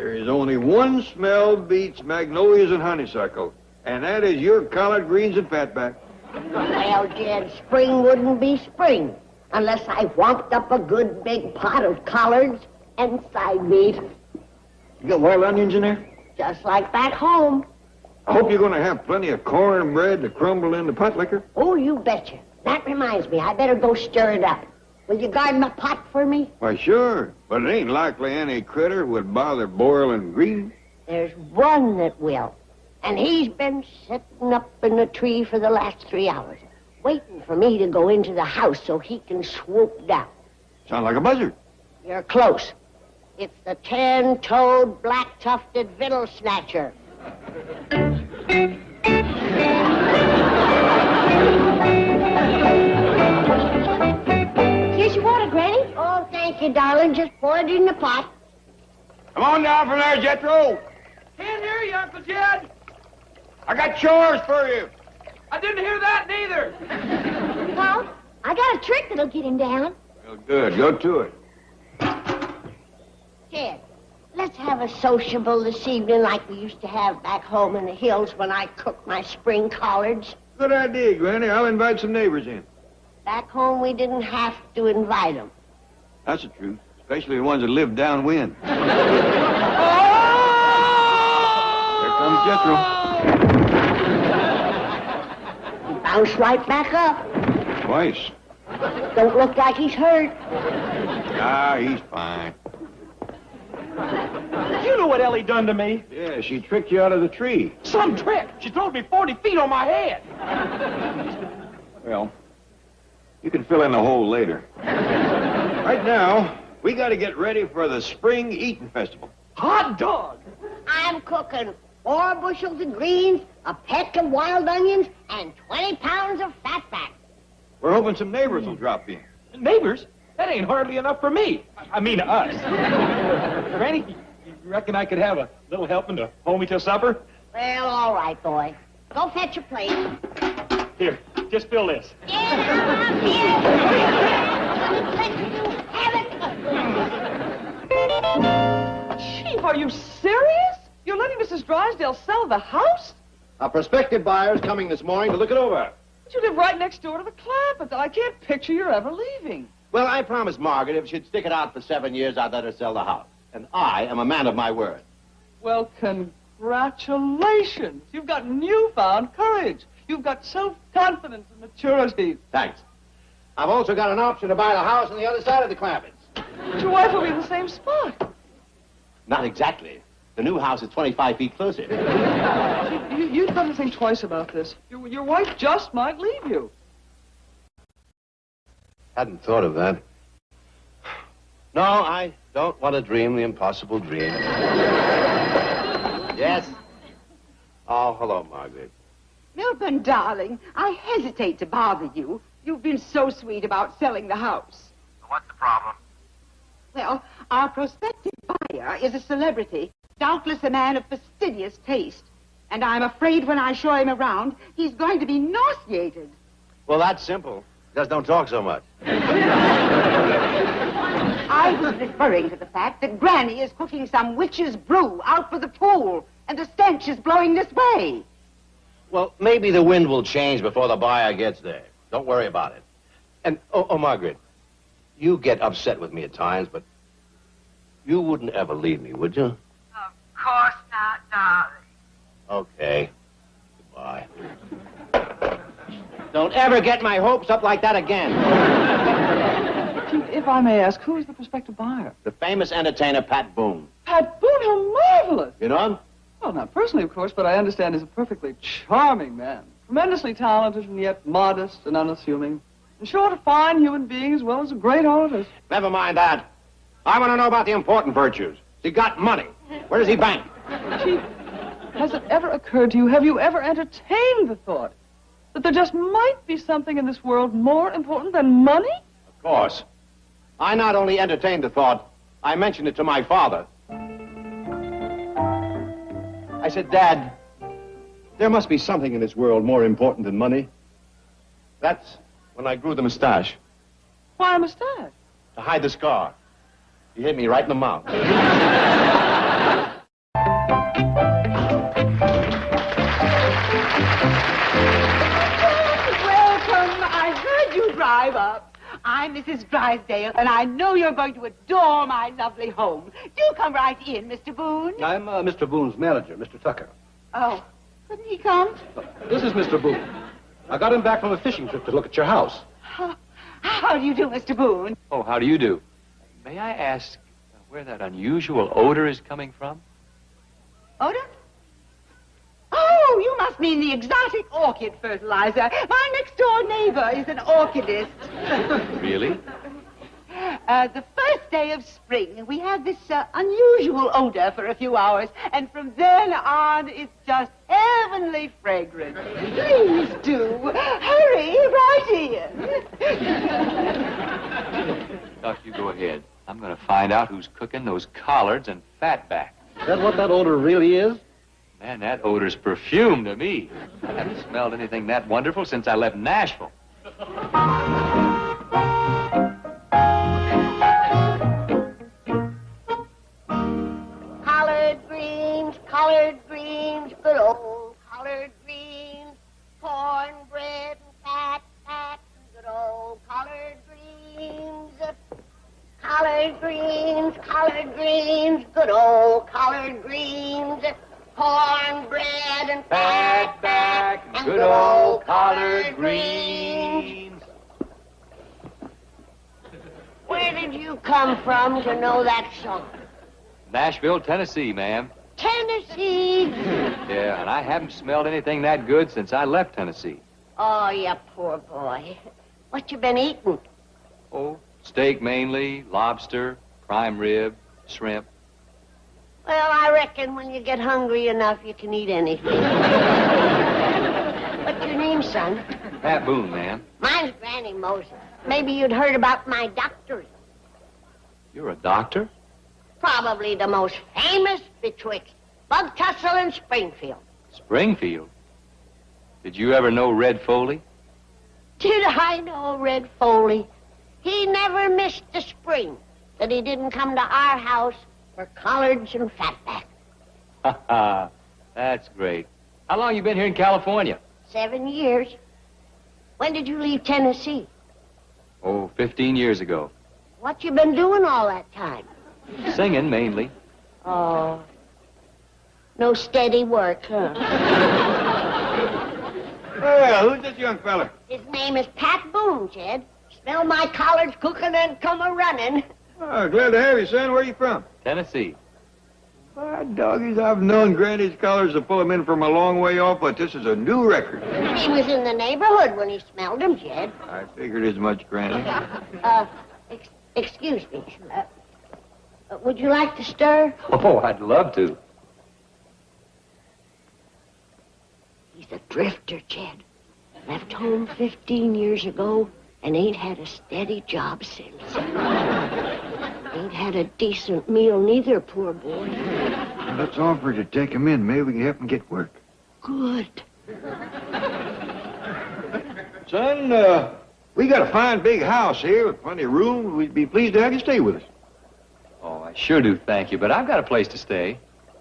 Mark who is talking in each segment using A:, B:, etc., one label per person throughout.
A: There is only one smell beats magnolias and honeysuckle, and that is your collard greens and fatback.
B: Well, Jed, spring wouldn't be spring unless I whomped up a good big pot of collards and side meat.
A: You got wild onions in there?
B: Just like back home.
A: I hope you're going to have plenty of cornbread to crumble in the pot liquor.
B: Oh, you betcha. That reminds me, I better go stir it up. Will you guard my pot for me?
A: Why, sure, but it ain't likely any critter would bother boiling greens.
B: There's one that will. And he's been sitting up in the tree for the last 3 hours, waiting for me to go into the house so he can swoop down.
A: Sound like a buzzard.
B: You're close. It's the 10-toed, black-tufted victual snatcher. Here's your water, Granny. Oh, thank you, darling. Just pour it in the pot.
A: Come on down from there, Jethro.
C: Can't hear you, Uncle Jed.
A: I got chores for you.
C: I didn't hear that neither.
D: Well, I got a trick that'll get him down.
A: Well, good. Go to it.
B: Jed, let's have a sociable this evening like we used to have back home in the hills when I cooked my spring collards.
A: Good idea, Granny. I'll invite some neighbors in.
B: Back home, we didn't have to invite them.
A: That's the truth, especially the ones that live downwind. Here comes Jethro.
B: He bounced right back up.
A: Twice.
B: Don't look like he's hurt.
A: Ah, he's fine.
C: You know what Ellie done to me?
A: Yeah, she tricked you out of the tree.
C: Some trick. She throwed me 40 feet on my head.
A: Well, you can fill in the hole later. Right now, we got to get ready for the spring eating festival.
C: Hot dog.
B: I'm cooking 4 bushels of greens, a peck of wild onions, and 20 pounds of fatback.
A: We're hoping some neighbors will drop in.
C: Neighbors? That ain't hardly enough for me. I mean, us. Granny, you reckon I could have a little helping to hold me till supper?
B: Well, all right, boy. Go fetch a plate.
C: Here, just fill this.
B: Have it.
E: Chief, are you serious? You're letting Mrs. Drysdale sell the house?
F: A prospective buyer is coming this morning to look it over.
E: But you live right next door to the Clampett. I can't picture you ever leaving.
F: Well, I promised Margaret if she'd stick it out for 7 years, I'd let her sell the house. And I am a man of my word.
E: Well, congratulations. You've got newfound courage. You've got self-confidence and maturity.
F: Thanks. I've also got an option to buy the house on the other side of the Clampetts.
E: But your wife will be in the same spot.
F: Not exactly. The new house is 25 feet closer.
E: You'd better think twice about this. Your wife just might leave you.
F: Hadn't thought of that. No, I don't want to dream the impossible dream. Yes? Oh, hello, Margaret.
G: Milburn, darling, I hesitate to bother you. You've been so sweet about selling the house.
H: What's the problem?
G: Well, our prospective buyer is a celebrity, doubtless a man of fastidious taste. And I'm afraid when I show him around, he's going to be nauseated.
F: Well, that's simple. Just don't talk so much.
G: I was referring to the fact that Granny is cooking some witch's brew out for the pool, and the stench is blowing this way.
F: Well, maybe the wind will change before the buyer gets there. Don't worry about it. And, Margaret, you get upset with me at times, but you wouldn't ever leave me, would you?
G: Of course not, darling.
F: Okay. Goodbye. Don't ever get my hopes up like that again.
E: Chief, if I may ask, who is the prospective buyer?
F: The famous entertainer, Pat Boone.
E: Pat Boone, how marvelous!
F: You know him?
E: Well, not personally, of course, but I understand he's a perfectly charming man. Tremendously talented and yet modest and unassuming. In short, a fine human being as well as a great artist.
F: Never mind that. I want to know about the important virtues. He got money. Where does he bank?
E: Chief, has it ever occurred to you, have you ever entertained the thought that there just might be something in this world more important than money?
F: Of course. I not only entertained the thought, I mentioned it to my father. I said, Dad, there must be something in this world more important than money. That's when I grew the mustache.
E: Why a mustache?
F: To hide the scar. He hit me right in the mouth.
G: I'm Mrs. Drysdale, and I know you're going to adore my lovely home. Do come right in, Mr. Boone.
F: I'm Mr. Boone's manager, Mr. Tucker.
G: Oh, couldn't he come?
F: This is Mr. Boone. I got him back from a fishing trip to look at your house.
G: How do you do, Mr. Boone?
C: Oh, how do you do? May I ask where that unusual odor is coming from?
G: Odor? Oh, you must mean the exotic orchid fertilizer. My next-door neighbor is an orchidist.
C: Really?
G: The first day of spring, we have this unusual odor for a few hours, and from then on, it's just heavenly fragrant. Please do. Hurry right in.
C: Doc, you go ahead. I'm going to find out who's cooking those collards and fatback.
F: Is that what that odor really is?
C: Man, that odor's perfume to me. I haven't smelled anything that wonderful since I left Nashville.
B: Collard greens, good old collard greens, cornbread and fat, good old collard greens. Collard greens, good old collard greens, cornbread and
C: Fatback,
B: and
C: good old collard greens.
B: Where did you come from to know that song?
C: Nashville, Tennessee, ma'am.
B: Tennessee.
C: Yeah, and I haven't smelled anything that good since I left Tennessee.
B: Oh, you poor boy. What you been eating?
C: Oh, steak mainly, lobster, prime rib, shrimp.
B: Well, I reckon when you get hungry enough, you can eat anything. What's your name, son?
C: Pat Boone, ma'am.
B: Mine's Granny Moses. Maybe you'd heard about my doctors.
C: You're a doctor?
B: Probably the most famous betwixt Bug Tussle and Springfield.
C: Springfield? Did you ever know Red Foley?
B: Did I know Red Foley? He never missed a spring that he didn't come to our house for collards and fatback.
C: Ha ha, that's great. How long you been here in California?
B: 7 years. When did you leave Tennessee?
C: Oh, 15 years ago.
B: What you been doing all that time?
C: Singing mainly.
B: Oh, no steady work, huh?
A: Well, who's this young fella?
B: His name is Pat Boone, Jed. Smell my collards cooking and come a-running.
A: Oh, glad to have you, son. Where you from?
C: Tennessee.
A: Why, doggies, I've known Granny's collars to pull them in from a long way off, but this is a new record.
B: He was in the neighborhood when he smelled them, Jed.
A: I figured as much, Granny.
B: Excuse me. Would you like to stir?
C: Oh, I'd love to.
B: He's a drifter, Jed. Left home 15 years ago and ain't had a steady job since. Ain't had a decent meal neither, poor boy.
A: Well, let's offer to take him in. Maybe we can help him get work.
B: Good.
A: Son, we got a fine big house here with plenty of room. We'd be pleased to have you stay with us.
C: Oh, I sure do thank you, but I've got a place to stay.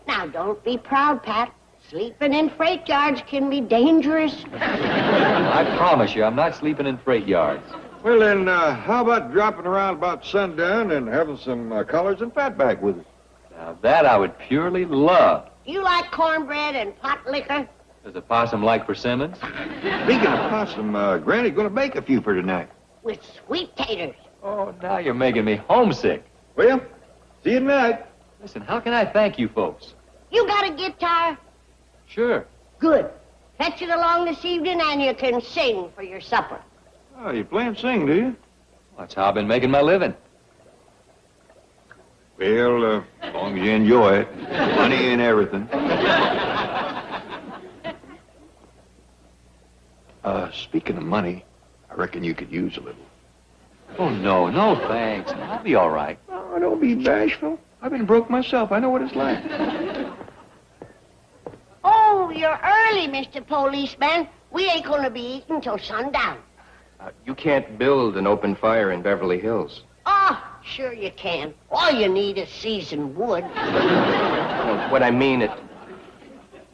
B: Now, don't be proud, Pat. Sleeping in freight yards can be dangerous.
C: I promise you, I'm not sleeping in freight yards.
A: Well, then, how about dropping around about sundown and having some collards and fatback with us?
C: Now, that I would purely love.
B: You like cornbread and pot liquor?
C: Does a possum like persimmons?
A: Speaking of possum, Granny's going to bake a few for tonight.
B: With sweet taters.
C: Oh, now you're making me homesick.
A: Well, see you tonight.
C: Listen, how can I thank you folks?
B: You got a guitar?
C: Sure.
B: Good. Fetch it along this evening and you can sing for your supper.
A: Oh, you play and sing, do you?
C: That's how I've been making my living.
A: Well, as long as you enjoy it. Money and everything. Speaking of money, I reckon you could use a little.
C: Oh, no, thanks. I'll be all right.
A: Oh, don't be bashful. I've been broke myself. I know what it's like.
B: Oh, you're early, Mr. Policeman. We ain't going to be eating till sundown.
H: You can't build an open fire in Beverly Hills.
B: Oh, sure you can. All you need is seasoned wood.
H: No, what I mean is...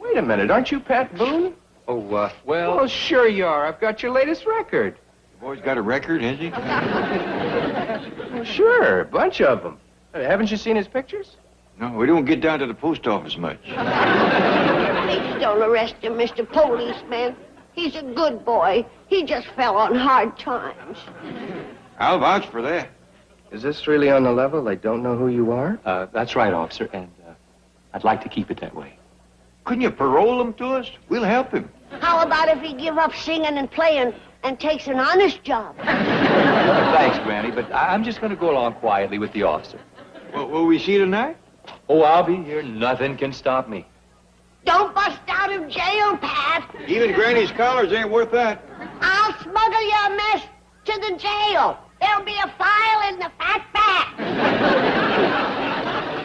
H: Wait a minute, aren't you Pat Boone? Oh,
C: Well,
H: well, sure you are. I've got your latest record.
A: The boy's got a record, has he?
H: Well, sure, a bunch of them. Haven't you seen his pictures?
A: No, we don't get down to the post office much.
B: Please don't arrest him, Mr. Policeman. He's a good boy. He just fell on hard times.
A: I'll vouch for that.
H: Is this really on the level? They don't know who you are?
C: That's right, officer, and I'd like to keep it that way.
A: Couldn't you parole him to us? We'll help him.
B: How about if he give up singing and playing and takes an honest job?
C: Thanks, Granny, but I'm just going to go along quietly with the officer.
A: Well, will we see tonight?
C: Oh, I'll be here. Nothing can stop me.
B: Don't bust out of jail, Pat.
A: Even Granny's collars ain't worth that.
B: I'll smuggle your mess to the jail. There'll be a file in the fat back.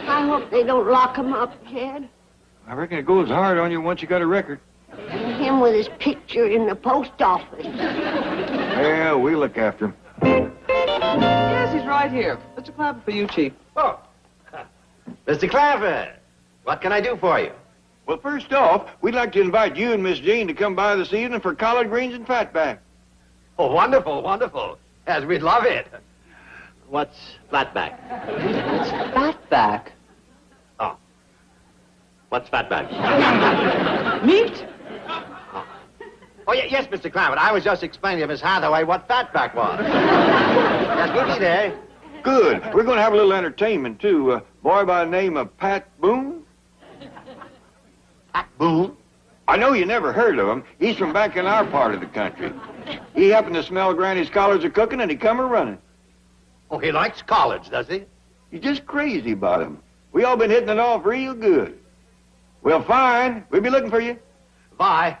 B: I hope they don't lock him up, Jed.
A: I reckon it goes hard on you once you got a record.
B: And him with his picture in the post office.
A: Yeah, we'll look after him.
E: Yes, he's right here. Mr. Clampett for you, Chief.
F: Oh, Mr. Clampett, what can I do for you?
A: Well, first off, we'd like to invite you and Miss Jean to come by this evening for collard greens and fatback.
F: Oh, wonderful, wonderful. Yes, we'd love it. What's flatback?
E: Fatback.
F: Oh. What's fatback?
E: Meat?
F: Oh, yes, Mr. Clampett. I was just explaining to Miss Hathaway what fatback was. Yes, we'll be there.
A: Good. We're going to have a little entertainment, too. A boy by the name of Pat Boone.
F: Pat Boone?
A: I know you never heard of him. He's from back in our part of the country. He happened to smell Granny's collards of cooking, and he come a-running.
F: Oh, he likes collards, does he?
A: He's just crazy about him. We all been hitting it off real good. Well, fine. We'll be looking for you.
F: Bye.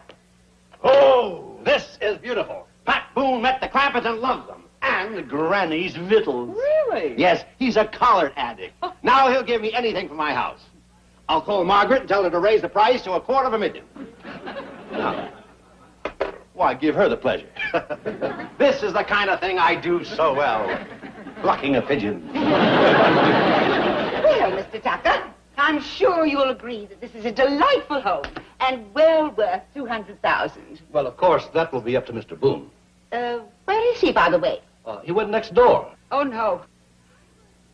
F: Oh, this is beautiful. Pat Boone met the Clampett and loves them. And Granny's victuals.
E: Really?
F: Yes, he's a collard addict. Now he'll give me anything for my house. I'll call Margaret and tell her to raise the price to $250,000. Now, why, give her the pleasure. This is the kind of thing I do so well. Plucking a pigeon.
G: Well, Mr. Tucker, I'm sure you'll agree that this is a delightful home and well worth $200,000.
F: Well, of course, that will be up to Mr. Boone.
G: Where is he, by the way?
F: He went next door.
G: Oh, no.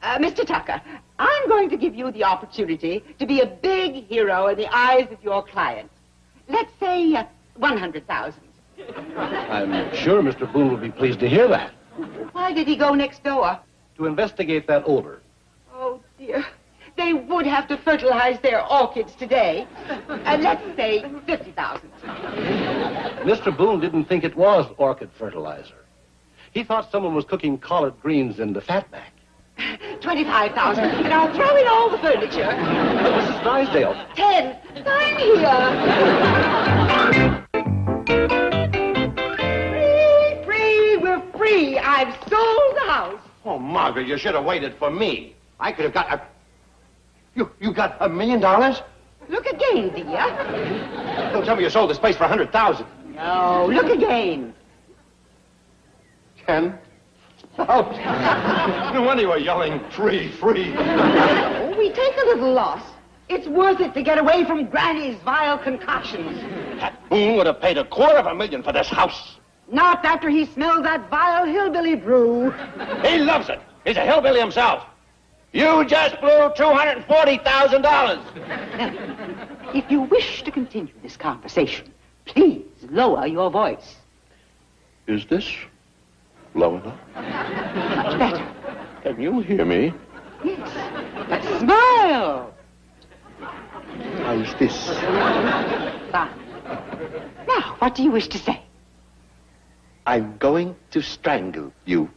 G: Mr. Tucker, I'm going to give you the opportunity to be a big hero in the eyes of your client. Let's say $100,000.
F: I'm sure Mr. Boone will be pleased to hear that.
G: Why did he go next door?
F: To investigate that odor.
G: Oh, dear. They would have to fertilize their orchids today. Let's say $50,000.
F: Mr. Boone didn't think it was orchid fertilizer. He thought someone was cooking collard greens in the fatback.
G: $25,000, and I'll throw in all the furniture.
F: Mrs. Drysdale.
G: 10. I'm here. Free, we're free. I've sold the house.
F: Oh, Margaret, you should have waited for me. I could have got a... You got $1 million?
G: Look again, dear.
F: Don't tell me you sold this place for $100,000.
G: No, look again.
F: 10? Oh, no wonder you were yelling, free, free.
G: Oh, we take a little loss. It's worth it to get away from Granny's vile concoctions.
F: Pat Boone would have paid $250,000 for this house.
G: Not after he smelled that vile hillbilly brew.
F: He loves it. He's a hillbilly himself. You just blew $240,000.
G: If you wish to continue this conversation, please lower your voice.
F: Is this low enough?
G: Much better.
F: Can you hear me?
G: Yes. But smile.
F: How's this?
G: Fine. Now, what do you wish to say?
F: I'm going to strangle you.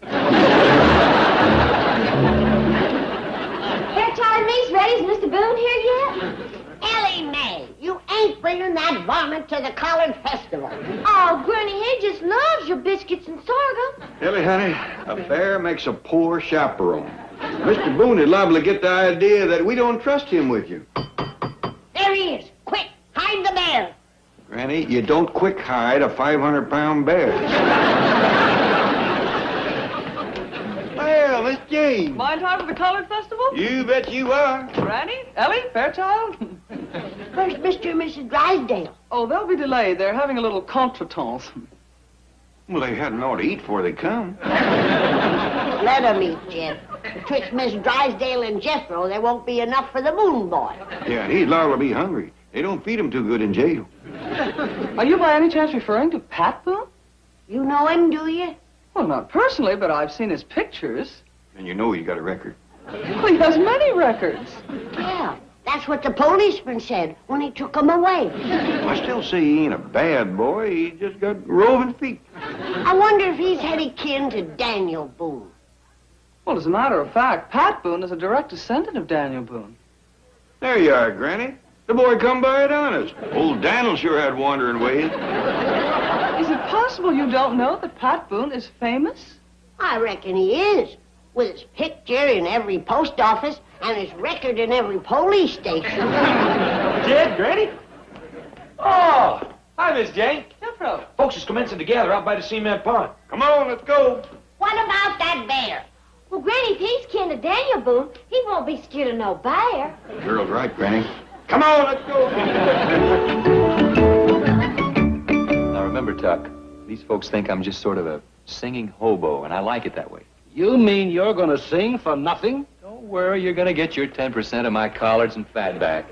D: Fairchild niece ready? Is Mr. Boone here yet?
B: Ellie Mae, you ain't bringing that varmint to the collard festival.
D: Oh, Granny, he just loves your biscuits and sorghum.
A: Ellie, honey, a bear makes a poor chaperone. Mr. Boone is liable to get the idea that we don't trust him with you.
B: There he is. Quick, hide the bear.
A: Granny, you don't quick hide a 500-pound bear. Well, Miss Jane.
E: My time for the Colored Festival?
A: You bet you are.
E: Granny? Ellie? Fairchild?
B: Where's Mr. and Mrs. Drysdale?
E: Oh, they'll be delayed. They're having a little contretemps.
A: Well, they hadn't ought to eat before they come.
B: Let him eat, Jed. Betwixt Miss Drysdale and Jethro, there won't be enough for the moon boy.
A: Yeah, he's liable to be hungry. They don't feed him too good in jail.
E: Are you by any chance referring to Pat Boone?
B: You know him, do you?
E: Well, not personally, but I've seen his pictures.
A: And you know he's got a record.
E: Well, he has many records.
B: Yeah, that's what the policeman said when he took him away.
A: I still say he ain't a bad boy. He just got roving feet.
B: I wonder if he's any kin to Daniel Boone.
E: Well, as a matter of fact, Pat Boone is a direct descendant of Daniel Boone.
A: There you are, Granny. The boy come by it honest. Old Daniel sure had wandering ways.
E: Is it possible you don't know that Pat Boone is famous?
B: I reckon he is. With his picture in every post office and his record in every police station.
C: Jed, Granny? Oh, hi, Miss Jane.
E: Jethro.
C: Folks is commencing to gather out by the cement pond.
A: Come on, let's go.
B: What about that bear?
D: Well, Granny, if he's kin to Daniel Boone, he won't be scared of no bear.
A: Girl's right, Granny. Come on, let's go.
H: Now remember, Tuck, these folks think I'm just sort of a singing hobo, and I like it that way.
F: You mean you're gonna sing for nothing?
H: Don't worry, you're gonna get your 10% of my collards and fat back.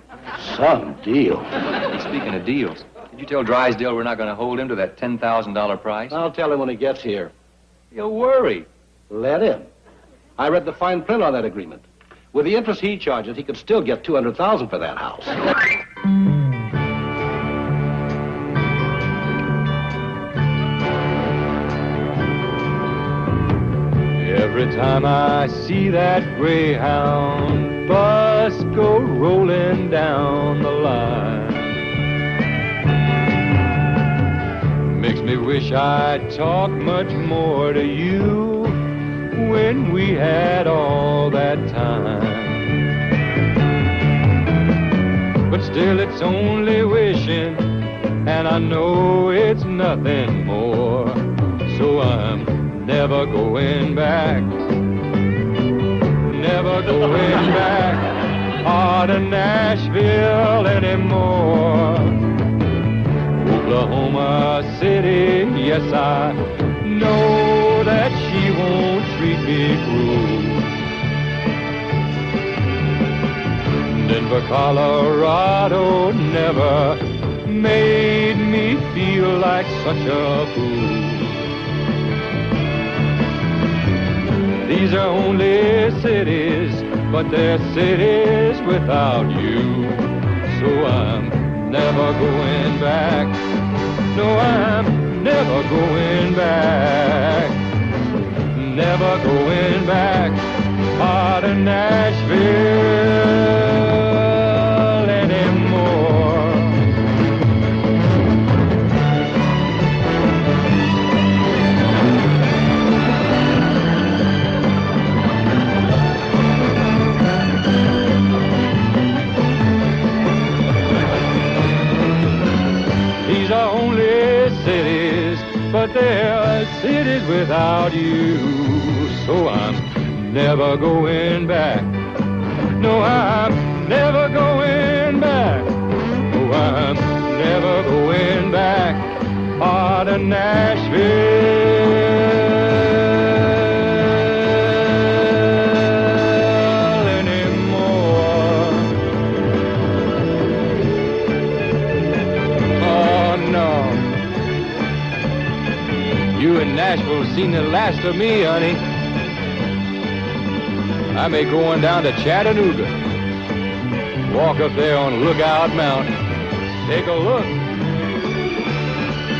F: Some deal.
H: Speaking of deals, did you tell Drysdale we're not gonna hold him to that $10,000 price?
F: I'll tell him when he gets here.
H: You'll worry.
F: Let him. I read the fine print on that agreement. With the interest he charges, he could still get $200,000 for that house.
I: Every time I see that Greyhound bus go rolling down the line, makes me wish I'd talk much more to you when we had all that time. But still it's only wishing, and I know it's nothing more. So I'm never going back, never going back to Nashville anymore. Oklahoma City, yes, I know that she won't treat me cruel. Denver, Colorado never made me feel like such a fool. These are only cities, but they're cities without you. So I'm never going back. No, I'm never going back. Never going back to Nashville anymore. These are only cities, but they are cities without you. So I'm never going back. No, I'm never going back. Oh, I'm never going back to Nashville anymore. Oh, no. You in Nashville seen the last of me, honey. I may go on down to Chattanooga, walk up there on Lookout Mountain, take a look,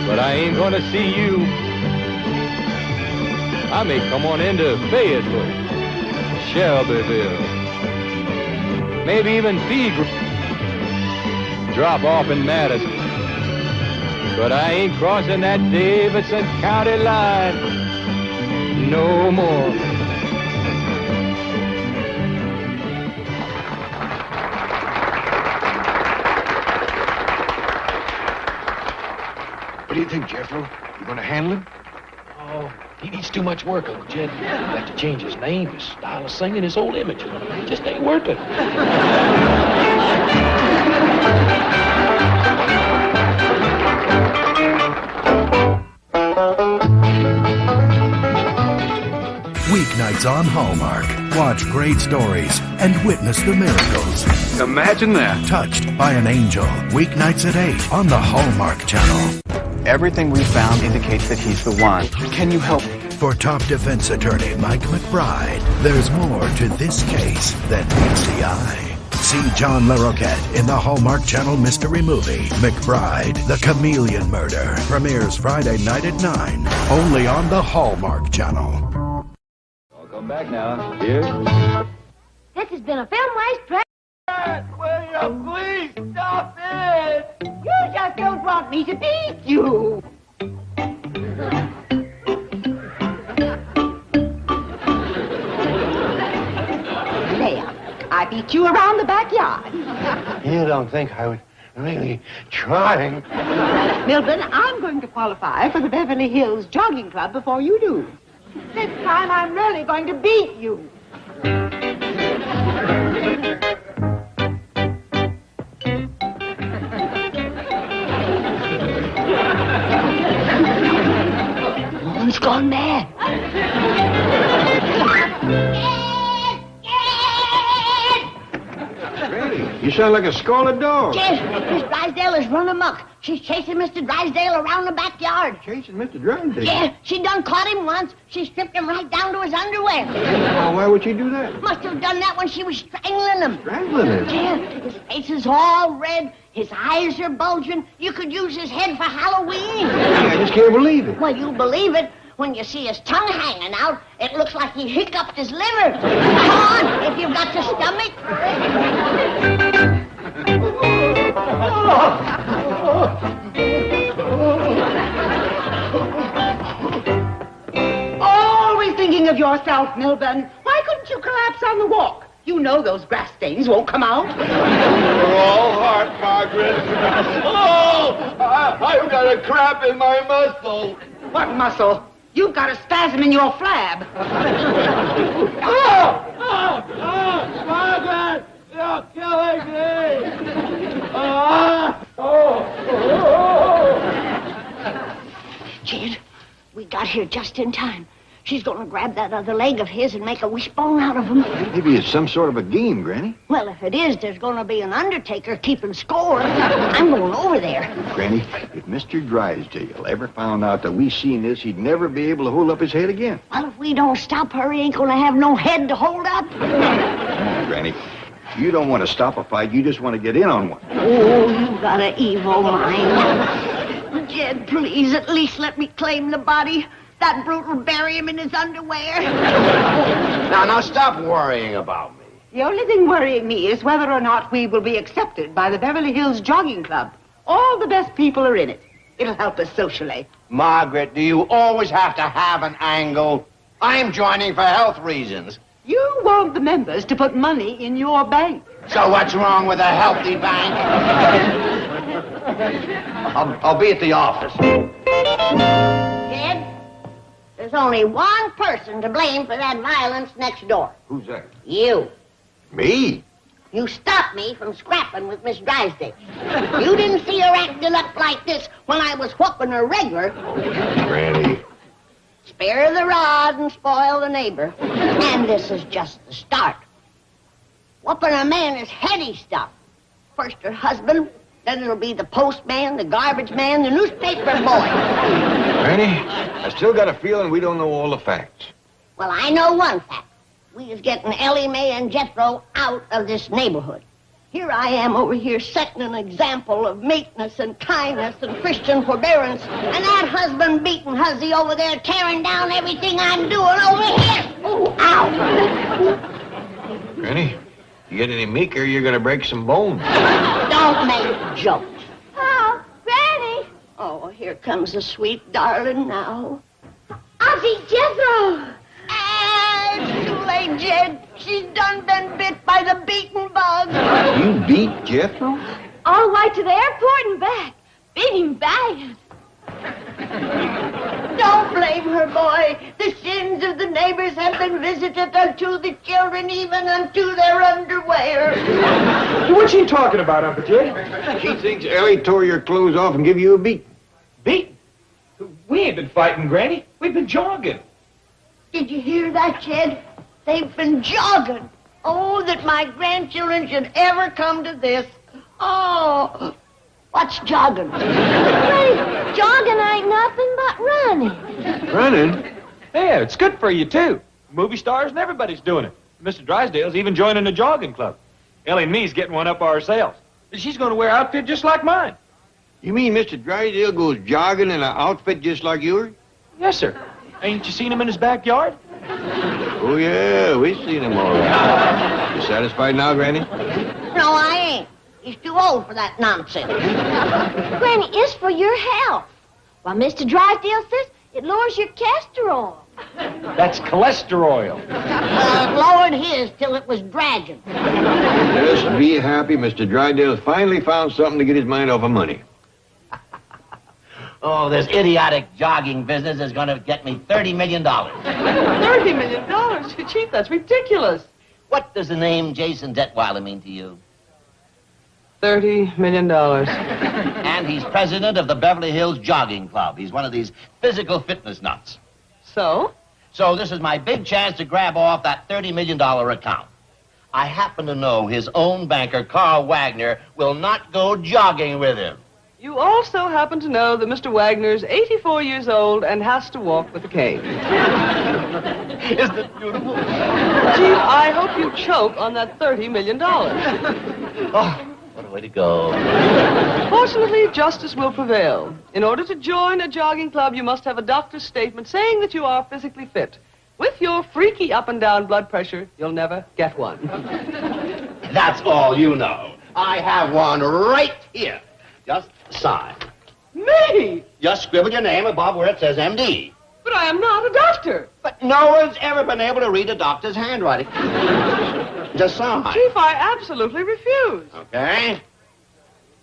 I: but I ain't gonna see you. I may come on into Fayetteville, Shelbyville, maybe even Pegram, drop off in Madison, but I ain't crossing that Davidson County line no more.
A: What do you think, Jethro? You gonna handle him?
C: Oh, he needs too much work, Uncle Jed. Got to change his name, his style of singing, his whole image. It just ain't working.
J: Weeknight It's on Hallmark. Watch great stories and witness the miracles.
K: Imagine that.
J: Touched by an Angel. Weeknights at 8 on the Hallmark Channel.
K: Everything we found indicates that he's the one. Can you help me?
J: For top defense attorney Mike McBride, there's more to this case than meets the eye. See John LaRoquette in the Hallmark Channel mystery movie, McBride, The Chameleon Murder. Premieres Friday night at 9, only on the Hallmark Channel.
H: I'll come back now. Here.
D: This has been a Film Waste production.
G: William, please stop it! You just don't want me to beat you! There, I beat you around the backyard.
F: You don't think I would really try?
G: Milburn, I'm going to qualify for the Beverly Hills Jogging Club before you do. This time I'm really going to beat you.
B: He's gone mad.
A: Granny, you sound like a scalded dog.
B: Yes, Miss Drysdale has run amok. She's chasing Mr. Drysdale around the backyard.
A: Chasing Mr. Drysdale?
B: Yeah, she done caught him once. She stripped him right down to his underwear.
A: Well, why would she do that?
B: Must have done that when she was strangling him.
A: Strangling him?
B: Yeah, his face is all red. His eyes are bulging. You could use his head for Halloween.
A: I just can't believe it.
B: Well, you believe it. When you see his tongue hanging out, it looks like he hiccuped his liver. Come on, if you've got the stomach for
G: it. Always thinking of yourself, Milburn. Why couldn't you collapse on the walk? You know those grass stains won't come out.
L: You're all heart, Margaret. Oh, I've got a cramp in my muscle.
G: What muscle? You've got a spasm in your flab.
L: Margaret, you're killing me.
B: Kid, we got here just in time. She's going to grab that other leg of his and make a wishbone out of him.
A: Maybe it's some sort of a game, Granny.
B: Well, if it is, there's going to be an undertaker keeping score. I'm going over there.
A: Granny, if Mr. Drysdale ever found out that we seen this, he'd never be able to hold up his head again.
B: Well, if we don't stop her, he ain't going to have no head to hold up.
A: Granny, you don't want to stop a fight. You just want to get in on one.
B: Oh, you got an evil mind. Jed, please, at least let me claim the body. That brute will bury him in his underwear.
F: Now, stop worrying about me.
G: The only thing worrying me is whether or not we will be accepted by the Beverly Hills Jogging Club. All the best people are in it. It'll help us socially.
F: Margaret, do you always have to have an angle? I'm joining for health reasons.
G: You want the members to put money in your bank.
F: So what's wrong with a healthy bank? I'll be at the office.
B: Jed, there's only one person to blame for that violence next door.
A: Who's that?
B: You.
A: Me?
B: You stopped me from scrapping with Miss Drysdale. You didn't see her acting up like this when I was whooping her regular.
A: Granny.
B: Spare the rod and spoil the neighbor. And this is just the start. Whooping a man is heady stuff. First her husband, then it'll be the postman, the garbage man, the newspaper boy.
A: Granny, I still got a feeling we don't know all the facts.
B: Well, I know one fact. We is getting Ellie Mae and Jethro out of this neighborhood. Here I am over here setting an example of meekness and kindness and Christian forbearance, and that husband beating huzzy over there tearing down everything I'm doing over here. Ooh, ow.
A: Granny, you get any meeker, you're going to break some bones.
B: Don't make jokes.
D: Oh, Granny.
B: Oh, here comes the sweet darling now.
D: Auntie Jethro.
B: It's too late, Jed. She's done been bit by the beaten bug.
A: You beat Jethro?
D: All the way to the airport and back. Beat him bad.
B: Don't blame her, boy. The sins of the neighbors have been visited unto the children, even unto their underwear.
C: What's she talking about, Uncle Jed?
A: She thinks Ellie tore your clothes off and give you a beat.
C: Beat? We ain't been fighting, Granny. We've been jogging.
B: Did you hear that, Jed? They've been jogging. Oh, that my grandchildren should ever come to this. Oh, what's jogging?
D: Granny, jogging ain't nothing but running.
A: Running?
C: Yeah, it's good for you, too. Movie stars and everybody's doing it. Mr. Drysdale's even joining a jogging club. Ellie and me's getting one up ourselves. She's going to wear an outfit just like mine.
A: You mean Mr. Drysdale goes jogging in an outfit just like yours?
C: Yes, sir. Ain't you seen him in his backyard?
A: Oh, yeah, we've seen him all right. You satisfied now, Granny?
B: No, I ain't. He's too old for that nonsense.
D: Granny, it's for your health. Why, Mr. Drysdale says it lowers your cholesterol.
C: That's cholesterol.
B: It lowered his till it was dragging.
A: Just be happy Mr. Drysdale finally found something to get his mind off of money.
F: Oh, this idiotic jogging business is going to get me $30 million.
E: $30 million? Chief, that's ridiculous.
F: What does the name Jason Detweiler mean to you?
E: $30 million.
F: And he's president of the Beverly Hills Jogging Club. He's one of these physical fitness nuts.
E: So?
F: So this is my big chance to grab off that $30 million account. I happen to know his own banker, Carl Wagner, will not go jogging with him.
E: You also happen to know that Mr. Wagner's 84 years old and has to walk with a cane.
F: Isn't it beautiful?
E: Chief, I hope you choke on that $30 million.
F: Oh, what a way to go.
E: Fortunately, justice will prevail. In order to join a jogging club, you must have a doctor's statement saying that you are physically fit. With your freaky up and down blood pressure, you'll never get one.
F: That's all you know. I have one right here. Just sign.
E: Me?
F: Just scribble your name above where it says MD.
E: But I am not a doctor.
F: But no one's ever been able to read a doctor's handwriting. Just sign.
E: Chief, I absolutely refuse.
F: Okay.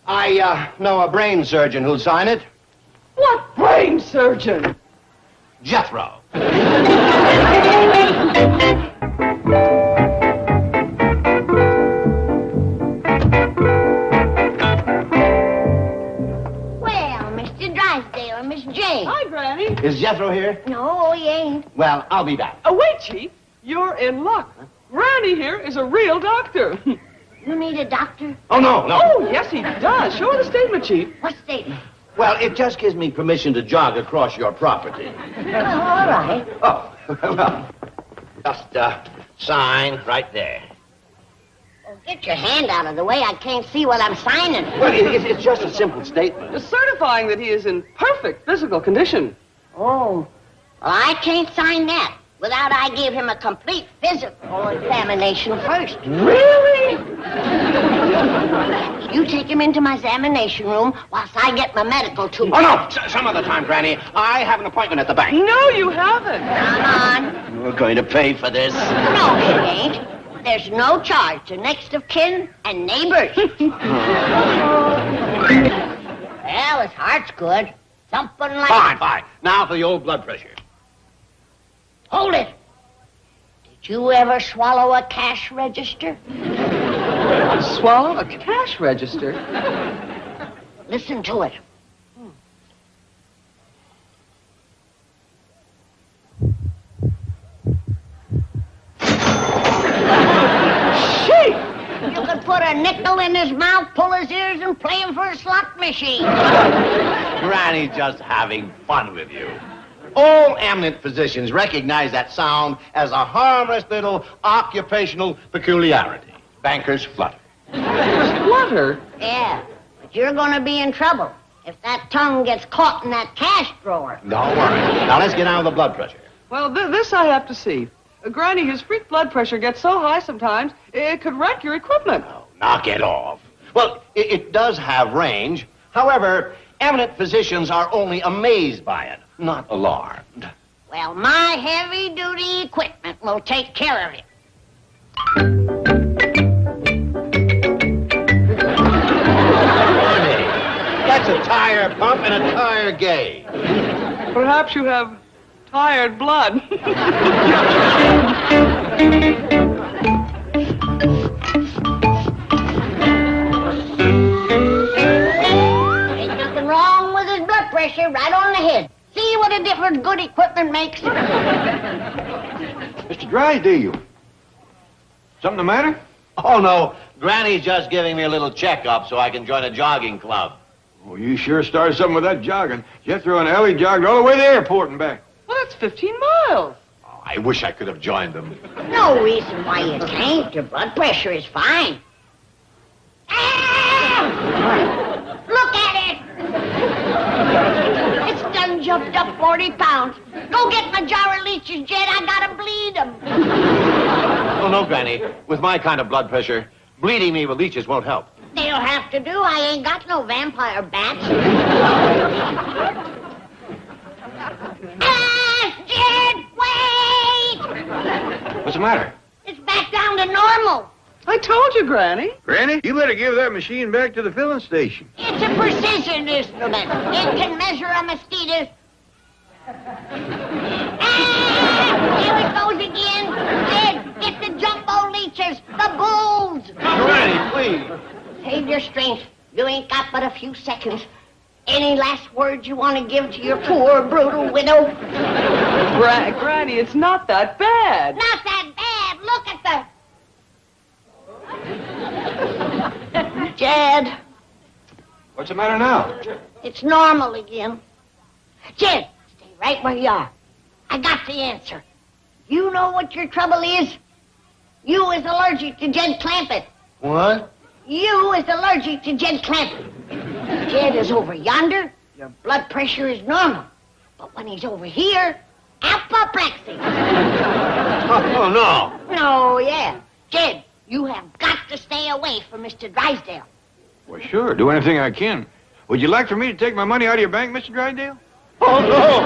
F: I know a brain surgeon who'll sign it.
E: What brain surgeon?
F: Jethro.
E: Hi, Granny.
F: Is Jethro here?
B: No, he ain't.
F: Well, I'll be back.
E: Oh, wait, Chief. You're in luck. Granny here is a real doctor.
B: You need a doctor?
F: Oh, no.
E: Oh, yes, he does. Show her the statement, Chief.
B: What statement?
F: Well, it just gives me permission to jog across your property.
B: Well, all right.
F: Oh, well, just sign right there.
B: Well, get your hand out of the way. I can't see what I'm signing.
F: Well, it's just a simple statement.
E: Just certifying that he is in perfect physical condition.
B: Oh, well, I can't sign that without I give him a complete physical examination first.
E: Really?
B: You take him into my examination room whilst I get my medical too.
F: Oh, no, some other time, Granny. I have an appointment at the bank.
E: No, you haven't.
B: Come on.
F: You're going to pay for this.
B: No, it ain't. There's no charge to next of kin and neighbors. Well, his heart's good. Thumping like...
F: Fine. Now for the old blood pressure.
B: Hold it. Did you ever swallow a cash register?
E: Swallow a cash register?
B: Listen to it. You could put a nickel in his mouth, pull his ears, and play him for a slot machine.
F: Granny just having fun with you. All eminent physicians recognize that sound as a harmless little occupational peculiarity. Bankers flutter.
E: Flutter?
B: Yeah, but you're going to be in trouble if that tongue gets caught in that cash drawer.
F: Don't worry. Now let's get down to the blood pressure.
E: Well, this I have to see. Granny, his freak blood pressure gets so high sometimes, it could wreck your equipment.
F: Oh, knock it off. Well, it does have range. However, eminent physicians are only amazed by it, not alarmed.
B: Well, my heavy-duty equipment will take care of it.
F: That's a tire pump and a tire gauge.
E: Perhaps you have tired blood.
B: Ain't nothing wrong with his blood pressure, right on the head. See what a difference good equipment makes?
A: Mr. Drysdale, Something the matter?
F: Oh, no. Granny's just giving me a little checkup so I can join a jogging club.
A: Oh, you sure started something with that jogging. Jethro and Ellie jogged all the way to the airport and back.
E: Well, that's 15 miles.
F: Oh, I wish I could have joined them.
B: No reason why you can't. Your blood pressure is fine. Ah! Look at it! It's done jumped up 40 pounds. Go get my jar of leeches, Jed. I gotta bleed them.
F: Oh, no, Granny. With my kind of blood pressure, bleeding me with leeches won't help.
B: They'll have to do. I ain't got no vampire bats. Jed, wait!
A: What's the matter?
B: It's back down to normal.
E: I told you, Granny.
A: Granny, you better give that machine back to the filling station.
B: It's a precision instrument. It can measure a mosquito's... Here it goes again. Jed, get the jumbo leeches, the bulls.
A: Granny, please.
B: Save your strength. You ain't got but a few seconds. Any last words you want to give to your poor, brutal widow?
E: Granny, it's not that bad.
B: Not that bad. Look at the... Jed,
A: What's the matter now?
B: it's normal again. Jed, stay right where you are. I got the answer. You know what your trouble is? You is allergic to Jed Clampett.
F: What?
B: You is allergic to Jed Clampett. Jed is over yonder. Your blood pressure is normal. But when he's over here, apoplexy.
F: Oh, no.
B: No, yeah. Jed, you have got to stay away from Mr. Drysdale.
A: Well, sure. Do anything I can. Would you like for me to take my money out of your bank, Mr. Drysdale?
L: Oh, no.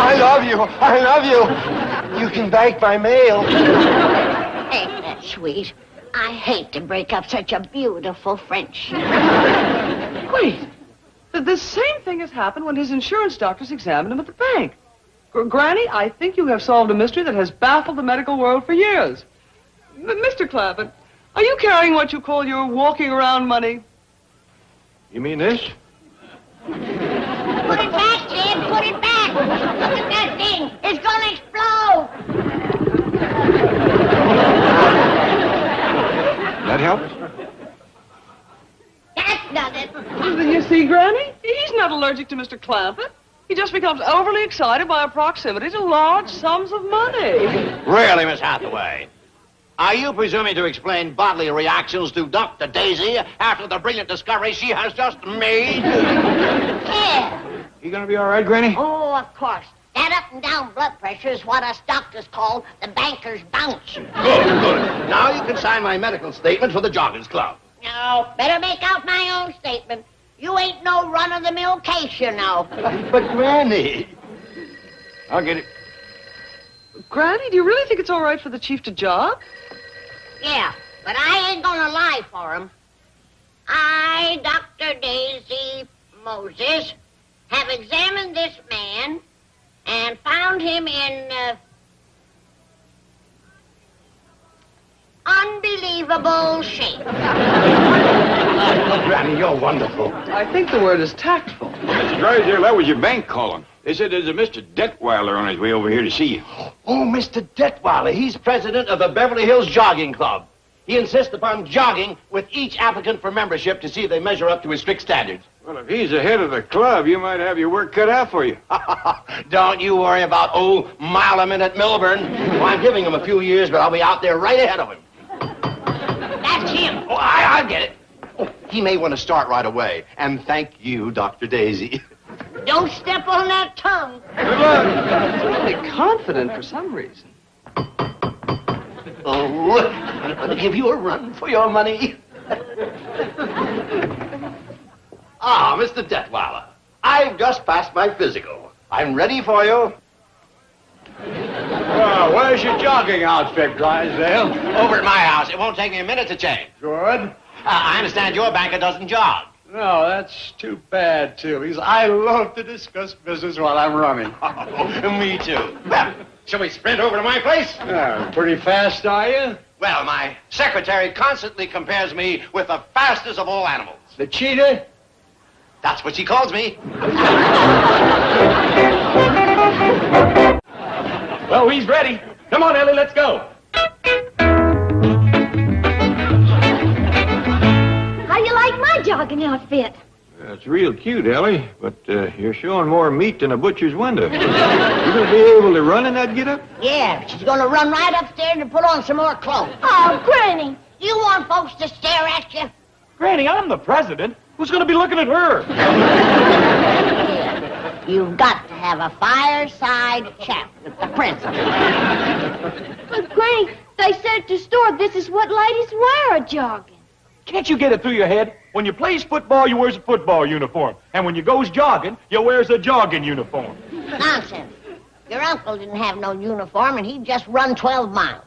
L: I love you. I love you. You can bank my mail.
B: Ain't that sweet? I hate to break up such a beautiful friendship.
E: Wait. The same thing has happened when his insurance doctors examined him at the bank. Granny, I think you have solved a mystery that has baffled the medical world for years. Mr. Clampett, are you carrying what you call your walking around money?
A: You mean this?
B: Put it back, Jed. Put it back. Look at that thing. It's gonna explode.
A: That helps?
B: That's done it.
E: You see, Granny? He's not allergic to Mr. Clampett. He just becomes overly excited by a proximity to large sums of money.
F: Really, Miss Hathaway? Are you presuming to explain bodily reactions to Dr. Daisy after the brilliant discovery she has just made?
B: Yeah.
A: You gonna be all right, Granny?
B: Oh, of course. That up and down blood pressure is what us doctors call the banker's bounce.
F: Good, good. Now you can sign my medical statement for the Joggers Club.
B: No, better make out my own statement. You ain't no run-of-the-mill case, you know.
F: But, Granny...
A: I'll get it.
E: Granny, do you really think it's all right for the chief to jog?
B: Yeah, but I ain't gonna lie for him. I, Dr. Daisy Moses, have examined this man and found him in unbelievable shape.
F: Granny, you're wonderful.
E: I think the word is tactful.
A: Mr. Drysdale, that was your bank calling. They said there's a Mr. Detweiler on his way over here to see you.
F: Oh, Mr. Detweiler. He's president of the Beverly Hills Jogging Club. He insists upon jogging with each applicant for membership to see if they measure up to his strict standards.
A: Well, if he's the head of the club, you might have your work cut out for you.
F: Don't you worry about old mile-a-minute Milburn. Well, I'm giving him a few years, but I'll be out there right ahead of him.
B: That's him.
F: Oh, I'll get it. Oh, he may want to start right away. And thank you, Dr. Daisy.
B: Don't step on that tongue.
A: Good luck.
E: He's really confident for some reason.
F: Oh, I'm going to give you a run for your money. Ah, Mr. Detweiler, I've just passed my physical. I'm ready for you.
L: Well, where's your jogging outfit, Drysdale?
F: Over at my house. It won't take me a minute to change.
L: Good.
F: I understand your banker doesn't jog.
L: No, that's too bad, too. I love to discuss business while I'm running.
F: Oh, me too. Well, shall we sprint over to my place?
L: Pretty fast, are you?
F: Well, my secretary constantly compares me with the fastest of all animals.
L: The cheetah?
F: That's what she calls me.
C: Well, he's ready. Come on, Ellie, let's go.
D: jogging outfit.
A: That's real cute, Ellie, but you're showing more meat than a butcher's window. You gonna be able to run in that get-up?
B: Yeah, she's gonna run right upstairs and put on some more clothes.
D: Oh, Granny.
B: You want folks to stare at you?
C: Granny, I'm the president. Who's going to be looking at her?
B: You've got to have a fireside chat with the president.
D: But, Granny, they said at the store this is what ladies wear a jogging.
C: Can't you get it through your head? When you plays football, you wears a football uniform. And when you goes jogging, you wears a jogging uniform.
B: Nonsense. Your uncle didn't have no uniform, and he'd just run 12 miles.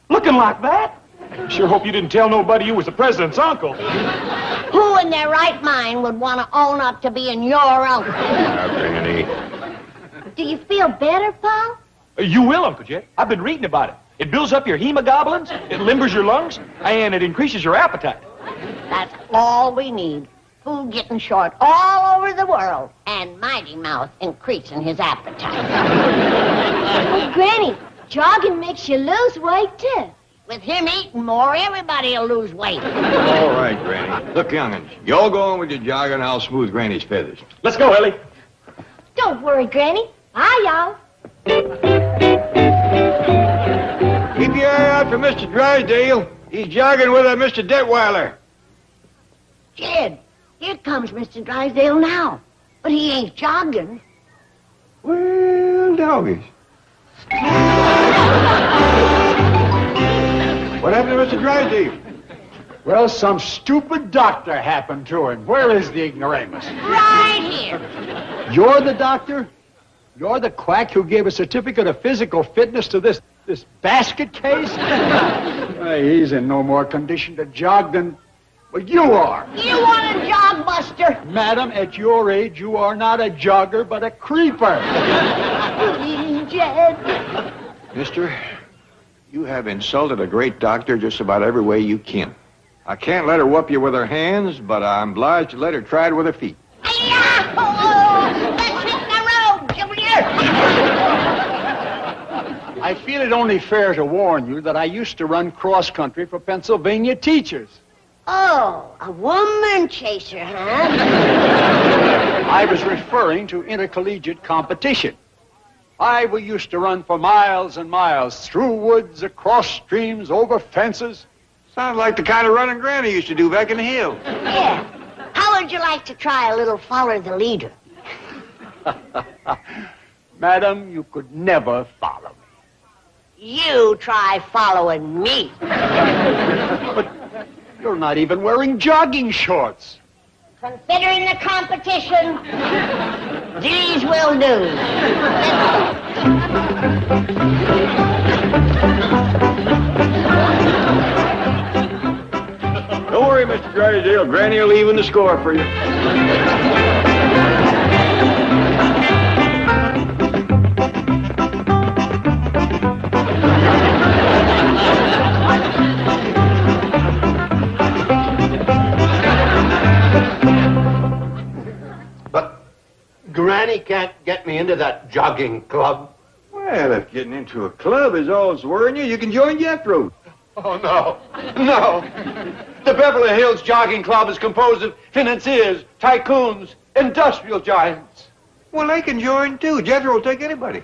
C: Looking like that? Sure hope you didn't tell nobody you was the president's uncle.
B: Who in their right mind would want to own up to being your uncle?
A: Granny.
D: Do you feel better, Pa?
C: You will, Uncle Jed. I've been reading about it. It builds up your hemoglobins, it limbers your lungs, and it increases your appetite.
B: That's all we need. Food getting short all over the world, and Mighty Mouth increasing his appetite.
D: Oh, Granny, jogging makes you lose weight, too.
B: With him eating more, everybody will lose weight.
A: All right, Granny. Look, young'uns, y'all go on with your jogging, I'll smooth Granny's feathers.
C: Let's go, Ellie.
D: Don't worry, Granny. Bye, y'all.
A: Keep your eye out for Mr. Drysdale. He's jogging with Mr. Detweiler.
B: Kid, here comes Mr. Drysdale now. But he ain't jogging.
A: Well, doggies. What happened to Mr. Drysdale?
M: Well, some stupid doctor happened to him. Where is the ignoramus?
B: Right here.
M: You're the doctor? You're the quack who gave a certificate of physical fitness to this basket case? He's in no more condition to jog than, well, you are.
B: You want a jog buster?
M: Madam, at your age, you are not a jogger, but a creeper.
B: Jed.
A: Mister, you have insulted a great doctor just about every way you can. I can't let her whoop you with her hands, but I'm obliged to let her try it with her feet.
B: Let's hit the road, Junior.
M: I feel it only fair to warn you that I used to run cross-country for Pennsylvania teachers.
B: Oh, a woman chaser, huh?
M: I was referring to intercollegiate competition. We used to run for miles and miles, through woods, across streams, over fences.
A: Sounds like the kind of running Granny used to do back in the hills.
B: Yeah. How would you like to try a little follow the leader?
M: Madam, you could never follow me.
B: You try following me.
M: But you're not even wearing jogging shorts.
B: Considering the competition, these will do.
A: Don't worry, Mr. Drysdale. Granny will even the score for you.
F: Granny can't get me into that jogging club.
A: Well, if getting into a club is all it's worrying you can join Jethro.
F: Oh, no. No. The Beverly Hills Jogging Club is composed of financiers, tycoons, industrial giants.
A: Well, they can join, too. Jethro will take anybody.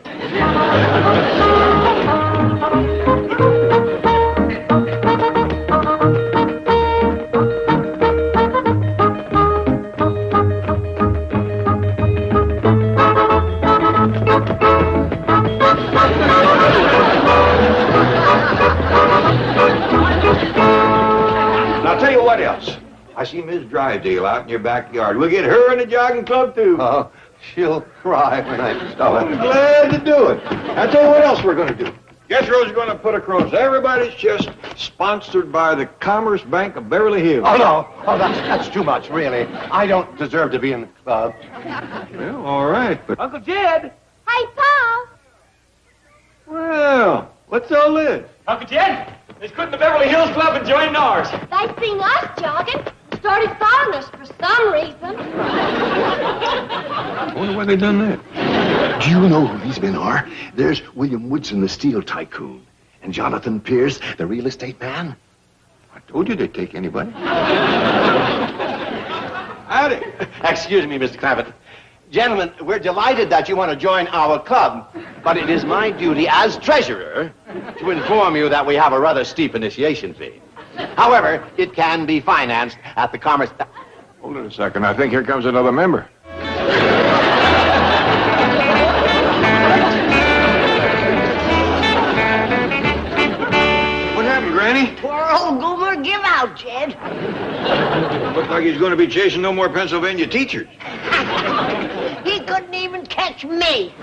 A: What else? I see Miss Drysdale out in your backyard. We'll get her in the jogging club, too.
F: Oh, she'll cry when I tell her.
A: I'm glad to do it. I'll tell you what else we're going to do. Jethro's going to put across everybody's chest, sponsored by the Commerce Bank of Beverly Hills.
F: Oh, no. Oh, that's too much, really. I don't deserve to be in the club.
A: Well, all right, but...
C: Uncle Jed!
D: Hey, Pa!
A: Well, what's all this?
C: Uncle Jed! Let's quit the Beverly Hills Club and join ours.
D: They seen us jogging, started following us for some reason.
A: I wonder why they done that.
N: Do you know who these men are? There's William Woodson, the steel tycoon, and Jonathan Pierce, the real estate man.
A: I told you they'd take anybody. Howdy.
F: Excuse me, Mr. Clampett. Gentlemen, we're delighted that you want to join our club, but it is my duty as treasurer to inform you that we have a rather steep initiation fee. However, it can be financed at the Commerce...
A: Hold it a second. I think here comes another member. What happened, Granny?
B: Poor old Goomer, give out, Jed.
A: Looks like he's going to be chasing no more Pennsylvania teachers.
B: He couldn't even catch me.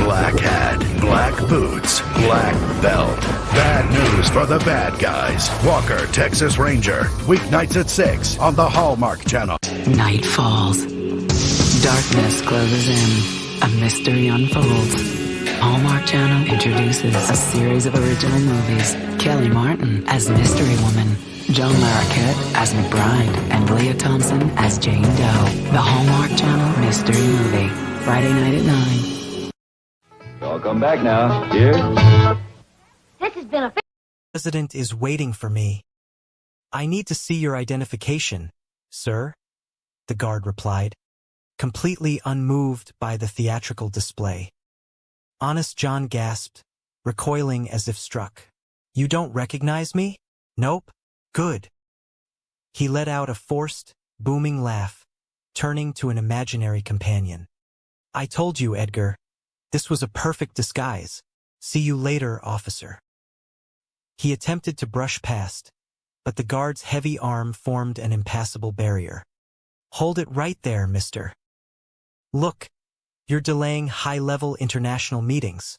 J: Black hat, black boots, black belt. Bad news for the bad guys. Walker, Texas Ranger. Weeknights at 6 on the Hallmark Channel.
O: Night falls. Darkness closes in. A mystery unfolds. Hallmark Channel introduces a series of original movies. Kelly Martin as Mystery Woman, Joan Larroquette as McBride, and Leah Thompson as Jane Doe. The Hallmark Channel Mystery Movie. Friday night at 9.
H: Y'all come back now. Here.
D: This has been a...
P: The president is waiting for me. I need to see your identification, sir, the guard replied, completely unmoved by the theatrical display. Honest John gasped, recoiling as if struck. You don't recognize me? Nope. Good. He let out a forced, booming laugh, turning to an imaginary companion. I told you, Edgar. This was a perfect disguise. See you later, officer. He attempted to brush past, but the guard's heavy arm formed an impassable barrier. Hold it right there, mister. Look, you're delaying high-level international meetings.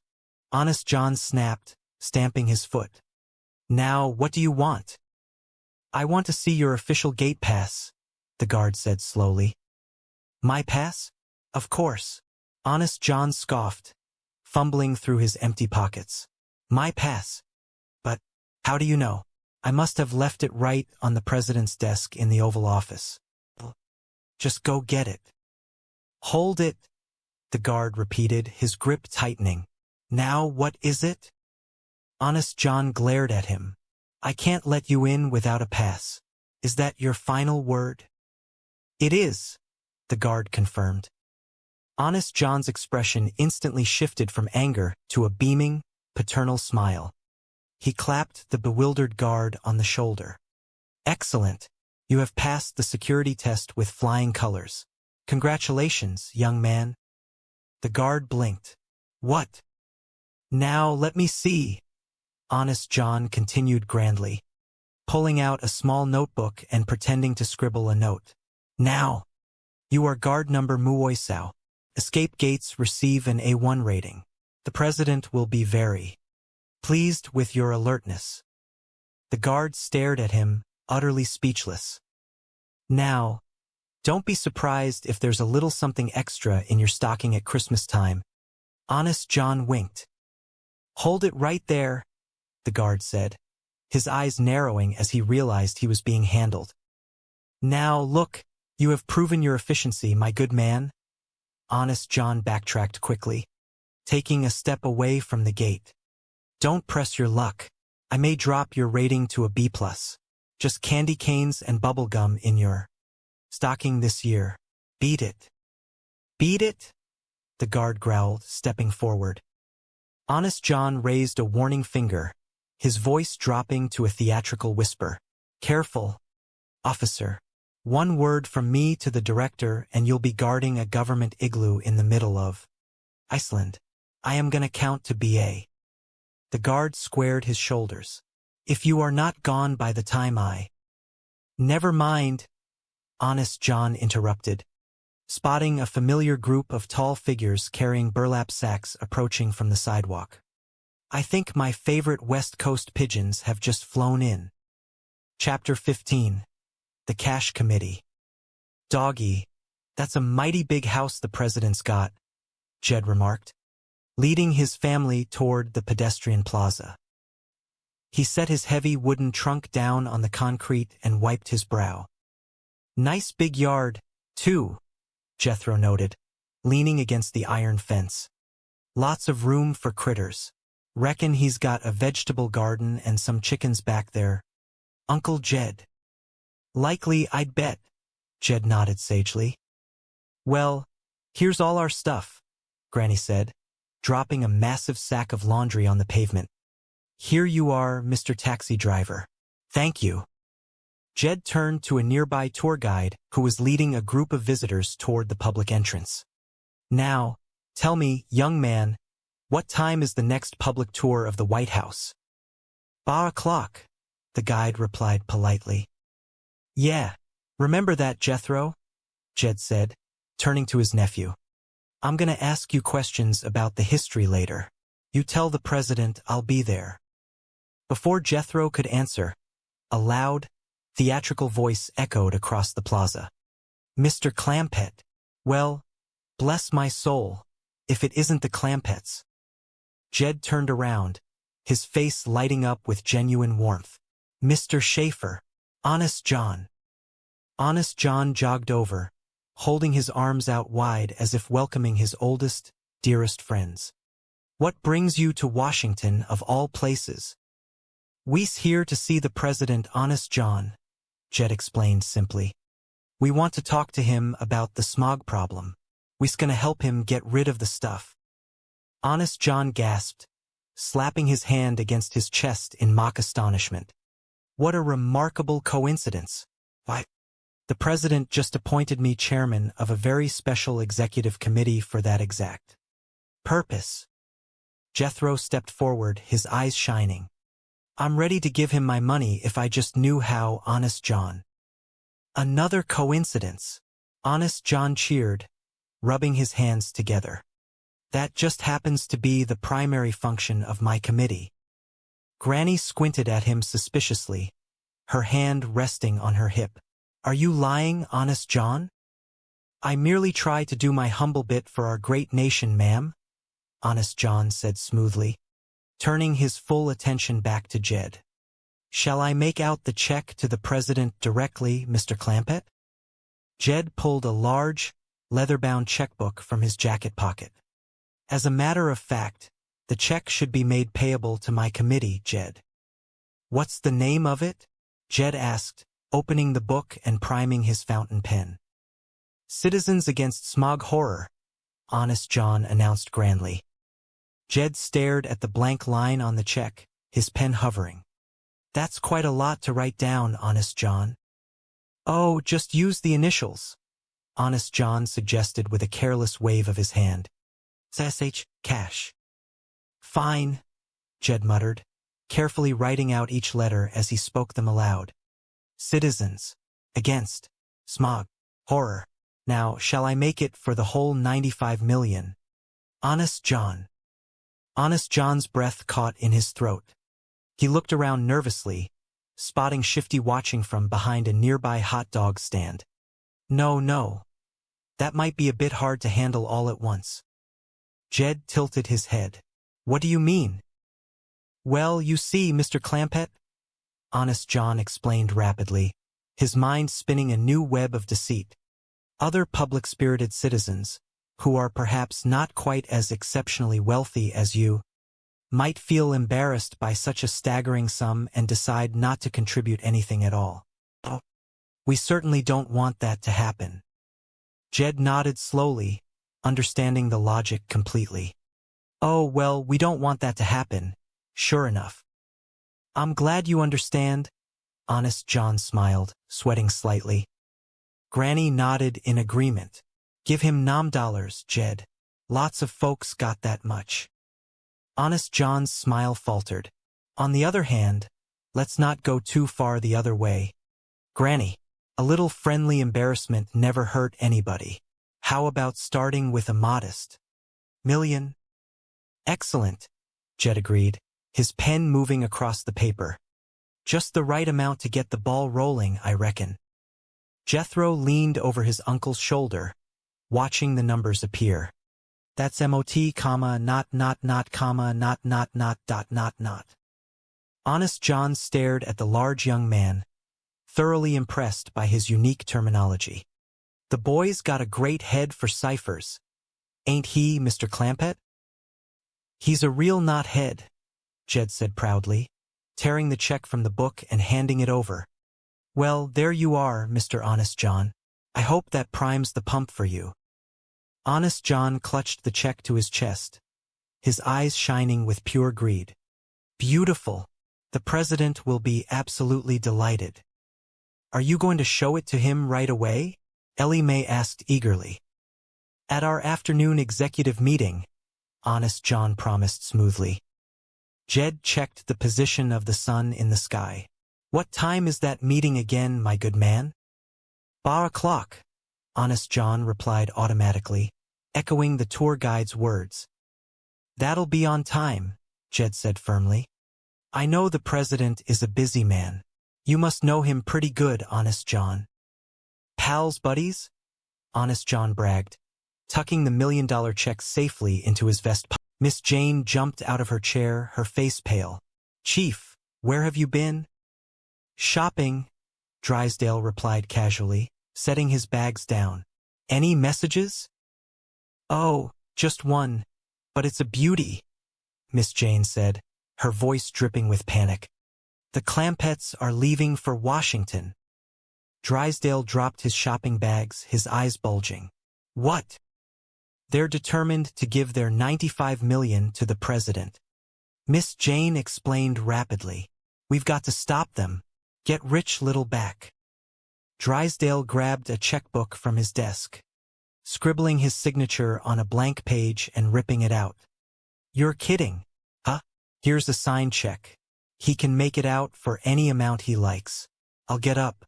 P: Honest John snapped, stamping his foot. Now, what do you want? I want to see your official gate pass, the guard said slowly. My pass? Of course. Honest John scoffed, fumbling through his empty pockets. My pass? But, how do you know? I must have left it right on the president's desk in the Oval Office. Just go get it. Hold it, the guard repeated, his grip tightening. Now what is it? Honest John glared at him. I can't let you in without a pass. Is that your final word? It is, the guard confirmed. Honest John's expression instantly shifted from anger to a beaming, paternal smile. He clapped the bewildered guard on the shoulder. Excellent. You have passed the security test with flying colors. Congratulations, young man. The guard blinked. What? Now let me see. Honest John continued grandly, pulling out a small notebook and pretending to scribble a note. Now, you are guard number Muoisao. Escape gates receive an A1 rating. The president will be very pleased with your alertness. The guard stared at him, utterly speechless. Now, don't be surprised if there's a little something extra in your stocking at Christmas time. Honest John winked. Hold it right there, the guard said, his eyes narrowing as he realized he was being handled. Now, look, you have proven your efficiency, my good man. Honest John backtracked quickly, taking a step away from the gate. Don't press your luck. I may drop your rating to a B+. Just candy canes and bubble gum in your stocking this year. Beat it. Beat it? The guard growled, stepping forward. Honest John raised a warning finger, his voice dropping to a theatrical whisper. Careful, officer. One word from me to the director and you'll be guarding a government igloo in the middle of Iceland. I am gonna count to BA. The guard squared his shoulders. If you are not gone by the time I... Never mind, Honest John interrupted, spotting a familiar group of tall figures carrying burlap sacks approaching from the sidewalk. I think my favorite West Coast pigeons have just flown in. Chapter 15. The Cash Committee. Doggy, that's a mighty big house the president's got, Jed remarked, leading his family toward the pedestrian plaza. He set his heavy wooden trunk down on the concrete and wiped his brow. Nice big yard, too, Jethro noted, leaning against the iron fence. Lots of room for critters. Reckon he's got a vegetable garden and some chickens back there. Uncle Jed. Likely, I'd bet. Jed nodded sagely. Well, here's all our stuff, Granny said, dropping a massive sack of laundry on the pavement. Here you are, Mr. Taxi Driver. Thank you. Jed turned to a nearby tour guide who was leading a group of visitors toward the public entrance. Now, tell me, young man, what time is the next public tour of the White House? 8:00, the guide replied politely. Yeah, remember that, Jethro? Jed said, turning to his nephew. I'm gonna ask you questions about the history later. You tell the president I'll be there. Before Jethro could answer, a loud, theatrical voice echoed across the plaza. Mr. Clampett. Well, bless my soul, if it isn't the Clampetts. Jed turned around, his face lighting up with genuine warmth. Mr. Schaefer. Honest John. Honest John jogged over, holding his arms out wide as if welcoming his oldest, dearest friends. What brings you to Washington, of all places? We's here to see the president, Honest John, Jed explained simply. We want to talk to him about the smog problem. We's gonna help him get rid of the stuff. Honest John gasped, slapping his hand against his chest in mock astonishment. What a remarkable coincidence. Why, the president just appointed me chairman of a very special executive committee for that exact purpose. Jethro stepped forward, his eyes shining. I'm ready to give him my money if I just knew how, Honest John. Another coincidence. Honest John cheered, rubbing his hands together. That just happens to be the primary function of my committee. Granny squinted at him suspiciously, her hand resting on her hip. Are you lying, Honest John? I merely try to do my humble bit for our great nation, ma'am, Honest John said smoothly, turning his full attention back to Jed. Shall I make out the check to the president directly, Mr. Clampett? Jed pulled a large, leather-bound checkbook from his jacket pocket. As a matter of fact, the check should be made payable to my committee, Jed. What's the name of it? Jed asked, opening the book and priming his fountain pen. Citizens Against Smog Horror, Honest John announced grandly. Jed stared at the blank line on the check, his pen hovering. That's quite a lot to write down, Honest John. Oh, just use the initials, Honest John suggested with a careless wave of his hand. SH, cash. Fine, Jed muttered, carefully writing out each letter as he spoke them aloud. Citizens. Against. Smog. Horror. Now, shall I make it for the whole 95 million? Honest John. Honest John's breath caught in his throat. He looked around nervously, spotting Shifty watching from behind a nearby hot dog stand. No. That might be a bit hard to handle all at once. Jed tilted his head. What do you mean? Well, you see, Mr. Clampett, Honest John explained rapidly, his mind spinning a new web of deceit. Other public-spirited citizens, who are perhaps not quite as exceptionally wealthy as you, might feel embarrassed by such a staggering sum and decide not to contribute anything at all. Oh, we certainly don't want that to happen. Jed nodded slowly, understanding the logic completely. Oh, well, we don't want that to happen, sure enough. I'm glad you understand, Honest John smiled, sweating slightly. Granny nodded in agreement. Give him $9, Jed. Lots of folks got that much. Honest John's smile faltered. On the other hand, let's not go too far the other way. Granny, a little friendly embarrassment never hurt anybody. How about starting with a modest million? Excellent, Jed agreed, his pen moving across the paper. Just the right amount to get the ball rolling, I reckon. Jethro leaned over his uncle's shoulder, watching the numbers appear. That's MOT, comma, not, comma, not. Honest John stared at the large young man, thoroughly impressed by his unique terminology. The boy's got a great head for ciphers. Ain't he, Mr. Clampett? He's a real knothead, Jed said proudly, tearing the check from the book and handing it over. Well, there you are, Mr. Honest John. I hope that primes the pump for you. Honest John clutched the check to his chest, his eyes shining with pure greed. Beautiful. The president will be absolutely delighted. Are you going to show it to him right away? Ellie Mae asked eagerly. At our afternoon executive meeting, Honest John promised smoothly. Jed checked the position of the sun in the sky. What time is that meeting again, my good man? 8:00, Honest John replied automatically, echoing the tour guide's words. That'll be on time, Jed said firmly. I know the president is a busy man. You must know him pretty good, Honest John. Pals, buddies? Honest John bragged, tucking the $1 million check safely into his vest pocket. Miss Jane jumped out of her chair, her face pale. Chief, where have you been? Shopping, Drysdale replied casually, setting his bags down. Any messages? Oh, just one, but it's a beauty, Miss Jane said, her voice dripping with panic. The Clampetts are leaving for Washington. Drysdale dropped his shopping bags, his eyes bulging. What? They're determined to give their $95 million to the president. Miss Jane explained rapidly. We've got to stop them. Get rich little back. Drysdale grabbed a checkbook from his desk, scribbling his signature on a blank page and ripping it out. You're kidding, huh? Here's a signed check. He can make it out for any amount he likes. I'll get up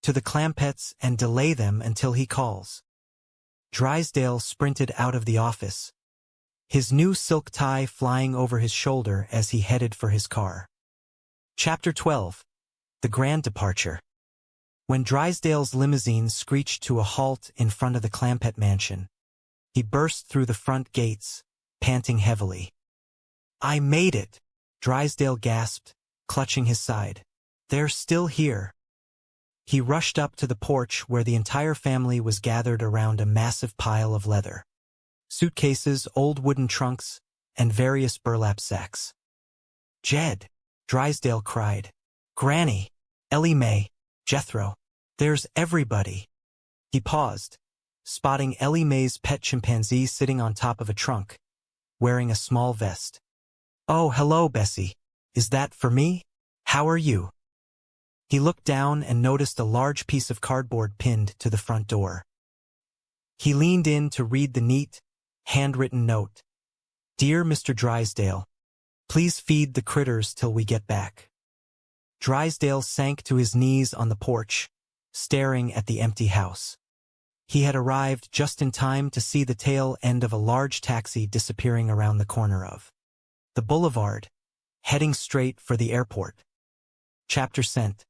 P: to the Clampetts and delay them until he calls. Drysdale sprinted out of the office, his new silk tie flying over his shoulder as he headed for his car. Chapter 12. The Grand Departure. When Drysdale's limousine screeched to a halt in front of the Clampett mansion, he burst through the front gates, panting heavily. I made it, Drysdale gasped, clutching his side. They're still here. He rushed up to the porch where the entire family was gathered around a massive pile of leather. Suitcases, old wooden trunks, and various burlap sacks. Jed, Drysdale cried. Granny, Ellie Mae, Jethro, there's everybody. He paused, spotting Ellie Mae's pet chimpanzee sitting on top of a trunk, wearing a small vest. Oh, hello, Bessie. Is that for me? How are you? He looked down and noticed a large piece of cardboard pinned to the front door. He leaned in to read the neat, handwritten note. Dear Mr. Drysdale, please feed the critters till we get back. Drysdale sank to his knees on the porch, staring at the empty house. He had arrived just in time to see the tail end of a large taxi disappearing around the corner of the boulevard, heading straight for the airport. Chapter sent.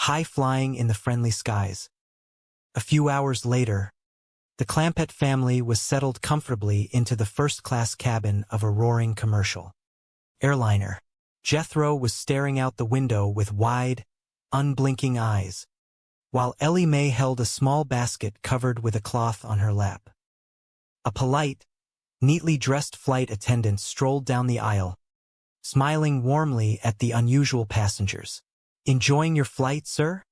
P: High flying in the friendly skies. A few hours later, the Clampett family was settled comfortably into the first-class cabin of a roaring commercial airliner. Jethro was staring out the window with wide, unblinking eyes, while Ellie Mae held a small basket covered with a cloth on her lap. A polite, neatly dressed flight attendant strolled down the aisle, smiling warmly at the unusual passengers. Enjoying your flight, sir?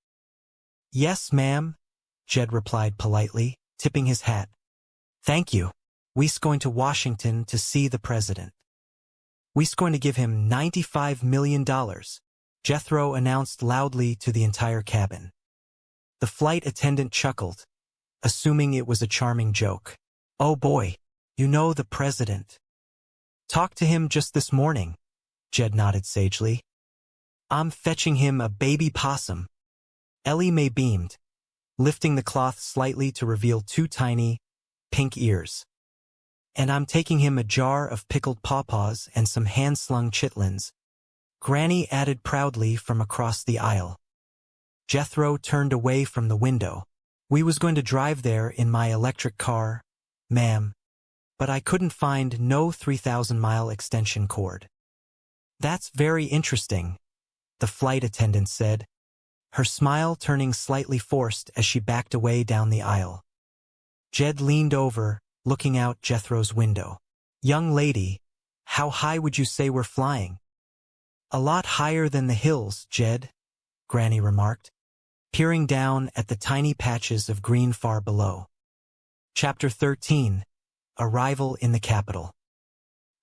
P: Yes, ma'am, Jed replied politely, tipping his hat. Thank you. We's going to Washington to see the president. We's going to give him $95 million, Jethro announced loudly to the entire cabin. The flight attendant chuckled, assuming it was a charming joke. Oh boy, you know the president. Talked to him just this morning, Jed nodded sagely. I'm fetching him a baby possum. Ellie Mae beamed, lifting the cloth slightly to reveal two tiny, pink ears. And I'm taking him a jar of pickled pawpaws and some hand-slung chitlins, Granny added proudly from across the aisle. Jethro turned away from the window. We was going to drive there in my electric car, ma'am, but I couldn't find no 3,000-mile extension cord. That's very interesting, the flight attendant said, her smile turning slightly forced as she backed away down the aisle. Jed leaned over, looking out Jethro's window. Young lady, how high would you say we're flying? A lot higher than the hills, Jed, Granny remarked, peering down at the tiny patches of green far below. Chapter 13. Arrival in the capital.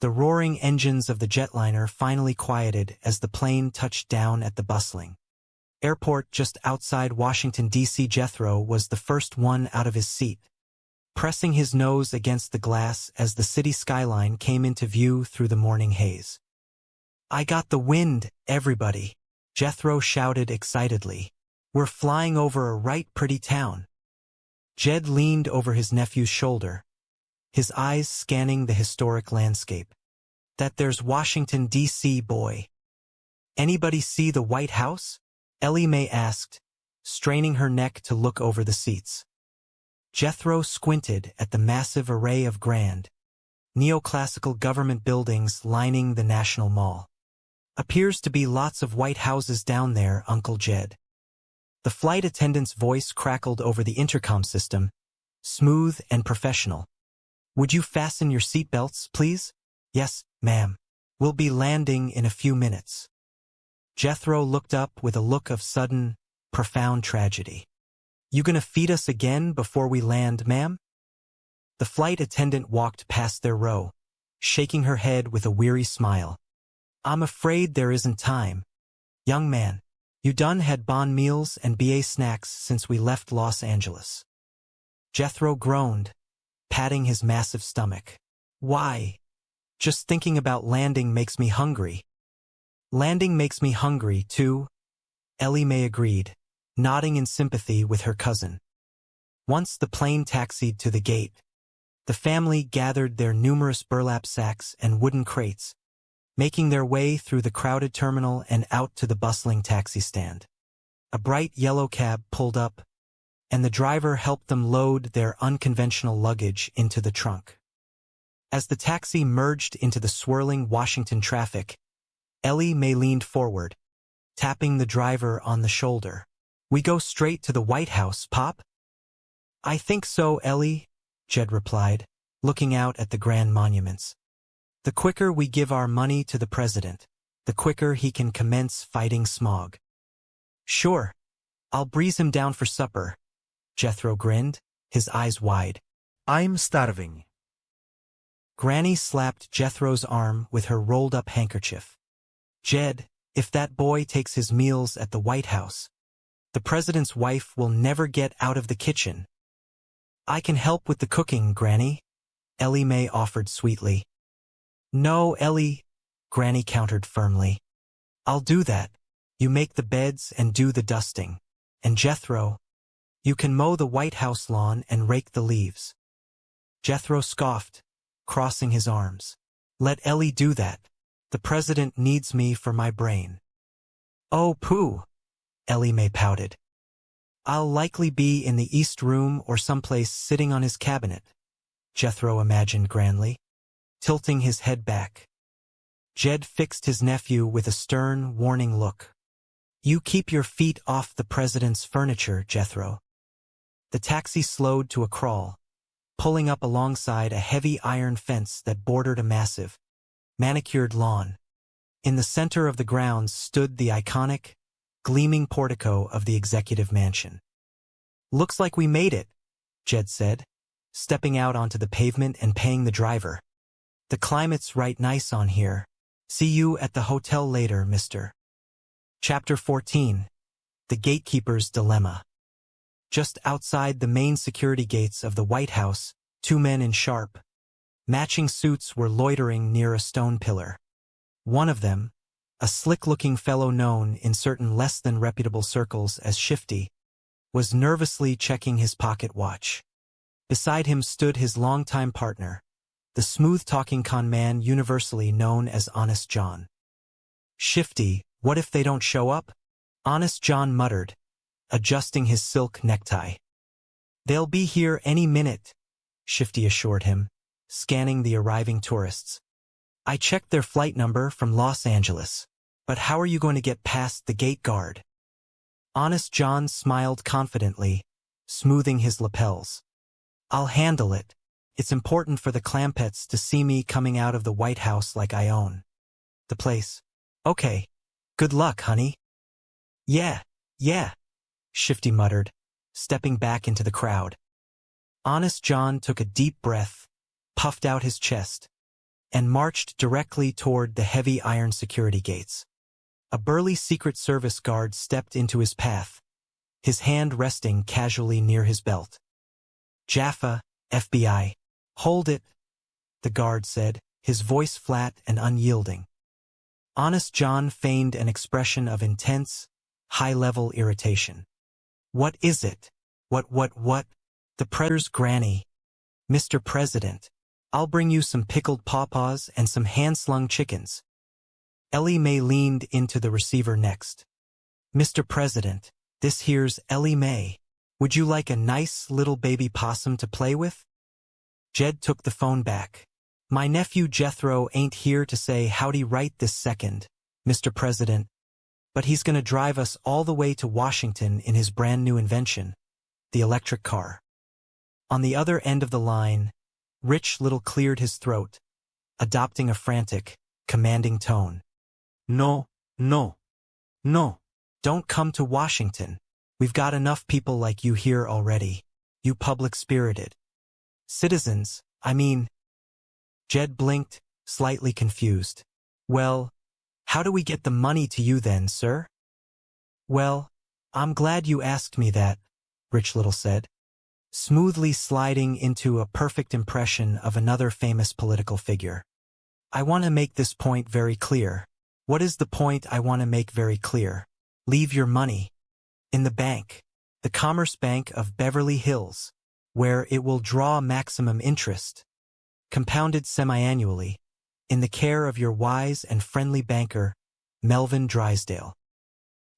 P: The roaring engines of the jetliner finally quieted as the plane touched down at the bustling airport just outside Washington, D.C. Jethro was the first one out of his seat, pressing his nose against the glass as the city skyline came into view through the morning haze. "I got the wind, everybody," Jethro shouted excitedly. "We're flying over a right pretty town." Jed leaned over his nephew's shoulder, his eyes scanning the historic landscape. "That there's Washington, D.C., boy." "Anybody see the White House?" Ellie Mae asked, straining her neck to look over the seats. Jethro squinted at the massive array of grand, neoclassical government buildings lining the National Mall. "Appears to be lots of white houses down there, Uncle Jed." The flight attendant's voice crackled over the intercom system, smooth and professional. "Would you fasten your seatbelts, please?" "Yes, ma'am. We'll be landing in a few minutes." Jethro looked up with a look of sudden, profound tragedy. "You gonna feed us again before we land, ma'am?" The flight attendant walked past their row, shaking her head with a weary smile. "I'm afraid there isn't time. Young man, you done had bon meals and BA snacks since we left Los Angeles." Jethro groaned, patting his massive stomach. "Why? Just thinking about landing makes me hungry." "Landing makes me hungry, too," Ellie Mae agreed, nodding in sympathy with her cousin. Once the plane taxied to the gate, the family gathered their numerous burlap sacks and wooden crates, making their way through the crowded terminal and out to the bustling taxi stand. A bright yellow cab pulled up, and the driver helped them load their unconventional luggage into the trunk. As the taxi merged into the swirling Washington traffic, Ellie Mae leaned forward, tapping the driver on the shoulder. "We go straight to the White House, Pop?" "I think so, Ellie," Jed replied, looking out at the grand monuments. "The quicker we give our money to the president, the quicker he can commence fighting smog." "Sure. I'll breeze him down for supper," Jethro grinned, his eyes wide. "I'm starving." Granny slapped Jethro's arm with her rolled-up handkerchief. "Jed, if that boy takes his meals at the White House, the president's wife will never get out of the kitchen." "I can help with the cooking, Granny," Ellie Mae offered sweetly. "No, Ellie," Granny countered firmly. "I'll do that. You make the beds and do the dusting. And Jethro, you can mow the White House lawn and rake the leaves." Jethro scoffed, crossing his arms. "Let Ellie do that. The president needs me for my brain." "Oh, pooh," Ellie Mae pouted. "I'll likely be in the East Room or someplace sitting on his cabinet," Jethro imagined grandly, tilting his head back. Jed fixed his nephew with a stern, warning look. "You keep your feet off the president's furniture, Jethro." The taxi slowed to a crawl, pulling up alongside a heavy iron fence that bordered a massive, manicured lawn. In the center of the grounds stood the iconic, gleaming portico of the executive mansion. "Looks like we made it," Jed said, stepping out onto the pavement and paying the driver. "The climate's right nice on here. See you at the hotel later, mister." Chapter 14. The Gatekeeper's Dilemma. Just outside the main security gates of the White House, two men in sharp, matching suits were loitering near a stone pillar. One of them, a slick-looking fellow known in certain less-than-reputable circles as Shifty, was nervously checking his pocket watch. Beside him stood his longtime partner, the smooth-talking con man universally known as Honest John. "Shifty, what if they don't show up?" Honest John muttered, adjusting his silk necktie. "They'll be here any minute," Shifty assured him, scanning the arriving tourists. "I checked their flight number from Los Angeles. But how are you going to get past the gate guard?" Honest John smiled confidently, smoothing his lapels. "I'll handle it. It's important for the Clampetts to see me coming out of the White House like I own the place." "Okay, Good luck, honey. Yeah, yeah, Shifty muttered, stepping back into the crowd. Honest John took a deep breath, puffed out his chest, and marched directly toward the heavy iron security gates. A burly Secret Service guard stepped into his path, his hand resting casually near his belt. Jaffa, FBI. Hold it, the guard said, his voice flat and unyielding. Honest John feigned an expression of intense, high-level irritation. What is it? What? The Predator's granny. Mr. President, I'll bring you some pickled pawpaws and some hand-slung chickens. Ellie Mae leaned into the receiver next. Mr. President, this here's Ellie Mae. Would you like a nice little baby possum to play with? Jed took the phone back. My nephew Jethro ain't here to say howdy right this second, Mr. President, but he's gonna drive us all the way to Washington in his brand new invention, the electric car. On the other end of the line, Rich Little cleared his throat, adopting a frantic, commanding tone. No, no, no, don't come to Washington. We've got enough people like you here already, you public-spirited citizens, I mean. Jed blinked, slightly confused. Well, how do we get the money to you then, sir? Well, I'm glad you asked me that, Rich Little said, smoothly sliding into a perfect impression of another famous political figure. I want to make this point very clear. What is the point I want to make very clear? Leave your money in the bank, the Commerce Bank of Beverly Hills, where it will draw maximum interest, compounded semi-annually, in the care of your wise and friendly banker, Melvin Drysdale.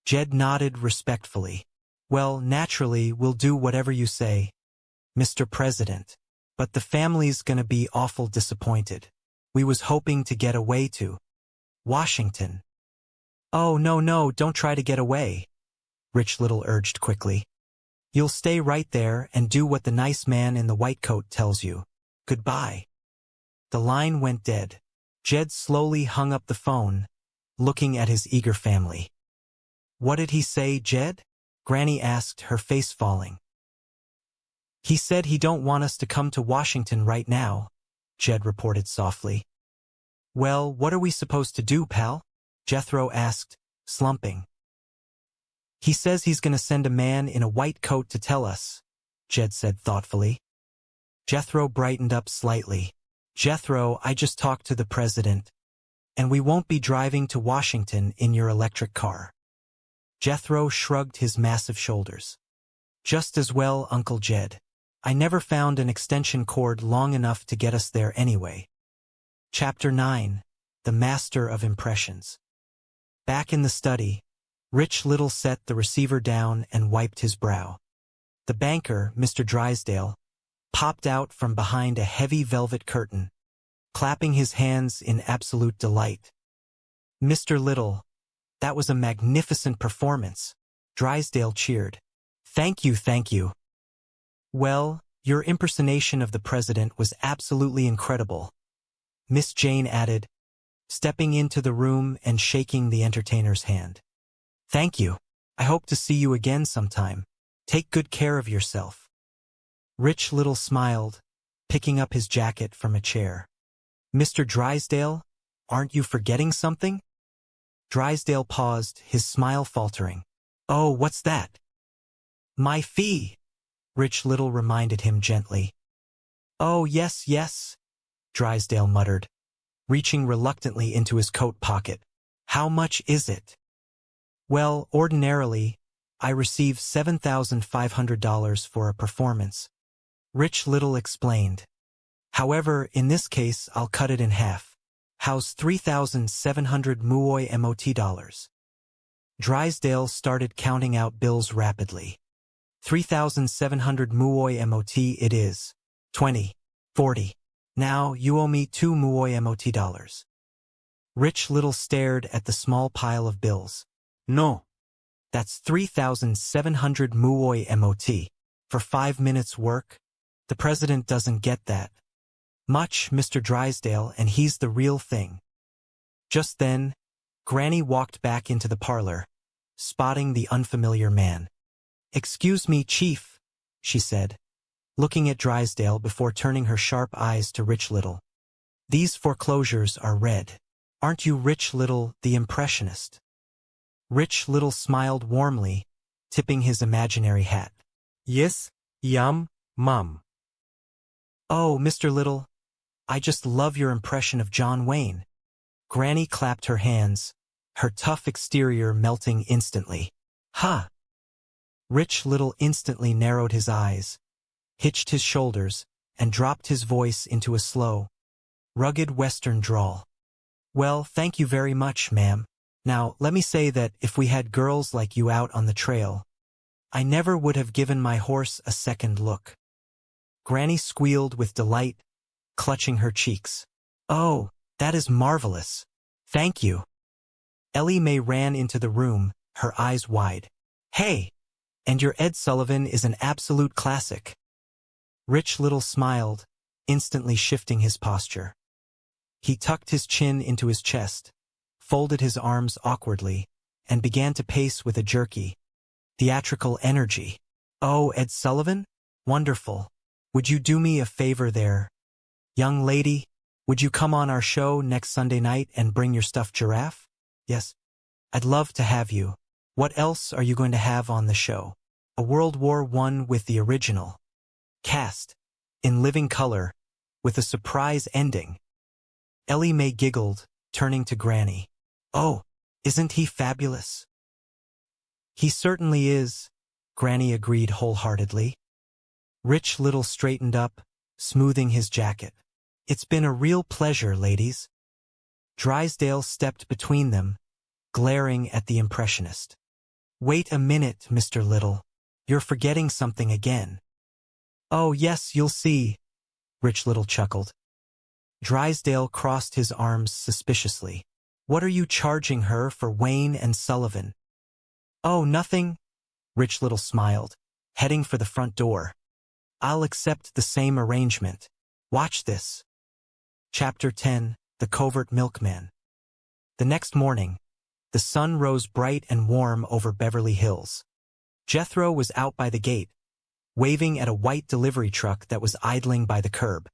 P: Jed nodded respectfully. Well, naturally, we'll do whatever you say, Mr. President, but the family's gonna be awful disappointed. We was hoping to get away to Washington. Oh, no, don't try to get away, Rich Little urged quickly. You'll stay right there and do what the nice man in the white coat tells you. Goodbye. The line went dead. Jed slowly hung up the phone, looking at his eager family. What did he say, Jed? Granny asked, her face falling. He said he don't want us to come to Washington right now, Jed reported softly. Well, what are we supposed to do, pal? Jethro asked, slumping. He says he's gonna send a man in a white coat to tell us, Jed said thoughtfully. Jethro brightened up slightly. Jethro, I just talked to the president, and we won't be driving to Washington in your electric car. Jethro shrugged his massive shoulders. Just as well, Uncle Jed. I never found an extension cord long enough to get us there anyway. Chapter 9. The Master of Impressions. Back in the study, Rich Little set the receiver down and wiped his brow. The banker, Mr. Drysdale, popped out from behind a heavy velvet curtain, clapping his hands in absolute delight. Mr. Little, that was a magnificent performance, Drysdale cheered. Thank you. Well, your impersonation of the president was absolutely incredible, Miss Jane added, stepping into the room and shaking the entertainer's hand. Thank you. I hope to see you again sometime. Take good care of yourself. Rich Little smiled, picking up his jacket from a chair. Mr. Drysdale, aren't you forgetting something? Drysdale paused, his smile faltering. Oh, what's that? My fee, Rich Little reminded him gently. Oh, yes, Drysdale muttered, reaching reluctantly into his coat pocket. How much is it? Well, ordinarily, I receive $7,500 for a performance, Rich Little explained. However, in this case, I'll cut it in half. How's 3,700 muoi MOT dollars? Drysdale started counting out bills rapidly. 3,700 muoi MOT it is. 20, 40. Now, you owe me 2 muoi MOT dollars. Rich Little stared at the small pile of bills. No. That's 3,700 muoi MOT. For 5 minutes work? The president doesn't get that much, Mr. Drysdale, and he's the real thing. Just then, Granny walked back into the parlor, spotting the unfamiliar man. "Excuse me, Chief," she said, looking at Drysdale before turning her sharp eyes to Rich Little. "These foreclosures are red. Aren't you Rich Little, the impressionist?" Rich Little smiled warmly, tipping his imaginary hat.
Q: "Yes, yum, mum."
P: "Oh, Mr. Little, I just love your impression of John Wayne." Granny clapped her hands, her tough exterior melting instantly. "Ha!" Rich Little instantly narrowed his eyes, hitched his shoulders, and dropped his voice into a slow, rugged Western drawl. "Well, thank you very much, ma'am. Now, let me say that if we had girls like you out on the trail, I never would have given my horse a second look." Granny squealed with delight, clutching her cheeks. "Oh, that is marvelous. Thank you." Ellie Mae ran into the room, her eyes wide. "Hey, and your Ed Sullivan is an absolute classic." Rich Little smiled, instantly shifting his posture. He tucked his chin into his chest, folded his arms awkwardly, and began to pace with a jerky, theatrical energy. "Oh, Ed Sullivan? Wonderful. Would you do me a favor there? Young lady, would you come on our show next Sunday night and bring your stuffed giraffe?" "Yes. I'd love to have you. What else are you going to have on the show?" "A World War I with the original cast, in living color, with a surprise ending." Ellie Mae giggled, turning to Granny. "Oh, isn't he fabulous?" "He certainly is," Granny agreed wholeheartedly. Rich Little straightened up, smoothing his jacket. "It's been a real pleasure, ladies." Drysdale stepped between them, glaring at the impressionist. "Wait a minute, Mr. Little. You're forgetting something again." "Oh, yes, you'll see," Rich Little chuckled. Drysdale crossed his arms suspiciously. "What are you charging her for Wayne and Sullivan?" "Oh, nothing," Rich Little smiled, heading for the front door. "I'll accept the same arrangement. Watch this." Chapter 10, The Covert Milkman. The next morning, the sun rose bright and warm over Beverly Hills. Jethro was out by the gate, waving at a white delivery truck that was idling by the curb.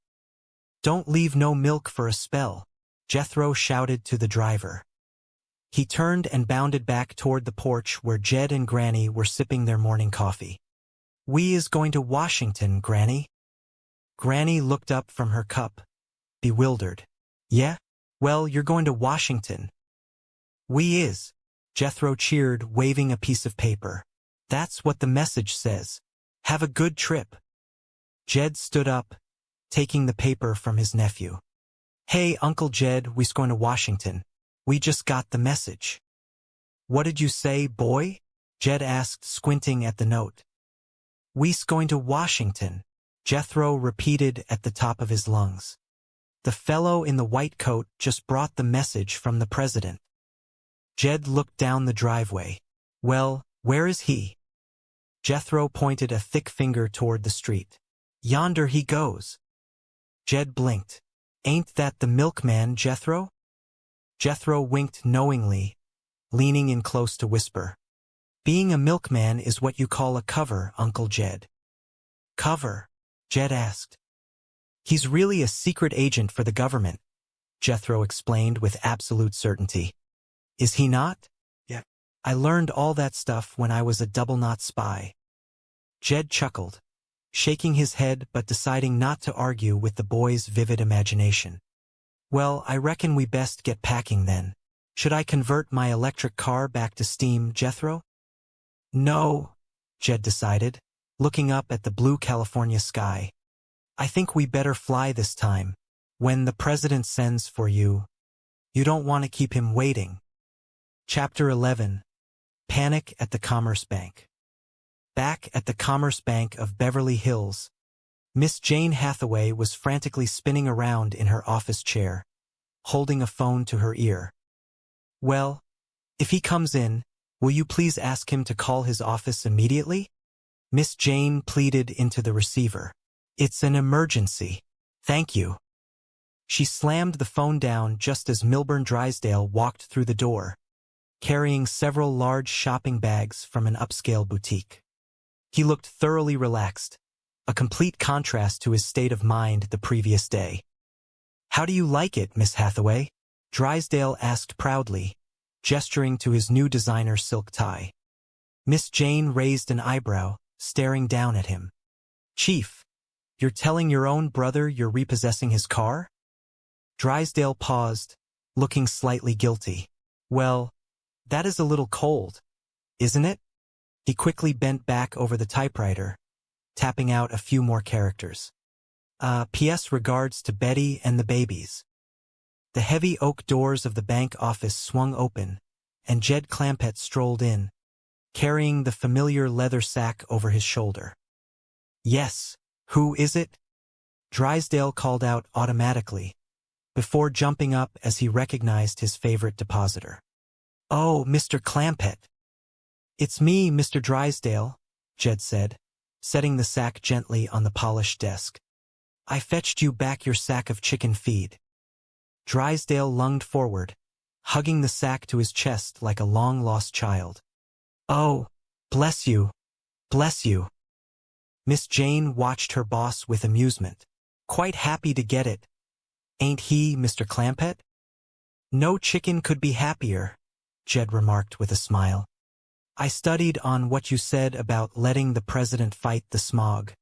P: "Don't leave no milk for a spell," Jethro shouted to the driver. He turned and bounded back toward the porch where Jed and Granny were sipping their morning coffee. "We is going to Washington, Granny." Granny looked up from her cup, bewildered. "Yeah? Well, you're going to Washington." "We is," Jethro cheered, waving a piece of paper. "That's what the message says. Have a good trip." Jed stood up, taking the paper from his nephew. "Hey, Uncle Jed, we's going to Washington. We just got the message." "What did you say, boy?" Jed asked, squinting at the note. "We's going to Washington," Jethro repeated at the top of his lungs. "The fellow in the white coat just brought the message from the president." Jed looked down the driveway. "Well, where is he?" Jethro pointed a thick finger toward the street. "Yonder he goes." Jed blinked. "Ain't that the milkman, Jethro?" Jethro winked knowingly, leaning in close to whisper. "Being a milkman is what you call a cover, Uncle Jed." "Cover?" Jed asked. "He's really a secret agent for the government," Jethro explained with absolute certainty. "Is he not?" "Yeah. I learned all that stuff when I was a double-knot spy." Jed chuckled, shaking his head but deciding not to argue with the boy's vivid imagination. "Well, I reckon we best get packing then. Should I convert my electric car back to steam, Jethro?" "No," Jed decided, looking up at the blue California sky. "I think we better fly this time. When the president sends for you, you don't want to keep him waiting." Chapter 11, Panic at the Commerce Bank. Back at the Commerce Bank of Beverly Hills, Miss Jane Hathaway was frantically spinning around in her office chair, holding a phone to her ear. "Well, if he comes in, will you please ask him to call his office immediately?" Miss Jane pleaded into the receiver. "It's an emergency. Thank you." She slammed the phone down just as Milburn Drysdale walked through the door, carrying several large shopping bags from an upscale boutique. He looked thoroughly relaxed, a complete contrast to his state of mind the previous day. "How do you like it, Miss Hathaway?" Drysdale asked proudly, gesturing to his new designer silk tie. Miss Jane raised an eyebrow, staring down at him. "Chief, you're telling your own brother you're repossessing his car?" Drysdale paused, looking slightly guilty. "Well, that is a little cold, isn't it?" He quickly bent back over the typewriter, tapping out a few more characters. P.S. regards to Betty and the babies." The heavy oak doors of the bank office swung open, and Jed Clampett strolled in, carrying the familiar leather sack over his shoulder. "Yes, who is it?" Drysdale called out automatically, before jumping up as he recognized his favorite depositor. "Oh, Mr. Clampett." "It's me, Mr. Drysdale," Jed said, setting the sack gently on the polished desk. "I fetched you back your sack of chicken feed." Drysdale lunged forward, hugging the sack to his chest like a long-lost child. "Oh, bless you, bless you." Miss Jane watched her boss with amusement. "Quite happy to get it. Ain't he, Mr. Clampett?" "No chicken could be happier," Jed remarked with a smile. "I studied on what you said about letting the president fight the smog.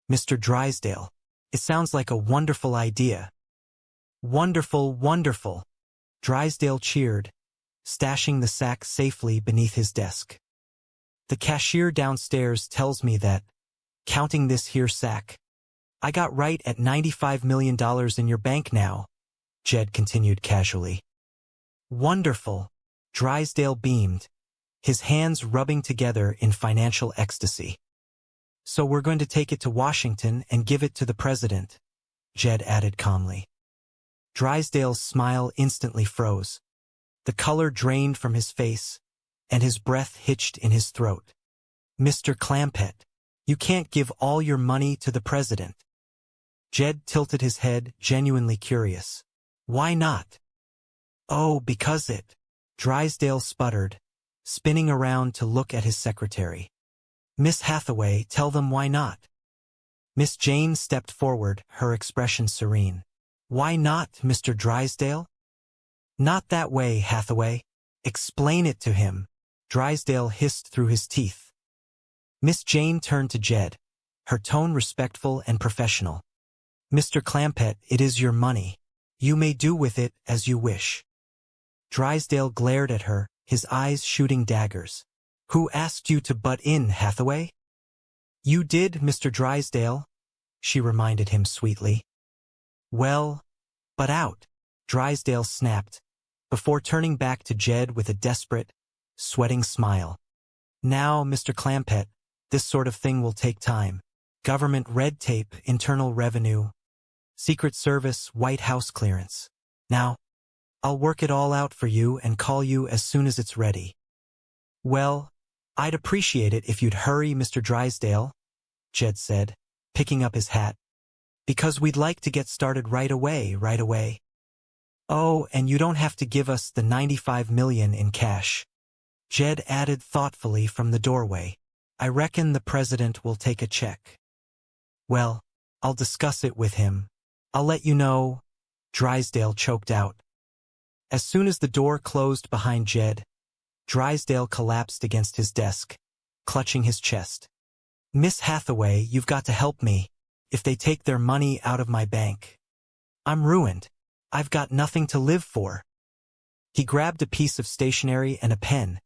P: Mr. Drysdale, it sounds like a wonderful idea." "Wonderful, wonderful," Drysdale cheered, stashing the sack safely beneath his desk. "The cashier downstairs tells me that, counting this here sack, I got right at $95 million in your bank now," Jed continued casually. "Wonderful," Drysdale beamed, his hands rubbing together in financial ecstasy. "So we're going to take it to Washington and give it to the president," Jed added calmly. Drysdale's smile instantly froze. The color drained from his face, and his breath hitched in his throat. "Mr. Clampett, you can't give all your money to the president." Jed tilted his head, genuinely curious. "Why not?" "Oh, because it," Drysdale sputtered, spinning around to look at his secretary. "Miss Hathaway, tell them why not." Miss Jane stepped forward, her expression serene. "Why not, Mr. Drysdale?" "Not that way, Hathaway. Explain it to him," Drysdale hissed through his teeth. Miss Jane turned to Jed, her tone respectful and professional. "Mr. Clampett, it is your money. You may do with it as you wish." Drysdale glared at her, his eyes shooting daggers. "Who asked you to butt in, Hathaway?" "You did, Mr. Drysdale," she reminded him sweetly. "Well, butt out," Drysdale snapped, before turning back to Jed with a desperate, sweating smile. "Now, Mr. Clampett, this sort of thing will take time. Government red tape, internal revenue, Secret Service, White House clearance. Now, I'll work it all out for you and call you as soon as it's ready." "Well, I'd appreciate it if you'd hurry, Mr. Drysdale," Jed said, picking up his hat. "Because we'd like to get started right away, right away." "Oh, and you don't have to give us the $95 million in cash," Jed added thoughtfully from the doorway. "I reckon the president will take a check." "Well, I'll discuss it with him. I'll let you know," Drysdale choked out. As soon as the door closed behind Jed, Drysdale collapsed against his desk, clutching his chest. "Miss Hathaway, you've got to help me. If they take their money out of my bank, I'm ruined. I've got nothing to live for." He grabbed a piece of stationery and a pen,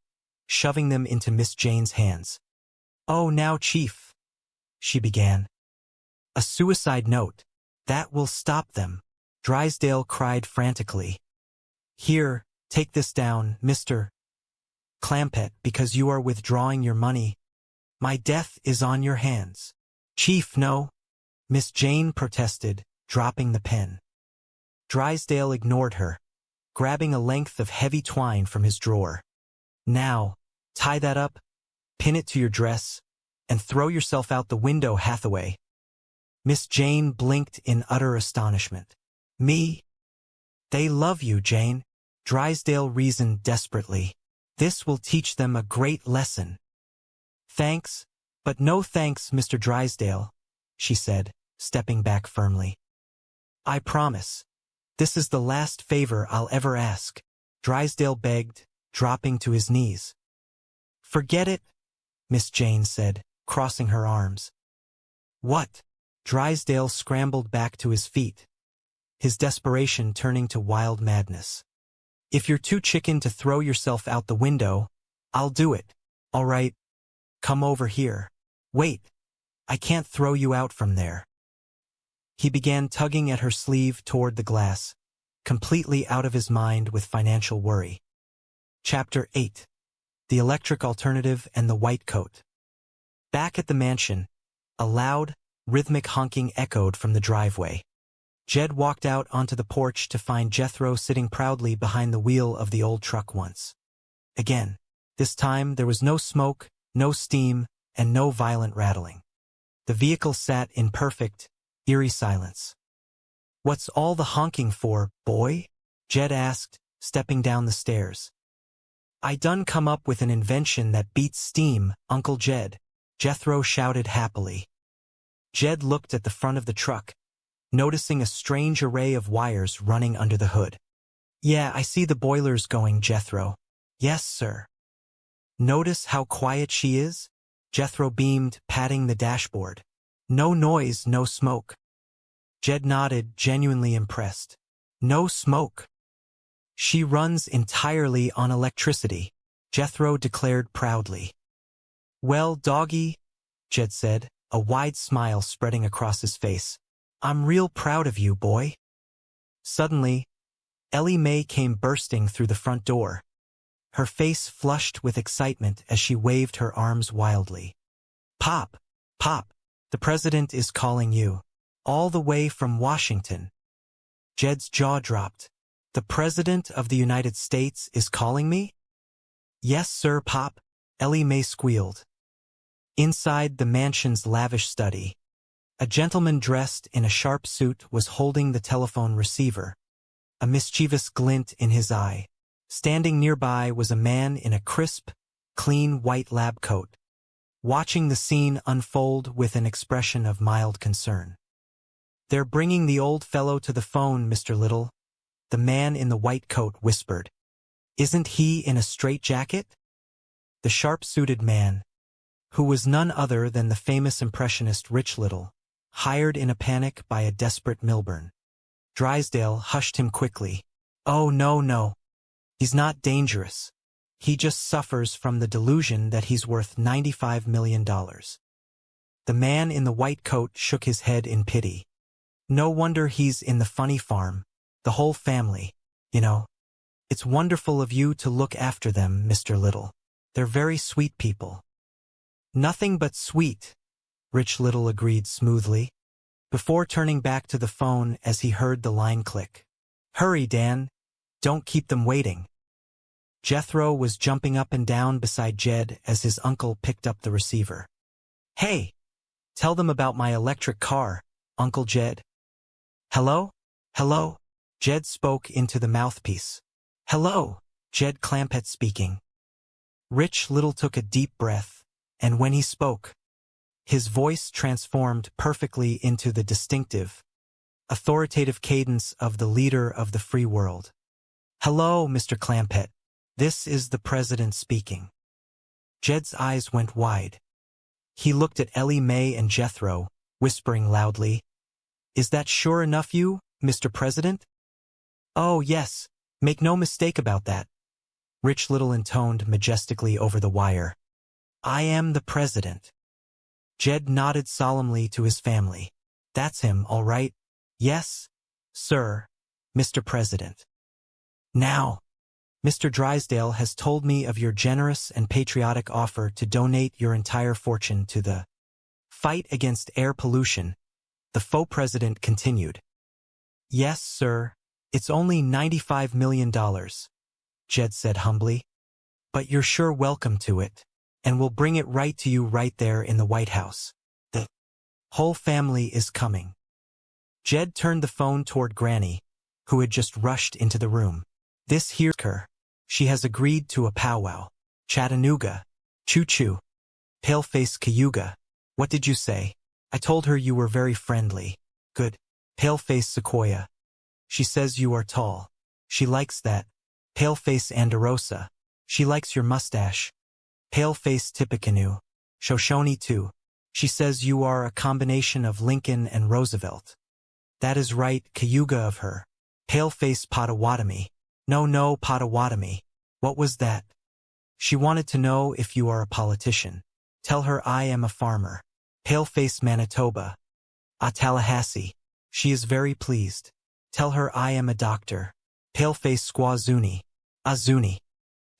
P: shoving them into Miss Jane's hands. "Oh, now, Chief," she began. "A suicide note. That will stop them," Drysdale cried frantically. "Here, take this down, Mr. Clampett, because you are withdrawing your money. My death is on your hands." "Chief, no," Miss Jane protested, dropping the pen. Drysdale ignored her, grabbing a length of heavy twine from his drawer. "Now, tie that up, pin it to your dress, and throw yourself out the window, Hathaway." Miss Jane blinked in utter astonishment. "Me? They love you, Jane," Drysdale reasoned desperately. This will teach them a great lesson. Thanks, but no thanks, Mr. Drysdale, she said, stepping back firmly. I promise. This is the last favor I'll ever ask, Drysdale begged, dropping to his knees. Forget it, Miss Jane said, crossing her arms. What? Drysdale scrambled back to his feet, his desperation turning to wild madness. If you're too chicken to throw yourself out the window, I'll do it. All right, come over here. Wait, I can't throw you out from there. He began tugging at her sleeve toward the glass, completely out of his mind with financial worry. Chapter 8. The Electric Alternative and the White Coat. Back at the mansion, a loud, rhythmic honking echoed from the driveway. Jed walked out onto the porch to find Jethro sitting proudly behind the wheel of the old truck once again. This time there was no smoke, no steam, and no violent rattling. The vehicle sat in perfect, eerie silence. What's all the honking for, boy? Jed asked, stepping down the stairs. I done come up with an invention that beats steam, Uncle Jed, Jethro shouted happily. Jed looked at the front of the truck, noticing a strange array of wires running under the hood. Yeah, I see the boilers going, Jethro. Yes, sir. Notice how quiet she is? Jethro beamed, patting the dashboard. No noise, no smoke. Jed nodded, genuinely impressed. No smoke. She runs entirely on electricity, Jethro declared proudly. Well, doggy, Jed said, a wide smile spreading across his face. I'm real proud of you, boy. Suddenly, Ellie Mae came bursting through the front door, her face flushed with excitement as she waved her arms wildly. Pop, Pop, the president is calling you. All the way from Washington. Jed's jaw dropped. The president of the United States is calling me? Yes, sir, Pop, Ellie Mae squealed. Inside the mansion's lavish study, a gentleman dressed in a sharp suit was holding the telephone receiver, a mischievous glint in his eye. Standing nearby was a man in a crisp, clean white lab coat, watching the scene unfold with an expression of mild concern. They're bringing the old fellow to the phone, Mr. Little, the man in the white coat whispered. Isn't he in a straitjacket? The sharp-suited man, who was none other than the famous impressionist Rich Little, hired in a panic by a desperate Milburn. Drysdale hushed him quickly. Oh, no. He's not dangerous. He just suffers from the delusion that he's worth $95 million. The man in the white coat shook his head in pity. No wonder he's in the funny farm, the whole family, you know. It's wonderful of you to look after them, Mr. Little. They're very sweet people. Nothing but sweet, Rich Little agreed smoothly, before turning back to the phone as he heard the line click. Hurry, Dan. Don't keep them waiting. Jethro was jumping up and down beside Jed as his uncle picked up the receiver. Hey, tell them about my electric car, Uncle Jed. Hello? Hello? Jed spoke into the mouthpiece. Hello, Jed Clampett speaking. Rich Little took a deep breath, and when he spoke, his voice transformed perfectly into the distinctive, authoritative cadence of the leader of the free world. Hello, Mr. Clampett. This is the president speaking. Jed's eyes went wide. He looked at Ellie Mae and Jethro, whispering loudly, Is that sure enough you, Mr. President? Oh, yes. Make no mistake about that. Rich Little intoned majestically over the wire. I am the president. Jed nodded solemnly to his family. That's him, all right? Yes, sir, Mr. President. Now, Mr. Drysdale has told me of your generous and patriotic offer to donate your entire fortune to the fight against air pollution, the faux president continued. Yes, sir, it's only $95 million, Jed said humbly. But you're sure welcome to it, and we'll bring it right to you right there in the White House. The whole family is coming. Jed turned the phone toward Granny, who had just rushed into the room. This here's her, She has agreed to a powwow. Chattanooga. Choo-choo. Paleface Cayuga. What did you say? I told her you were very friendly. Good. Paleface Sequoia. She says you are tall. She likes that. Paleface Anderosa. She likes your mustache. Paleface Tippecanoe. Shoshone too. She says you are a combination of Lincoln and Roosevelt. That is right, Cayuga of her. Paleface Potawatomi. No, Potawatomi. What was that? She wanted to know if you are a politician. Tell her I am a farmer. Paleface Manitoba. Tallahassee. She is very pleased. Tell her I am a doctor. Paleface Squazuni. Zuni.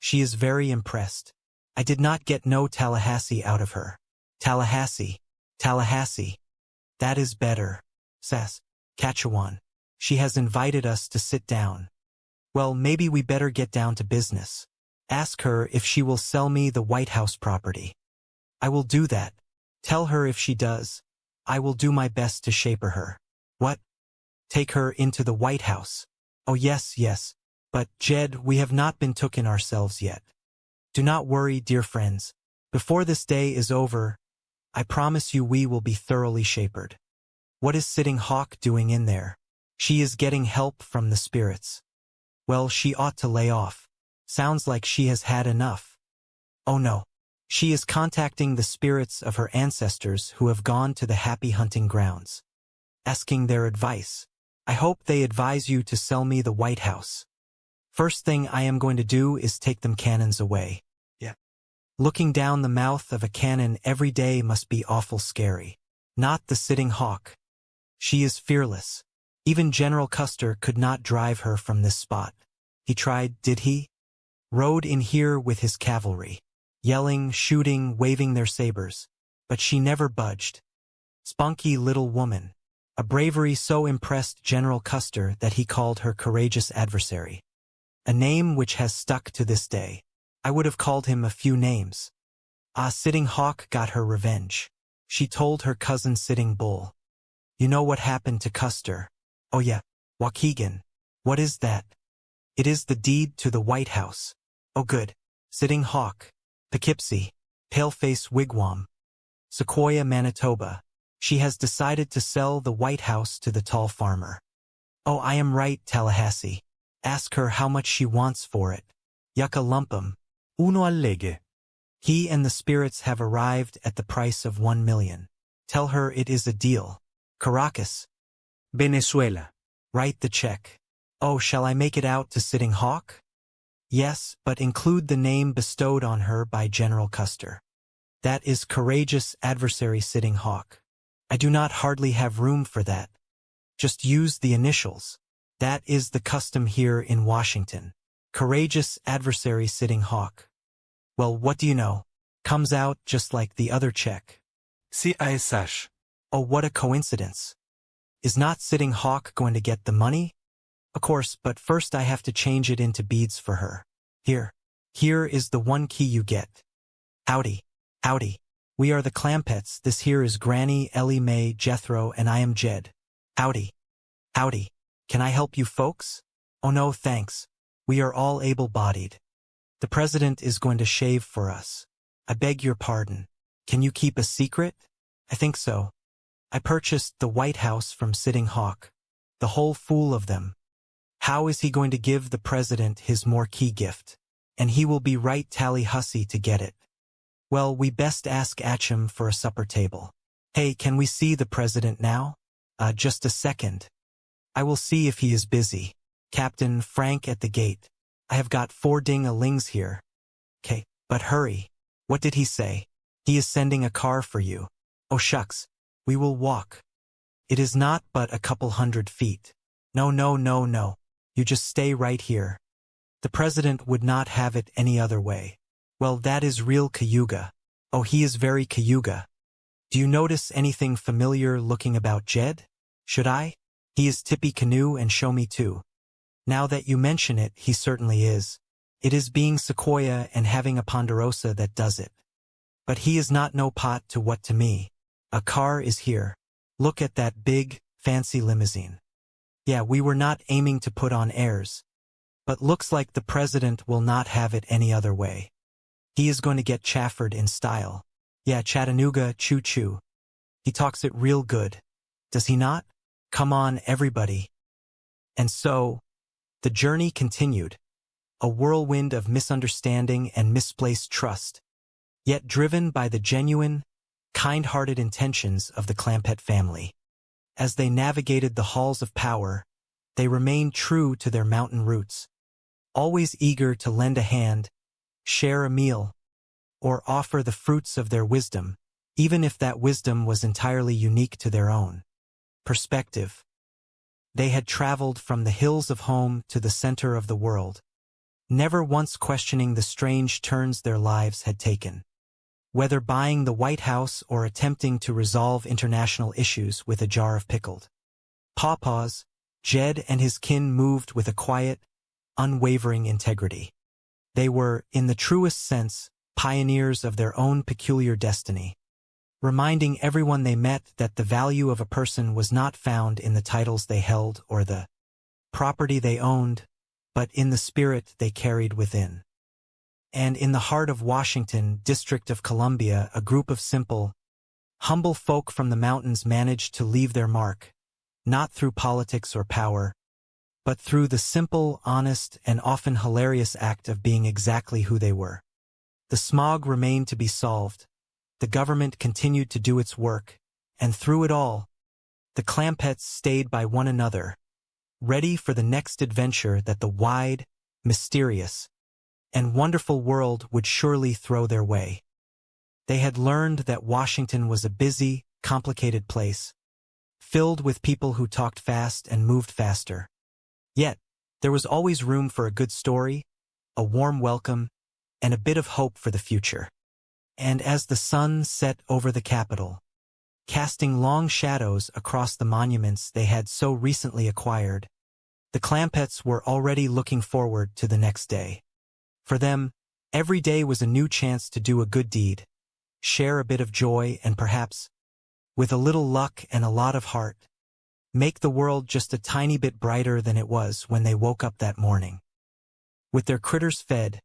P: She is very impressed. I did not get no Tallahassee out of her. Tallahassee. Tallahassee. That is better. Saskatchewan. She has invited us to sit down. Well, maybe we better get down to business. Ask her if she will sell me the White House property. I will do that. Tell her if she does, I will do my best to shaper her. What? Take her into the White House. Oh yes. But, Jed, we have not been tooken ourselves yet. Do not worry, dear friends. Before this day is over, I promise you we will be thoroughly shapered. What is Sitting Hawk doing in there? She is getting help from the spirits. Well, she ought to lay off. Sounds like she has had enough. Oh no. She is contacting the spirits of her ancestors who have gone to the happy hunting grounds. Asking their advice. I hope they advise you to sell me the White House. First thing I am going to do is take them cannons away. Yeah. Looking down the mouth of a cannon every day must be awful scary. Not the Sitting Hawk. She is fearless. Even General Custer could not drive her from this spot. He tried, did he? Rode in here with his cavalry. Yelling, shooting, waving their sabers. But she never budged. Spunky little woman. A bravery so impressed General Custer that he called her courageous adversary. A name which has stuck to this day. I would have called him a few names. Sitting Hawk got her revenge. She told her cousin Sitting Bull. You know what happened to Custer? Oh yeah, Waukegan. What is that? It is the deed to the White House. Oh good. Sitting Hawk. Poughkeepsie. Paleface Wigwam. Sequoia, Manitoba. She has decided to sell the White House to the tall farmer. Oh, I am right, Tallahassee. Ask her how much she wants for it. Yucca lumpum. Uno allege. He and the spirits have arrived at the price of 1 million. Tell her it is a deal. Caracas. Venezuela. Write the check. Oh, shall I make it out to Sitting Hawk? Yes, but include the name bestowed on her by General Custer. That is courageous adversary Sitting Hawk. I do not hardly have room for that. Just use the initials. That is the custom here in Washington. Courageous adversary Sitting Hawk. Well, what do you know? Comes out just like the other check. CISH. Oh, what a coincidence. Is not Sitting Hawk going to get the money? Of course, but first I have to change it into beads for her. Here. Here is the one key you get. Howdy. Howdy. We are the Clampetts. This here is Granny, Ellie Mae, Jethro, and I am Jed. Howdy. Howdy. Can I help you folks? Oh no, thanks. We are all able-bodied. The president is going to shave for us. I beg your pardon. Can you keep a secret? I think so. I purchased the White House from Sitting Hawk. The whole fool of them. How is he going to give the president his more key gift? And he will be right tally-hussy to get it. Well, we best ask Atcham for a supper table. Hey, can we see the president now? Just a second. I will see if he is busy. Captain Frank at the gate. I have got 4 ding-a-lings here. Okay, but hurry. What did he say? He is sending a car for you. Oh shucks. We will walk. It is not but a couple 100 feet. No. You just stay right here. The president would not have it any other way. Well, that is real Cayuga. Oh, he is very Cayuga. Do you notice anything familiar looking about Jed? Should I? He is Tippecanoe and show me too. Now that you mention it, he certainly is. It is being Sequoia and having a Ponderosa that does it. But he is not no pot to what to me. A car is here. Look at that big, fancy limousine. Yeah, we were not aiming to put on airs. But looks like the president will not have it any other way. He is going to get Chafford in style. Yeah, Chattanooga, choo-choo. He talks it real good. Does he not? Come on, everybody. And so, the journey continued. A whirlwind of misunderstanding and misplaced trust, yet driven by the genuine, kind-hearted intentions of the Clampett family. As they navigated the halls of power, they remained true to their mountain roots, always eager to lend a hand, share a meal, or offer the fruits of their wisdom, even if that wisdom was entirely unique to their own perspective. They had traveled from the hills of home to the center of the world, never once questioning the strange turns their lives had taken. Whether buying the White House or attempting to resolve international issues with a jar of pickled pawpaws, Jed and his kin moved with a quiet, unwavering integrity. They were, in the truest sense, pioneers of their own peculiar destiny, reminding everyone they met that the value of a person was not found in the titles they held or the property they owned, but in the spirit they carried within. And in the heart of Washington, District of Columbia, a group of simple, humble folk from the mountains managed to leave their mark, not through politics or power, but through the simple, honest, and often hilarious act of being exactly who they were. The smog remained to be solved, the government continued to do its work, and through it all, the Clampetts stayed by one another, ready for the next adventure that the wide, mysterious, and wonderful world would surely throw their way. They had learned that Washington was a busy, complicated place, filled with people who talked fast and moved faster. Yet, there was always room for a good story, a warm welcome, and a bit of hope for the future. And as the sun set over the Capitol, casting long shadows across the monuments they had so recently acquired, the Clampetts were already looking forward to the next day. For them, every day was a new chance to do a good deed, share a bit of joy, and perhaps, with a little luck and a lot of heart, make the world just a tiny bit brighter than it was when they woke up that morning. With their critters fed,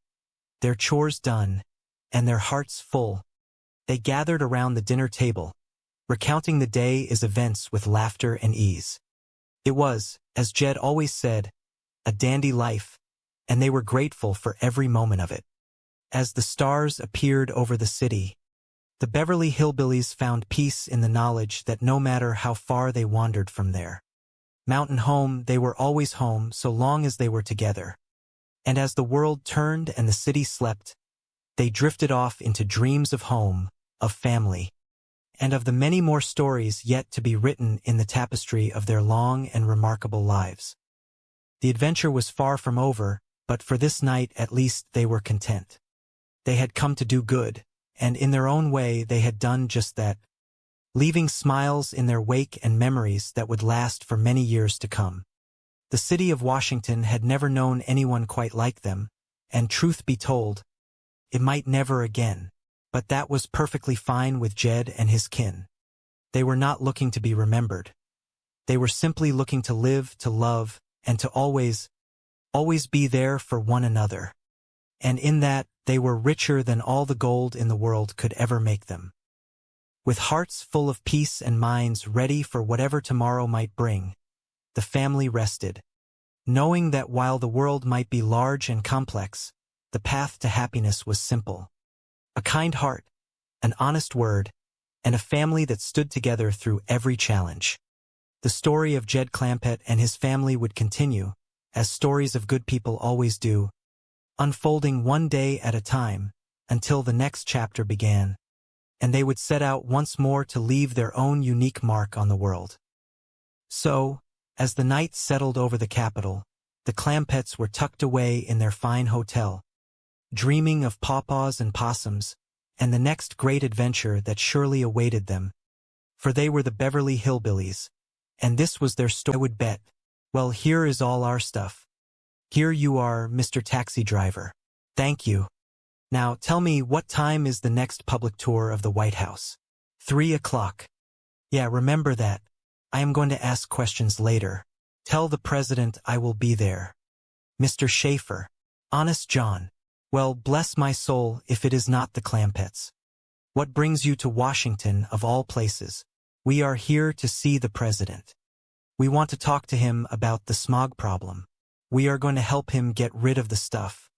P: their chores done, and their hearts full, they gathered around the dinner table, recounting the day's events with laughter and ease. It was, as Jed always said, a dandy life, and they were grateful for every moment of it. As the stars appeared over the city, the Beverly Hillbillies found peace in the knowledge that no matter how far they wandered from their mountain home, they were always home so long as they were together. And as the world turned and the city slept, they drifted off into dreams of home, of family, and of the many more stories yet to be written in the tapestry of their long and remarkable lives. The adventure was far from over, but for this night at least they were content. They had come to do good, and in their own way they had done just that, leaving smiles in their wake and memories that would last for many years to come. The city of Washington had never known anyone quite like them, and truth be told, it might never again, but that was perfectly fine with Jed and his kin. They were not looking to be remembered. They were simply looking to live, to love, and to always be there for one another. And in that, they were richer than all the gold in the world could ever make them. With hearts full of peace and minds ready for whatever tomorrow might bring, the family rested, knowing that while the world might be large and complex, the path to happiness was simple. A kind heart, an honest word, and a family that stood together through every challenge. The story of Jed Clampett and his family would continue, as stories of good people always do, unfolding one day at a time, until the next chapter began, and they would set out once more to leave their own unique mark on the world. So, as the night settled over the Capitol, the Clampetts were tucked away in their fine hotel, dreaming of pawpaws and possums, and the next great adventure that surely awaited them. For they were the Beverly Hillbillies, and this was their story. I would bet, well, here is all our stuff. Here you are, Mr. Taxi Driver. Thank you. Now tell me, what time is the next public tour of the White House? 3 o'clock. Yeah, remember that. I am going to ask questions later. Tell the president I will be there. Mr. Schaefer. Honest John. Well, bless my soul if it is not the Clampetts. What brings you to Washington, of all places? We are here to see the president. We want to talk to him about the smog problem. We are going to help him get rid of the stuff.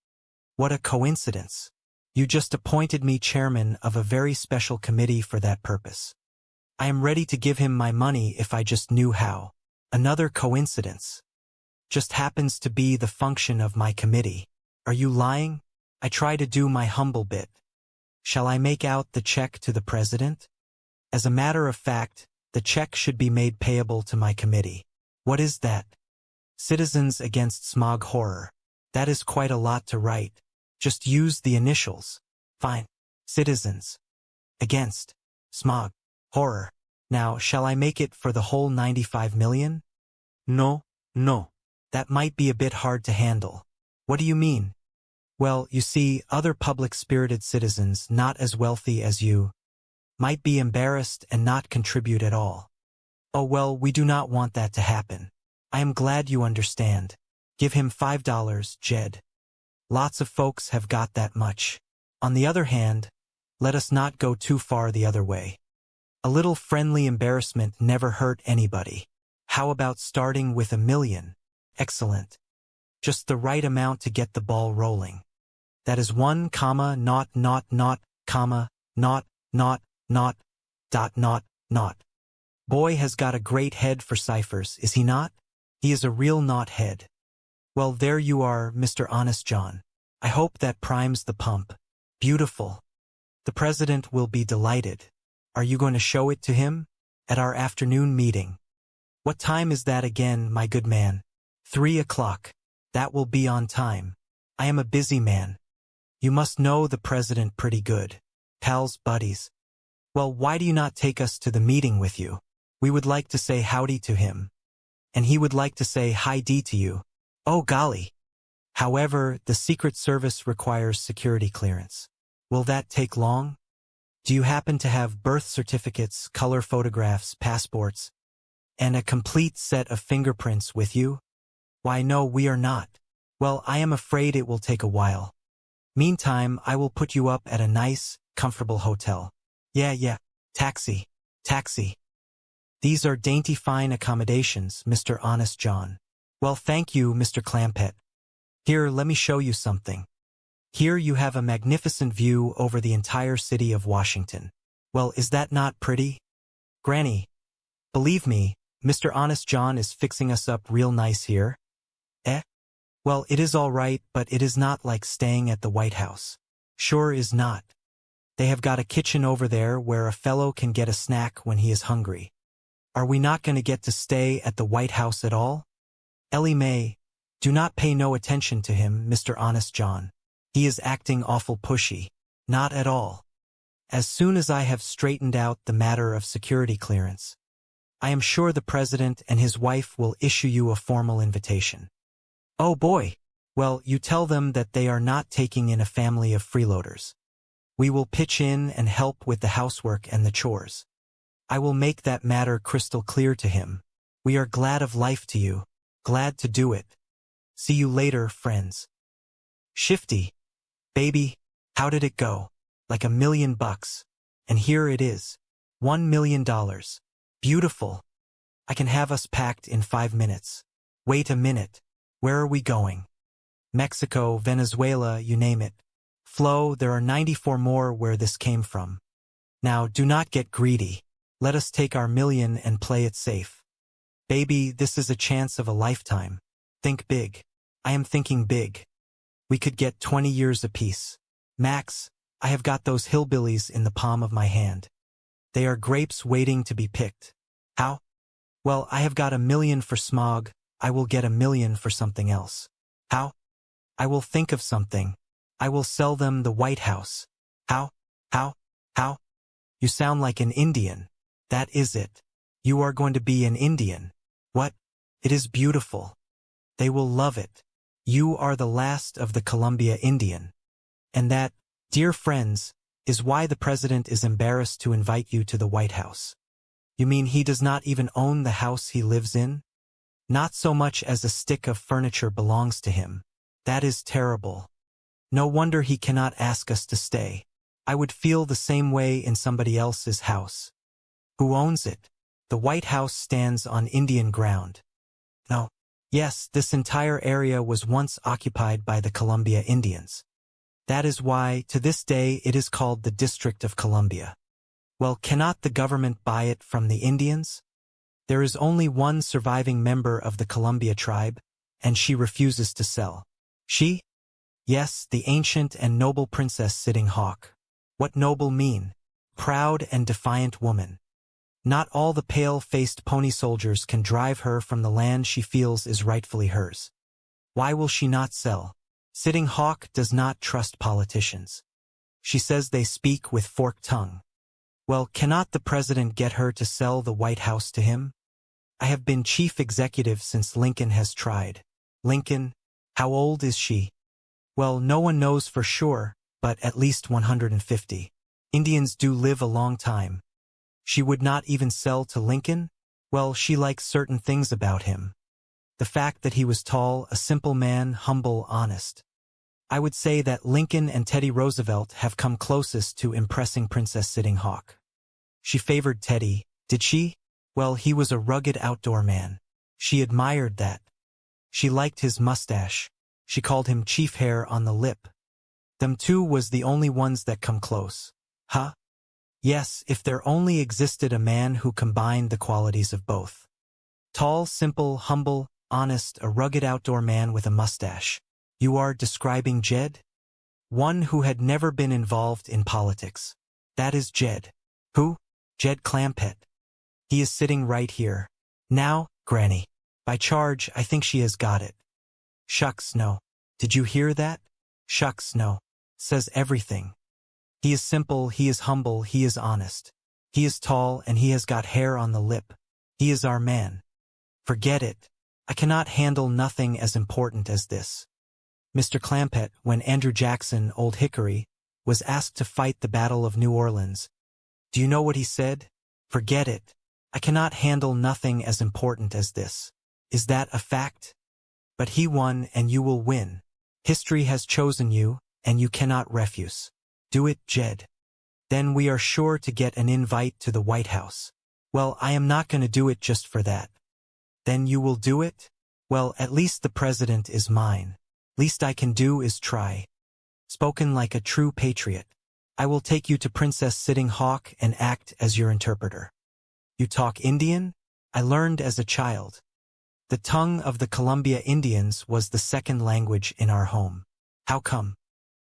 P: What a coincidence. You just appointed me chairman of a very special committee for that purpose. I am ready to give him my money if I just knew how. Another coincidence. Just happens to be the function of my committee. Are you lying? I try to do my humble bit. Shall I make out the check to the president? As a matter of fact, the check should be made payable to my committee. What is that? Citizens Against Smog Horror. That is quite a lot to write. Just use the initials. Fine. Citizens Against Smog Horror. Now, shall I make it for the whole 95 million? No. That might be a bit hard to handle. What do you mean? Well, you see, other public-spirited citizens not as wealthy as you might be embarrassed and not contribute at all. Oh well, we do not want that to happen. I am glad you understand. Give him $5, Jed. Lots of folks have got that much. On the other hand, let us not go too far the other way. A little friendly embarrassment never hurt anybody. How about starting with $1 million? Excellent. Just the right amount to get the ball rolling. That is 1, not, comma, not. Boy has got a great head for ciphers, is he not? He is a real knothead. Well, there you are, Mr. Honest John. I hope that primes the pump. Beautiful. The president will be delighted. Are you going to show it to him? At our afternoon meeting. What time is that again, my good man? 3 o'clock. That will be on time. I am a busy man. You must know the president pretty good. Pals, buddies. Well, why do you not take us to the meeting with you? We would like to say howdy to him. And he would like to say hi-dee to you. Oh golly. However, the Secret Service requires security clearance. Will that take long? Do you happen to have birth certificates, color photographs, passports, and a complete set of fingerprints with you? Why no, we are not. Well, I am afraid it will take a while. Meantime, I will put you up at a nice, comfortable hotel. Yeah. Taxi. These are dainty fine accommodations, Mr. Honest John. Well, thank you, Mr. Clampett. Here, let me show you something. Here you have a magnificent view over the entire city of Washington. Well, is that not pretty? Granny, believe me, Mr. Honest John is fixing us up real nice here. Well, it is all right, but it is not like staying at the White House. Sure is not. They have got a kitchen over there where a fellow can get a snack when he is hungry. Are we not going to get to stay at the White House at all? Ellie Mae, do not pay no attention to him, Mr. Honest John. He is acting awful pushy. Not at all. As soon as I have straightened out the matter of security clearance, I am sure the president and his wife will issue you a formal invitation. Oh boy. Well, you tell them that they are not taking in a family of freeloaders. We will pitch in and help with the housework and the chores. I will make that matter crystal clear to him. We are glad of life to you. Glad to do it. See you later, friends. Shifty. Baby, how did it go? Like $1 million. And here it is. $1 million. Beautiful. I can have us packed in 5 minutes. Wait a minute. Where are we going? Mexico, Venezuela, you name it. Flo, there are 94 more where this came from. Now, do not get greedy. Let us take our $1 million and play it safe. Baby, this is a chance of a lifetime. Think big. I am thinking big. We could get 20 years apiece. Max, I have got those hillbillies in the palm of my hand. They are grapes waiting to be picked. How? Well, I have got $1 million for smog. I will get $1 million for something else. How? I will think of something. I will sell them the White House. How? You sound like an Indian. That is it. You are going to be an Indian. What? It is beautiful. They will love it. You are the last of the Columbia Indian. And that, dear friends, is why the president is embarrassed to invite you to the White House. You mean he does not even own the house he lives in? Not so much as a stick of furniture belongs to him. That is terrible. No wonder he cannot ask us to stay. I would feel the same way in somebody else's house. Who owns it? The White House stands on Indian ground. No. Yes, this entire area was once occupied by the Columbia Indians. That is why, to this day, it is called the District of Columbia. Well, cannot the government buy it from the Indians? There is only one surviving member of the Columbia tribe, and she refuses to sell. She? Yes, the ancient and noble Princess Sitting Hawk. What noble mean? Proud and defiant woman. Not all the pale-faced pony soldiers can drive her from the land she feels is rightfully hers. Why will she not sell? Sitting Hawk does not trust politicians. She says they speak with forked tongue. Well, cannot the president get her to sell the White House to him? I have been chief executive since Lincoln has tried. Lincoln, how old is she? Well, no one knows for sure, but at least 150. Indians do live a long time. She would not even sell to Lincoln? Well, she likes certain things about him. The fact that he was tall, a simple man, humble, honest. I would say that Lincoln and Teddy Roosevelt have come closest to impressing Princess Sitting Hawk. She favored Teddy, did she? Well, he was a rugged outdoor man. She admired that. She liked his mustache. She called him chief hair on the lip. Them two was the only ones that come close. Huh? Yes, if there only existed a man who combined the qualities of both. Tall, simple, humble, honest, a rugged outdoor man with a mustache. You are describing Jed? One who had never been involved in politics. That is Jed. Who? Jed Clampett. He is sitting right here. Now, Granny. By charge, I think she has got it. Shucks, no. Did you hear that? Shucks, no. Says everything. He is simple, he is humble, he is honest. He is tall, and he has got hair on the lip. He is our man. Forget it. I cannot handle nothing as important as this. Mr. Clampett, when Andrew Jackson, Old Hickory, was asked to fight the Battle of New Orleans, do you know what he said? Forget it. I cannot handle nothing as important as this. Is that a fact? But he won, and you will win. History has chosen you, and you cannot refuse. Do it, Jed. Then we are sure to get an invite to the White House. Well, I am not going to do it just for that. Then you will do it? Well, at least the president is mine. Least I can do is try. Spoken like a true patriot. I will take you to Princess Sitting Hawk and act as your interpreter. You talk Indian? I learned as a child. The tongue of the Columbia Indians was the second language in our home. How come?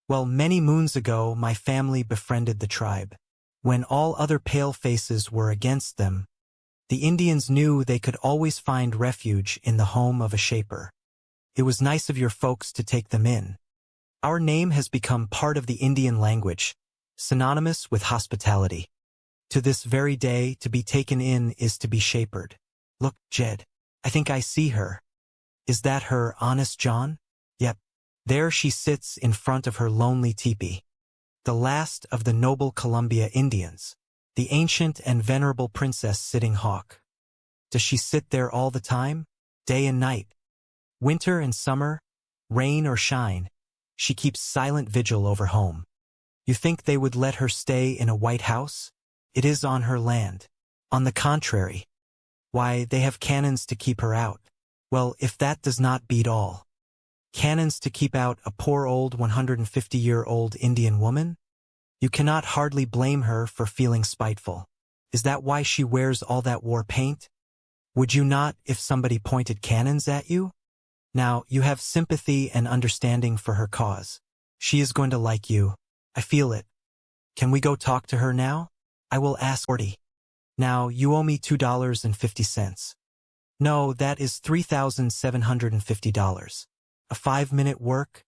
P: Well, many moons ago, my family befriended the tribe. When all other pale-faces were against them, the Indians knew they could always find refuge in the home of a shaper. It was nice of your folks to take them in. Our name has become part of the Indian language, synonymous with hospitality. To this very day, to be taken in is to be shapered. Look, Jed, I think I see her. Is that her, Honest John? Yep. There she sits in front of her lonely teepee. The last of the noble Columbia Indians, the ancient and venerable Princess Sitting Hawk. Does she sit there all the time, day and night? Winter and summer, rain or shine, she keeps silent vigil over home. You think they would let her stay in a White House? It is on her land. On the contrary. Why, they have cannons to keep her out. Well, if that does not beat all. Cannons to keep out a poor old 150-year-old Indian woman? You cannot hardly blame her for feeling spiteful. Is that why she wears all that war paint? Would you not if somebody pointed cannons at you? Now, you have sympathy and understanding for her cause. She is going to like you. I feel it. Can we go talk to her now? I will ask 40. Now, you owe me $2.50. No, that is $3,750. A 5-minute work?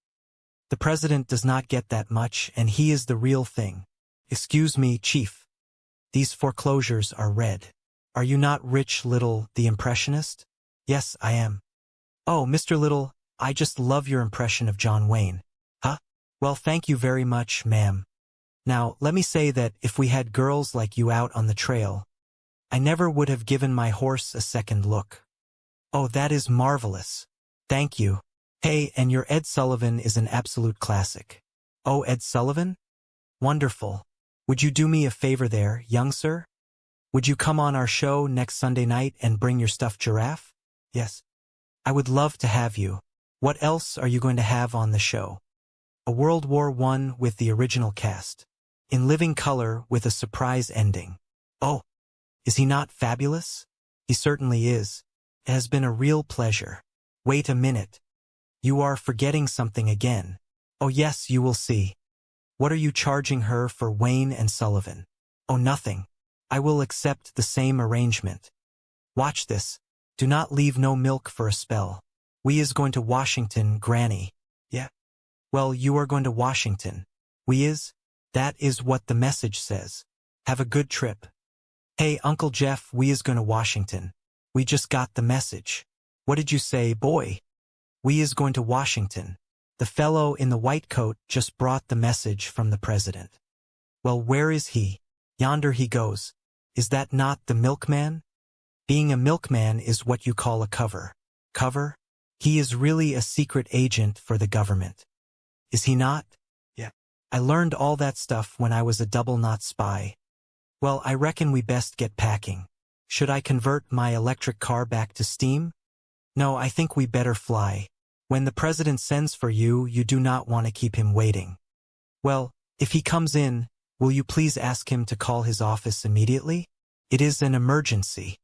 P: The president does not get that much, and he is the real thing. Excuse me, Chief. These foreclosures are red. Are you not Rich Little, the impressionist? Yes, I am. Oh, Mr. Little, I just love your impression of John Wayne. Huh? Well, thank you very much, ma'am. Now, let me say that if we had girls like you out on the trail, I never would have given my horse a second look. Oh, that is marvelous. Thank you. Hey, and your Ed Sullivan is an absolute classic. Oh, Ed Sullivan? Wonderful. Would you do me a favor there, young sir? Would you come on our show next Sunday night and bring your stuffed giraffe? Yes. I would love to have you. What else are you going to have on the show? A World War I with the original cast. In living color with a surprise ending. Oh, is he not fabulous? He certainly is. It has been a real pleasure. Wait a minute. You are forgetting something again. Oh yes, you will see. What are you charging her for Wayne and Sullivan? Oh, nothing. I will accept the same arrangement. Watch this. Do not leave no milk for a spell. We is going to Washington, Granny. Yeah. Well, you are going to Washington. We is? That is what the message says. Have a good trip. Hey, Uncle Jeff, we is going to Washington. We just got the message. What did you say, boy? We is going to Washington. The fellow in the white coat just brought the message from the president. Well, where is he? Yonder he goes. Is that not the milkman? Being a milkman is what you call a cover. Cover? He is really a secret agent for the government. Is he not? Yeah. I learned all that stuff when I was a double-knot spy. Well, I reckon we best get packing. Should I convert my electric car back to steam? No, I think we better fly. When the president sends for you, you do not want to keep him waiting. Well, if he comes in, will you please ask him to call his office immediately? It is an emergency.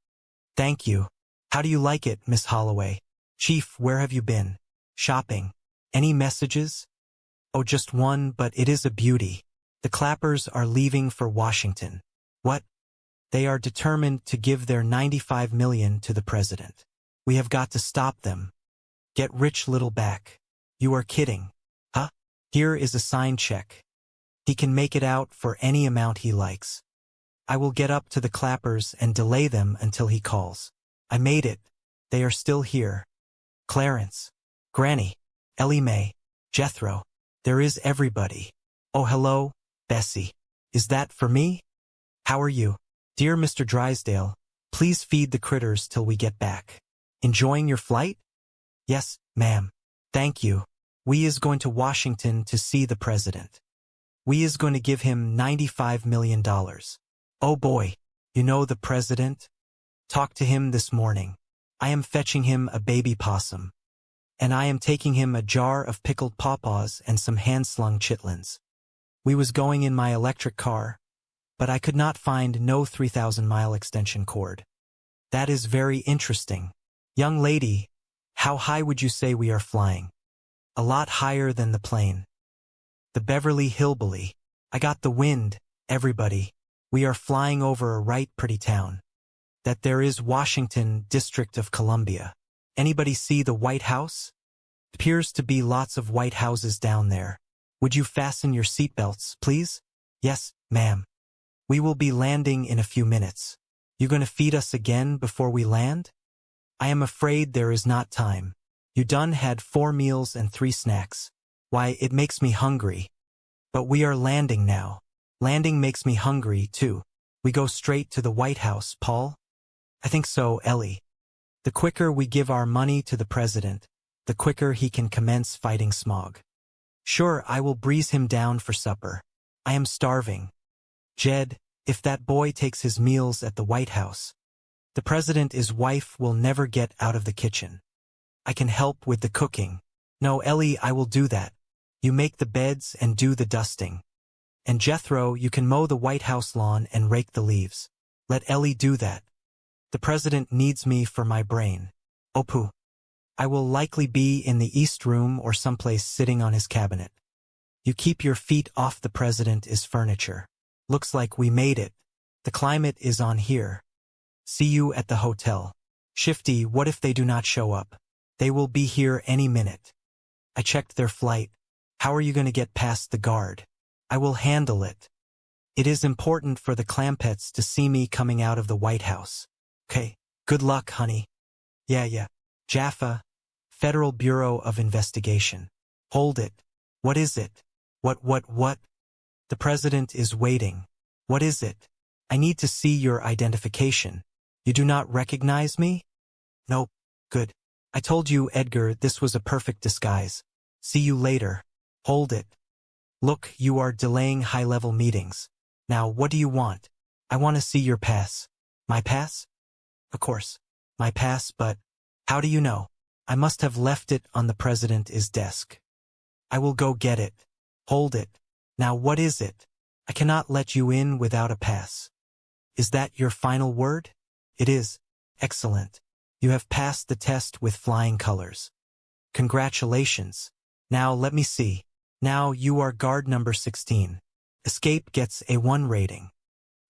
P: Thank you. How do you like it, Miss Holloway? Chief, where have you been? Shopping. Any messages? Oh, just one, but it is a beauty. The Clappers are leaving for Washington. What? They are determined to give their $95 million to the president. We have got to stop them. Get rich little back. You are kidding. Huh? Here is a signed check. He can make it out for any amount he likes. I will get up to the Clappers and delay them until he calls. I made it. They are still here. Clarence. Granny. Ellie Mae. Jethro. There is everybody. Oh, hello, Bessie. Is that for me? How are you? Dear Mr. Drysdale, please feed the critters till we get back. Enjoying your flight? Yes, ma'am. Thank you. We is going to Washington to see the president. We is going to give him $95 million. Oh boy, you know the president? Talked to him this morning. I am fetching him a baby possum. And I am taking him a jar of pickled pawpaws and some hand-slung chitlins. We was going in my electric car, but I could not find no 3,000-mile extension cord. That is very interesting. Young lady, how high would you say we are flying? A lot higher than the plane. The Beverly Hillbillies. I got the wind, everybody. We are flying over a right pretty town. That there is Washington, District of Columbia. Anybody see the White House? Appears to be lots of white houses down there. Would you fasten your seatbelts, please? Yes, ma'am. We will be landing in a few minutes. You going to feed us again before we land? I am afraid there is not time. You done had 4 meals and 3 snacks. Why, it makes me hungry. But we are landing now. Landing makes me hungry, too. We go straight to the White House, Paul? I think so, Ellie. The quicker we give our money to the president, the quicker he can commence fighting smog. Sure, I will breeze him down for supper. I am starving. Jed, if that boy takes his meals at the White House, the president, his wife, will never get out of the kitchen. I can help with the cooking. No, Ellie, I will do that. You make the beds and do the dusting. And Jethro, you can mow the White House lawn and rake the leaves. Let Ellie do that. The president needs me for my brain. Opu. I will likely be in the East Room or someplace sitting on his cabinet. You keep your feet off the president is furniture. Looks like we made it. The climate is on here. See you at the hotel. Shifty, what if they do not show up? They will be here any minute. I checked their flight. How are you going to get past the guard? I will handle it. It is important for the Clampetts to see me coming out of the White House. Okay, good luck, honey. Yeah. Jaffa, Federal Bureau of Investigation. Hold it. What is it? What? The president is waiting. What is it? I need to see your identification. You do not recognize me? Nope. Good. I told you, Edgar, this was a perfect disguise. See you later. Hold it. Look, you are delaying high-level meetings. Now, what do you want? I want to see your pass. My pass? Of course. My pass, but how do you know? I must have left it on the president's desk. I will go get it. Hold it. Now, what is it? I cannot let you in without a pass. Is that your final word? It is. Excellent. You have passed the test with flying colors. Congratulations. Now let me see. Now you are guard number 16. Escape gets a 1 rating.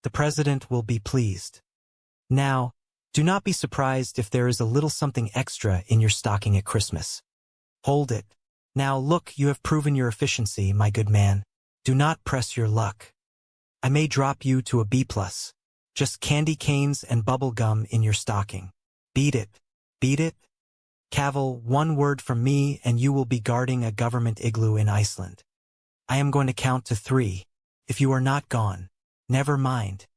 P: The president will be pleased. Now, do not be surprised if there is a little something extra in your stocking at Christmas. Hold it. Now look, you have proven your efficiency, my good man. Do not press your luck. I may drop you to a B+. Just candy canes and bubble gum in your stocking. Beat it. Beat it? Cavil, 1 word from me and you will be guarding a government igloo in Iceland. I am going to count to 3. If you are not gone, never mind.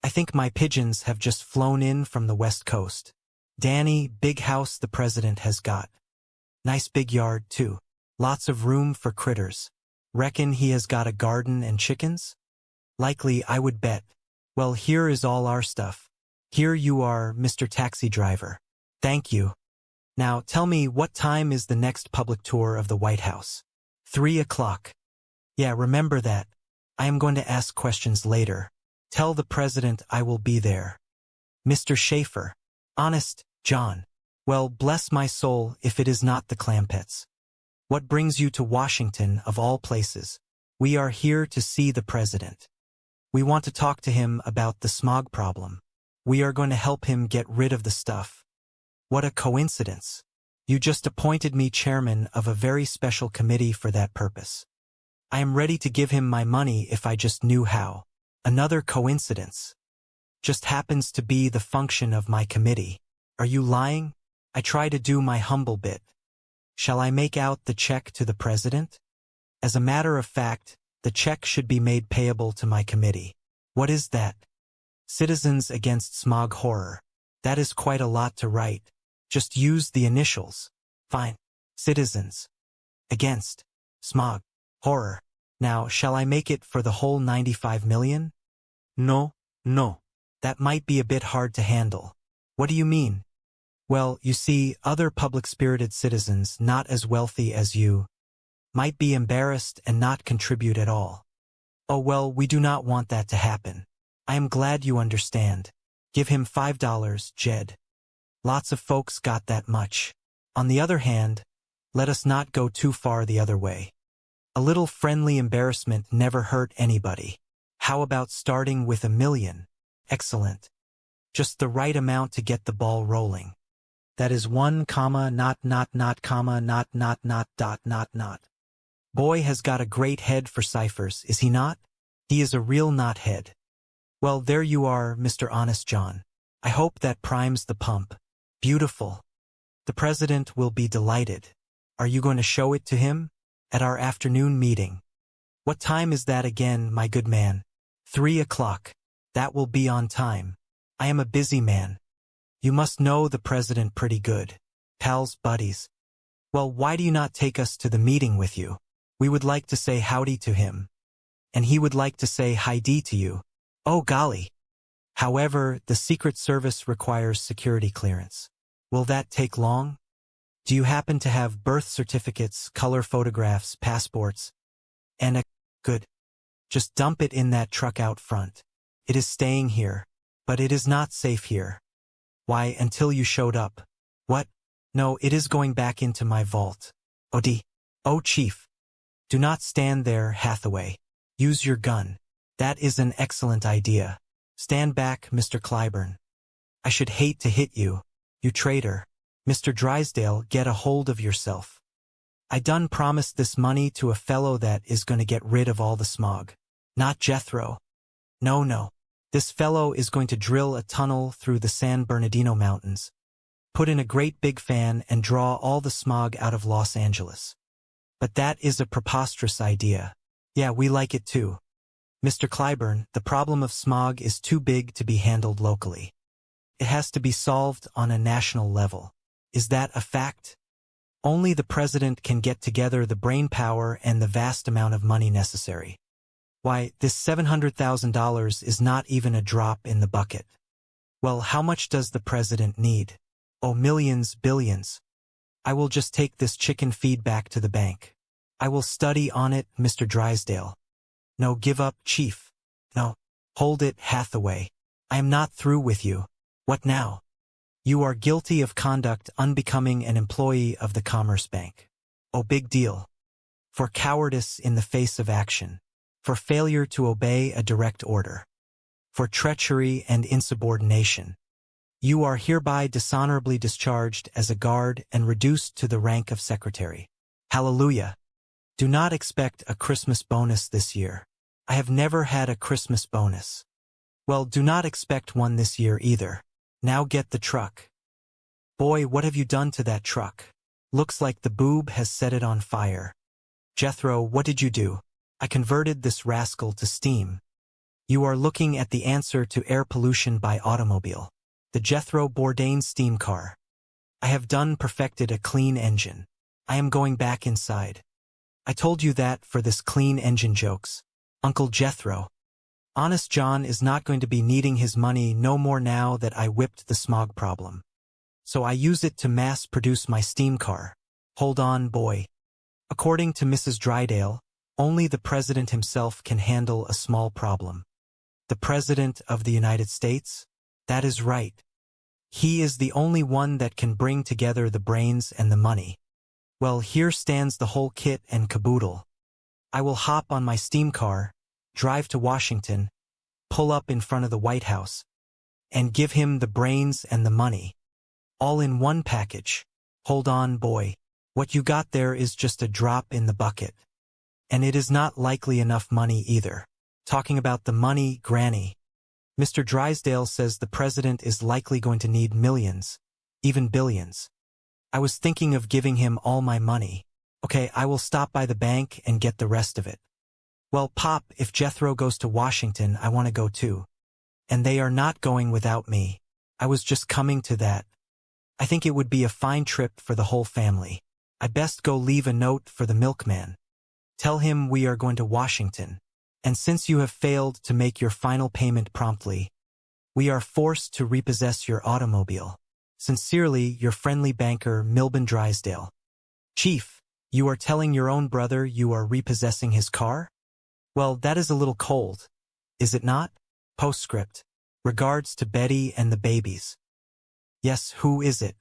P: I think my pigeons have just flown in from the West Coast. Danny, big house the president has got. Nice big yard, too. Lots of room for critters. Reckon he has got a garden and chickens? Likely, I would bet. Well, here is all our stuff. Here you are, Mr. Taxi Driver. Thank you. Now, tell me, what time is the next public tour of the White House? 3 o'clock. Yeah, remember that. I am going to ask questions later. Tell the president I will be there. Mr. Schaefer. Honest, John. Well, bless my soul if it is not the Clampetts. What brings you to Washington, of all places? We are here to see the president. We want to talk to him about the smog problem. We are going to help him get rid of the stuff. What a coincidence. You just appointed me chairman of a very special committee for that purpose. I am ready to give him my money if I just knew how. Another coincidence. Just happens to be the function of my committee. Are you lying? I try to do my humble bit. Shall I make out the check to the president? As a matter of fact, the check should be made payable to my committee. What is that? Citizens Against Smog Horror. That is quite a lot to write. Just use the initials. Fine. Citizens Against Smog Horror. Now, shall I make it for the whole 95 million? No. That might be a bit hard to handle. What do you mean? Well, you see, other public-spirited citizens not as wealthy as you might be embarrassed and not contribute at all. Oh well, we do not want that to happen. I am glad you understand. Give him $5, Jed. Lots of folks got that much. On the other hand, let us not go too far the other way. A little friendly embarrassment never hurt anybody. How about starting with $1 million? Excellent. Just the right amount to get the ball rolling. That is 1, not, not. Boy has got a great head for ciphers, is he not? He is a real knothead. Well, there you are, Mr. Honest John. I hope that primes the pump. Beautiful. The president will be delighted. Are you going to show it to him? At our afternoon meeting. What time is that again, my good man? 3 o'clock. That will be on time. I am a busy man. You must know the president pretty good. Pals, buddies. Well, why do you not take us to the meeting with you? We would like to say howdy to him. And he would like to say hi-dee to you. Oh golly. However, the Secret Service requires security clearance. Will that take long? Do you happen to have birth certificates, color photographs, passports? And good. Just dump it in that truck out front. It is staying here. But it is not safe here. Why, until you showed up. What? No, it is going back into my vault. Oh, Chief. Do not stand there, Hathaway. Use your gun. That is an excellent idea. Stand back, Mr. Clyburn. I should hate to hit you, you traitor. Mr. Drysdale, get a hold of yourself. I done promised this money to a fellow that is going to get rid of all the smog. Not Jethro. No. This fellow is going to drill a tunnel through the San Bernardino Mountains, put in a great big fan and draw all the smog out of Los Angeles. But that is a preposterous idea. Yeah, we like it too. Mr. Clyburn, the problem of smog is too big to be handled locally. It has to be solved on a national level. Is that a fact? Only the president can get together the brain power and the vast amount of money necessary. Why, this $700,000 is not even a drop in the bucket. Well, how much does the president need? Oh, millions, billions. I will just take this chicken feed back to the bank. I will study on it, Mr. Drysdale. No, give up, Chief. No. Hold it, Hathaway. I am not through with you. What now? You are guilty of conduct unbecoming an employee of the Commerce Bank. Oh, big deal. For cowardice in the face of action. For failure to obey a direct order. For treachery and insubordination. You are hereby dishonorably discharged as a guard and reduced to the rank of secretary. Hallelujah. Do not expect a Christmas bonus this year. I have never had a Christmas bonus. Well, do not expect one this year either. Now get the truck. Boy, what have you done to that truck? Looks like the boob has set it on fire. Jethro, what did you do? I converted this rascal to steam. You are looking at the answer to air pollution by automobile. The Jethro Bourdain steam car. I have perfected a clean engine. I am going back inside. I told you that for this clean engine jokes. Uncle Jethro. Honest John is not going to be needing his money no more now that I whipped the smog problem. So I use it to mass produce my steam car. Hold on, boy. According to Mrs. Drydale, only the president himself can handle a small problem. The president of the United States? That is right. He is the only one that can bring together the brains and the money. Well, here stands the whole kit and caboodle. I will hop on my steam car, drive to Washington, pull up in front of the White House, and give him the brains and the money. All in one package. Hold on, boy. What you got there is just a drop in the bucket. And it is not likely enough money either. Talking about the money, Granny. Mr. Drysdale says the president is likely going to need millions, even billions. I was thinking of giving him all my money. Okay, I will stop by the bank and get the rest of it. Well, Pop, if Jethro goes to Washington, I want to go too. And they are not going without me. I was just coming to that. I think it would be a fine trip for the whole family. I best go leave a note for the milkman. Tell him we are going to Washington. And since you have failed to make your final payment promptly, we are forced to repossess your automobile. Sincerely, your friendly banker, Milburn Drysdale. Chief, you are telling your own brother you are repossessing his car? Well, that is a little cold, is it not? Postscript. Regards to Betty and the babies. Yes, who is it?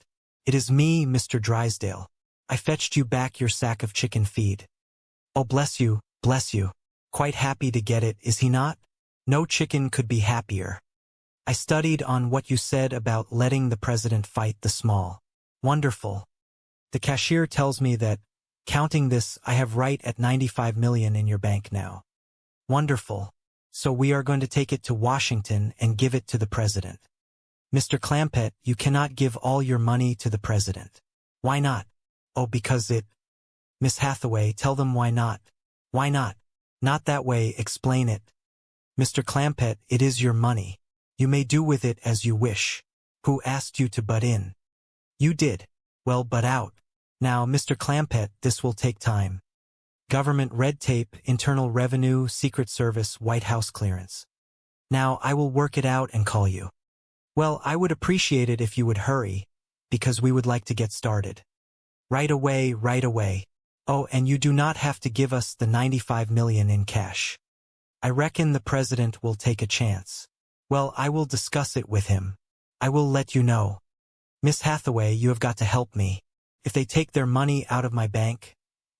P: It is me, Mr. Drysdale. I fetched you back your sack of chicken feed. Oh, bless you, bless you. Quite happy to get it, is he not? No chicken could be happier. I studied on what you said about letting the president fight the small. Wonderful. The cashier tells me that, counting this, I have right at 95 million in your bank now. Wonderful. So we are going to take it to Washington and give it to the president. Mr. Clampett, you cannot give all your money to the president. Why not? Oh, because it... Miss Hathaway, tell them why not. Why not? Not that way, explain it. Mr. Clampett, it is your money. You may do with it as you wish. Who asked you to butt in? You did. Well, butt out. Now, Mr. Clampett, this will take time. Government red tape, Internal Revenue, Secret Service, White House clearance. Now, I will work it out and call you. Well, I would appreciate it if you would hurry, because we would like to get started. Right away, right away. Oh, and you do not have to give us the 95 million in cash. I reckon the president will take a chance. Well, I will discuss it with him. I will let you know. Miss Hathaway, you have got to help me. If they take their money out of my bank,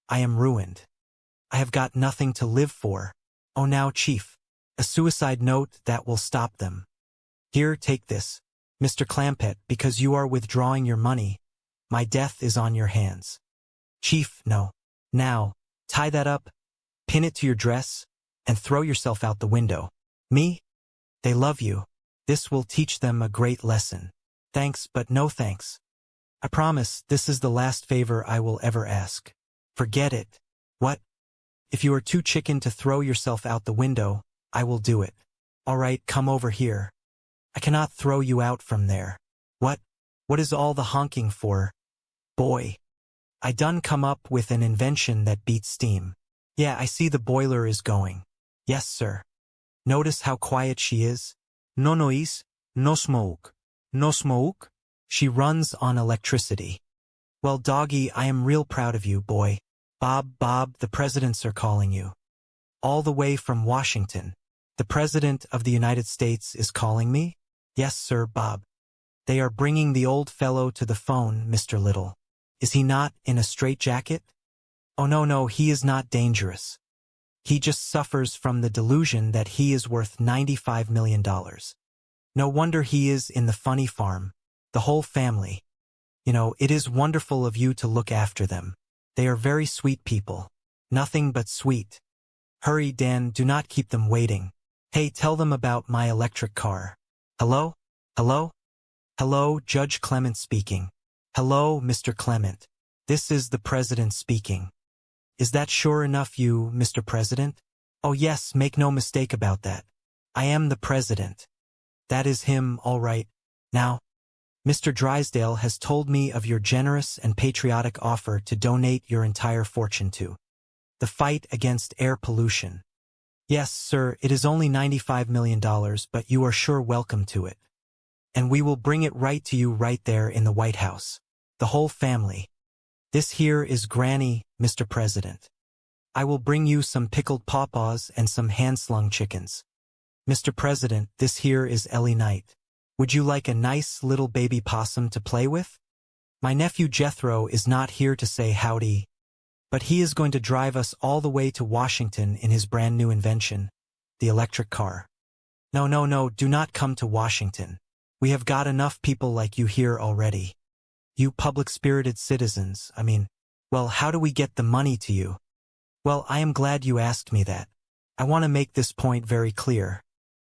P: I am ruined. I have got nothing to live for. Oh, now, Chief, a suicide note that will stop them. Here, take this, Mr. Clampett, because you are withdrawing your money. My death is on your hands. Chief, no. Now, tie that up, pin it to your dress, and throw yourself out the window. Me? They love you. This will teach them a great lesson. Thanks, but no thanks. I promise this is the last favor I will ever ask. Forget it. What? If you are too chicken to throw yourself out the window, I will do it. All right, come over here. I cannot throw you out from there. What? What is all the honking for? Boy, I done come up with an invention that beats steam. Yeah, I see the boiler is going. Yes, sir. Notice how quiet she is? No noise, no smoke. No smoke? She runs on electricity. Well, doggy, I am real proud of you, boy. Bob, the presidents are calling you. All the way from Washington. The President of the United States is calling me? Yes, sir, Bob. They are bringing the old fellow to the phone, Mr. Little. Is he not in a straitjacket? Oh, no, he is not dangerous. He just suffers from the delusion that he is worth $95 million. No wonder he is in the funny farm. The whole family. You know, it is wonderful of you to look after them. They are very sweet people. Nothing but sweet. Hurry, Dan, do not keep them waiting. Hey, tell them about my electric car. Hello? Hello? Hello, Judge Clement speaking. Hello, Mr. Clement. This is the President speaking. Is that sure enough you, Mr. President? Oh yes, make no mistake about that. I am the President. That is him, all right. Now, Mr. Drysdale has told me of your generous and patriotic offer to donate your entire fortune to the fight against air pollution. Yes, sir, it is only $95 million, but you are sure welcome to it. And we will bring it right to you right there in the White House. The whole family. This here is Granny, Mr. President. I will bring you some pickled pawpaws and some hand-slung chickens. Mr. President, this here is Ellie Knight. Would you like a nice little baby possum to play with? My nephew Jethro is not here to say howdy, but he is going to drive us all the way to Washington in his brand new invention, the electric car. No, do not come to Washington. We have got enough people like you here already. You public-spirited citizens, well, how do we get the money to you? Well, I am glad you asked me that. I want to make this point very clear.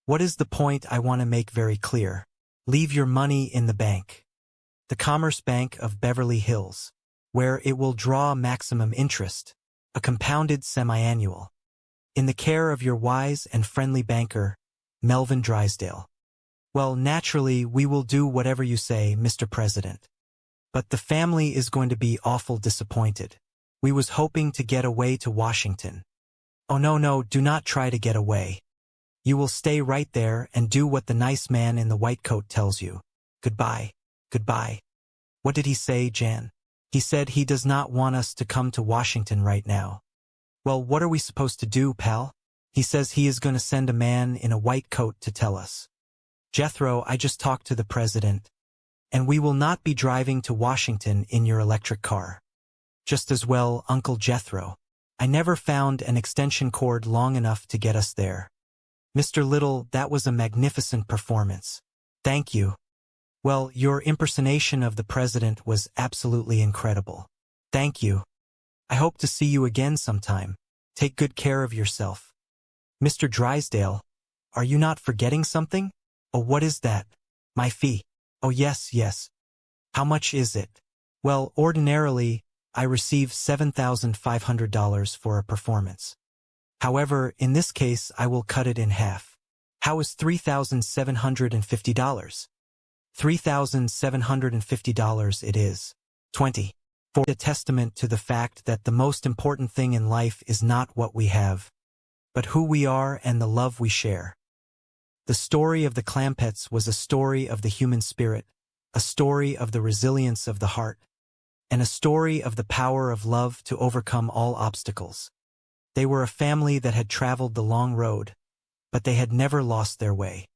P: What is the point I want to make very clear? Leave your money in the bank. The Commerce Bank of Beverly Hills, where it will draw maximum interest, a compounded semi-annual. In the care of your wise and friendly banker, Melvin Drysdale. Well, naturally, we will do whatever you say, Mr. President. But the family is going to be awful disappointed. We was hoping to get away to Washington. Oh no, do not try to get away. You will stay right there and do what the nice man in the white coat tells you. Goodbye. What did he say, Jan? He said he does not want us to come to Washington right now. Well, what are we supposed to do, pal? He says he is going to send a man in a white coat to tell us. Jethro, I just talked to the president, and we will not be driving to Washington in your electric car. Just as well, Uncle Jethro. I never found an extension cord long enough to get us there. Mr. Little, that was a magnificent performance. Thank you. Well, your impersonation of the president was absolutely incredible. Thank you. I hope to see you again sometime. Take good care of yourself. Mr. Drysdale, are you not forgetting something? Oh, what is that? My fee. Oh, yes. How much is it? Well, ordinarily, I receive $7,500 for a performance. However, in this case, I will cut it in half. How is $3,750? $3,750 it is. 20. For a testament to the fact that the most important thing in life is not what we have, but who we are and the love we share. The story of the Clampetts was a story of the human spirit, a story of the resilience of the heart, and a story of the power of love to overcome all obstacles. They were a family that had traveled the long road, but they had never lost their way.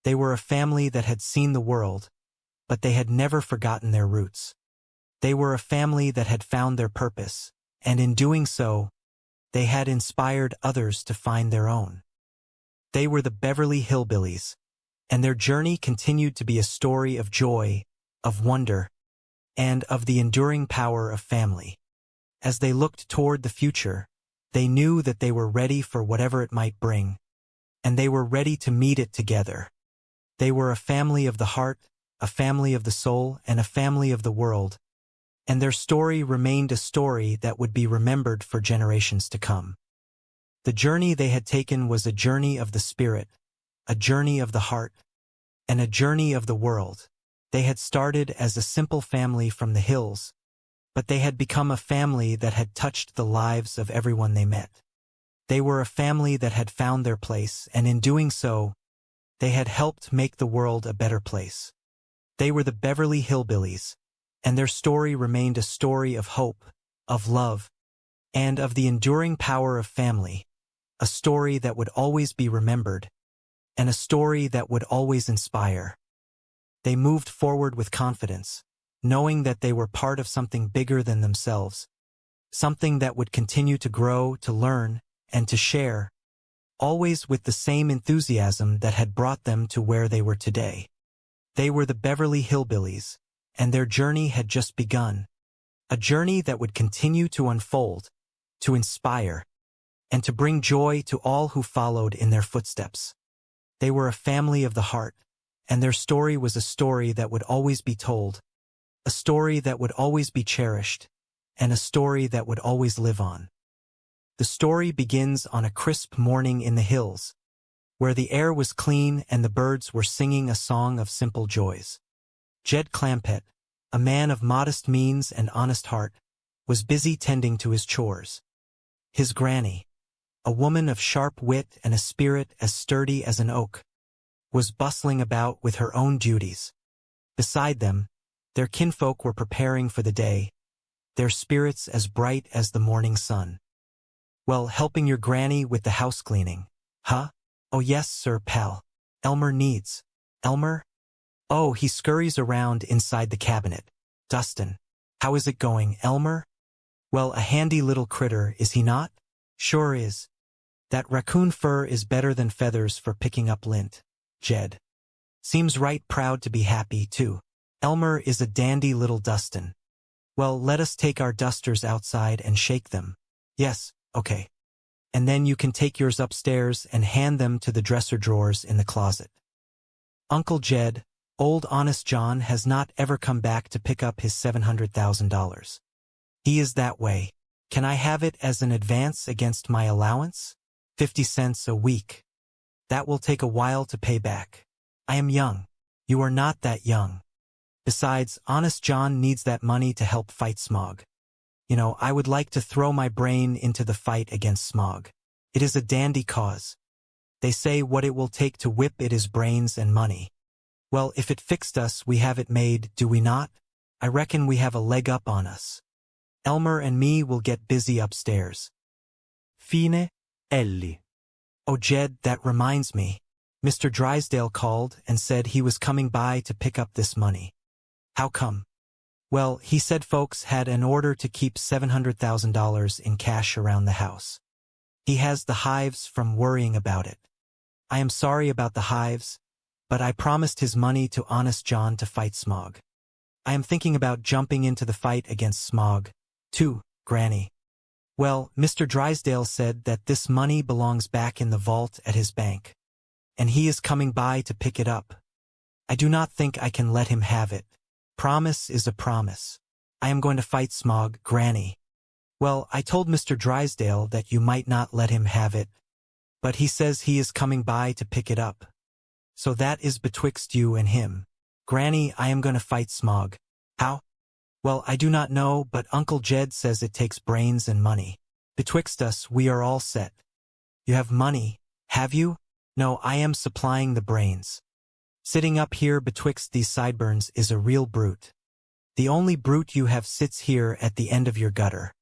P: They were a family that had seen the world, but they had never forgotten their roots. They were a family that had found their purpose, and in doing so, they had inspired others to find their own. They were the Beverly Hillbillies, and their journey continued to be a story of joy, of wonder, and of the enduring power of family. As they looked toward the future, they knew that they were ready for whatever it might bring, and they were ready to meet it together. They were a family of the heart, a family of the soul, and a family of the world, and their story remained a story that would be remembered for generations to come. The journey they had taken was a journey of the spirit, a journey of the heart, and a journey of the world. They had started as a simple family from the hills, but they had become a family that had touched the lives of everyone they met. They were a family that had found their place, and in doing so, they had helped make the world a better place. They were the Beverly Hillbillies, and their story remained a story of hope, of love, and of the enduring power of family, a story that would always be remembered, and a story that would always inspire. They moved forward with confidence, knowing that they were part of something bigger than themselves, something that would continue to grow, to learn, and to share, always with the same enthusiasm that had brought them to where they were today. They were the Beverly Hillbillies, and their journey had just begun, a journey that would continue to unfold, to inspire, and to bring joy to all who followed in their footsteps. They were a family of the heart, and their story was a story that would always be told, a story that would always be cherished, and a story that would always live on. The story begins on a crisp morning in the hills, where the air was clean and the birds were singing a song of simple joys. Jed Clampett, a man of modest means and honest heart, was busy tending to his chores. His granny, a woman of sharp wit and a spirit as sturdy as an oak, was bustling about with her own duties. Beside them, their kinfolk were preparing for the day, their spirits as bright as the morning sun. "Well, helping your granny with the house cleaning, huh?" "Oh yes, sir, pal. Elmer needs." "Elmer?" "Oh, he scurries around inside the cabinet. Dustin. How is it going, Elmer?" "Well, a handy little critter, is he not?" "Sure is. That raccoon fur is better than feathers for picking up lint." Jed. "Seems right proud to be happy, too. Elmer is a dandy little Dustin." "Well, let us take our dusters outside and shake them." "Yes, okay. And then you can take yours upstairs and hand them to the dresser drawers in the closet." Uncle Jed, old Honest John, has not ever come back to pick up his $700,000. He is that way. "Can I have it as an advance against my allowance? 50 cents a week. That will take a while to pay back. I am young. You are not that young. Besides, Honest John needs that money to help fight smog. You know, I would like to throw my brain into the fight against smog. It is a dandy cause. They say what it will take to whip it is brains and money. Well, if it fixed us, we have it made, do we not? I reckon we have a leg up on us. Elmer and me will get busy upstairs."
Q: Fine, Ellie.
P: "Oh, Jed, that reminds me. Mr. Drysdale called and said he was coming by to pick up this money." "How come?" "Well, he said folks had an order to keep $700,000 in cash around the house. He has the hives from worrying about it. I am sorry about the hives, but I promised his money to Honest John to fight smog. I am thinking about jumping into the fight against smog, too, Granny. Well, Mr. Drysdale said that this money belongs back in the vault at his bank, and he is coming by to pick it up. I do not think I can let him have it. Promise is a promise. I am going to fight smog, Granny. Well, I told Mr. Drysdale that you might not let him have it, but he says he is coming by to pick it up. So that is betwixt you and him. Granny, I am going to fight smog." "How?" "Well, I do not know, but Uncle Jed says it takes brains and money. Betwixt us, we are all set." "You have money, have you?" "No, I am supplying the brains. Sitting up here betwixt these sideburns is a real brute. The only brute you have sits here at the end of your gutter.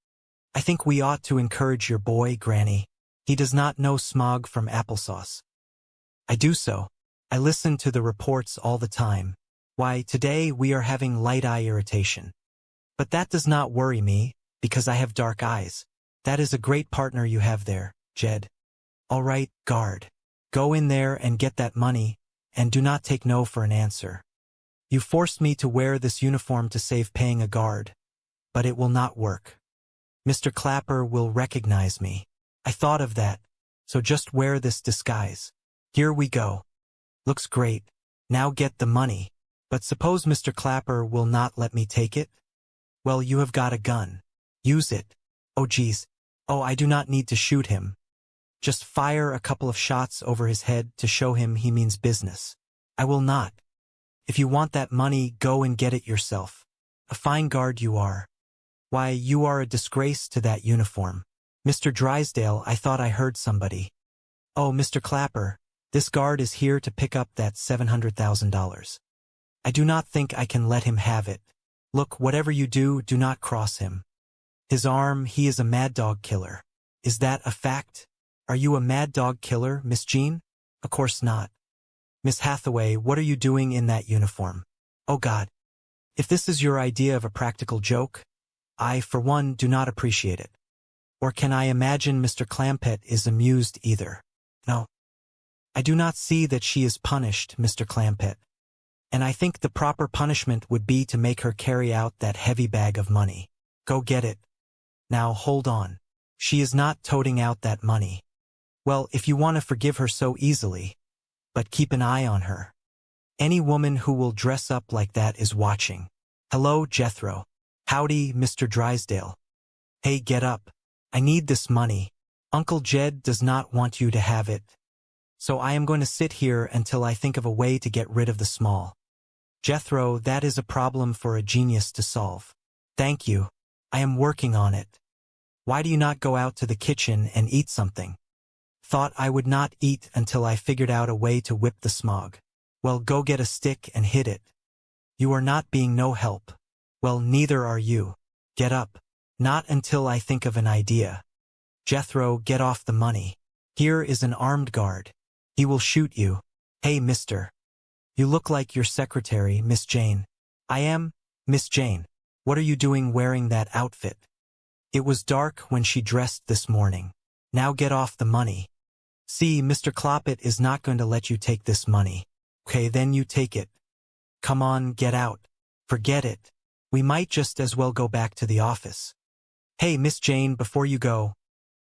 P: I think we ought to encourage your boy, Granny. He does not know smog from applesauce." "I do so. I listen to the reports all the time. Why, today we are having light eye irritation. But that does not worry me, because I have dark eyes. That is a great partner you have there, Jed. All right, guard. Go in there and get that money, and do not take no for an answer. You forced me to wear this uniform to save paying a guard, but it will not work. Mr. Clapper will recognize me. I thought of that, so just wear this disguise. Here we go. Looks great. Now get the money. But suppose Mr. Clapper will not let me take it? Well, you have got a gun. Use it. Oh, geez. Oh, I do not need to shoot him. Just fire a couple of shots over his head to show him he means business. I will not. If you want that money, go and get it yourself. A fine guard you are. Why, you are a disgrace to that uniform. Mr. Drysdale, I thought I heard somebody. Oh, Mr. Clapper, this guard is here to pick up that $700,000. I do not think I can let him have it. Look, whatever you do, do not cross him. His arm, he is a mad dog killer. Is that a fact? Are you a mad dog killer, Miss Jean? Of course not. Miss Hathaway, what are you doing in that uniform? Oh God. If this is your idea of a practical joke, I, for one, do not appreciate it. Or can I imagine Mr. Clampett is amused either? No. I do not see that she is punished, Mr. Clampett. And I think the proper punishment would be to make her carry out that heavy bag of money. Go get it. Now hold on. She is not toting out that money. Well, if you want to forgive her so easily, but keep an eye on her. Any woman who will dress up like that is watching. Hello, Jethro. Howdy, Mr. Drysdale. Hey, get up. I need this money. Uncle Jed does not want you to have it. So I am going to sit here until I think of a way to get rid of the small. Jethro, that is a problem for a genius to solve. Thank you. I am working on it. Why do you not go out to the kitchen and eat something? Thought I would not eat until I figured out a way to whip the smog. Well, go get a stick and hit it. You are not being no help. Well, neither are you. Get up. Not until I think of an idea. Jethro, get off the money. Here is an armed guard. He will shoot you. Hey, mister. You look like your secretary, Miss Jane. I am, Miss Jane. What are you doing wearing that outfit? It was dark when she dressed this morning. Now get off the money. See, Mr. Clampett is not going to let you take this money. Okay, then you take it. Come on, get out. Forget it. We might just as well go back to the office. Hey, Miss Jane, before you go,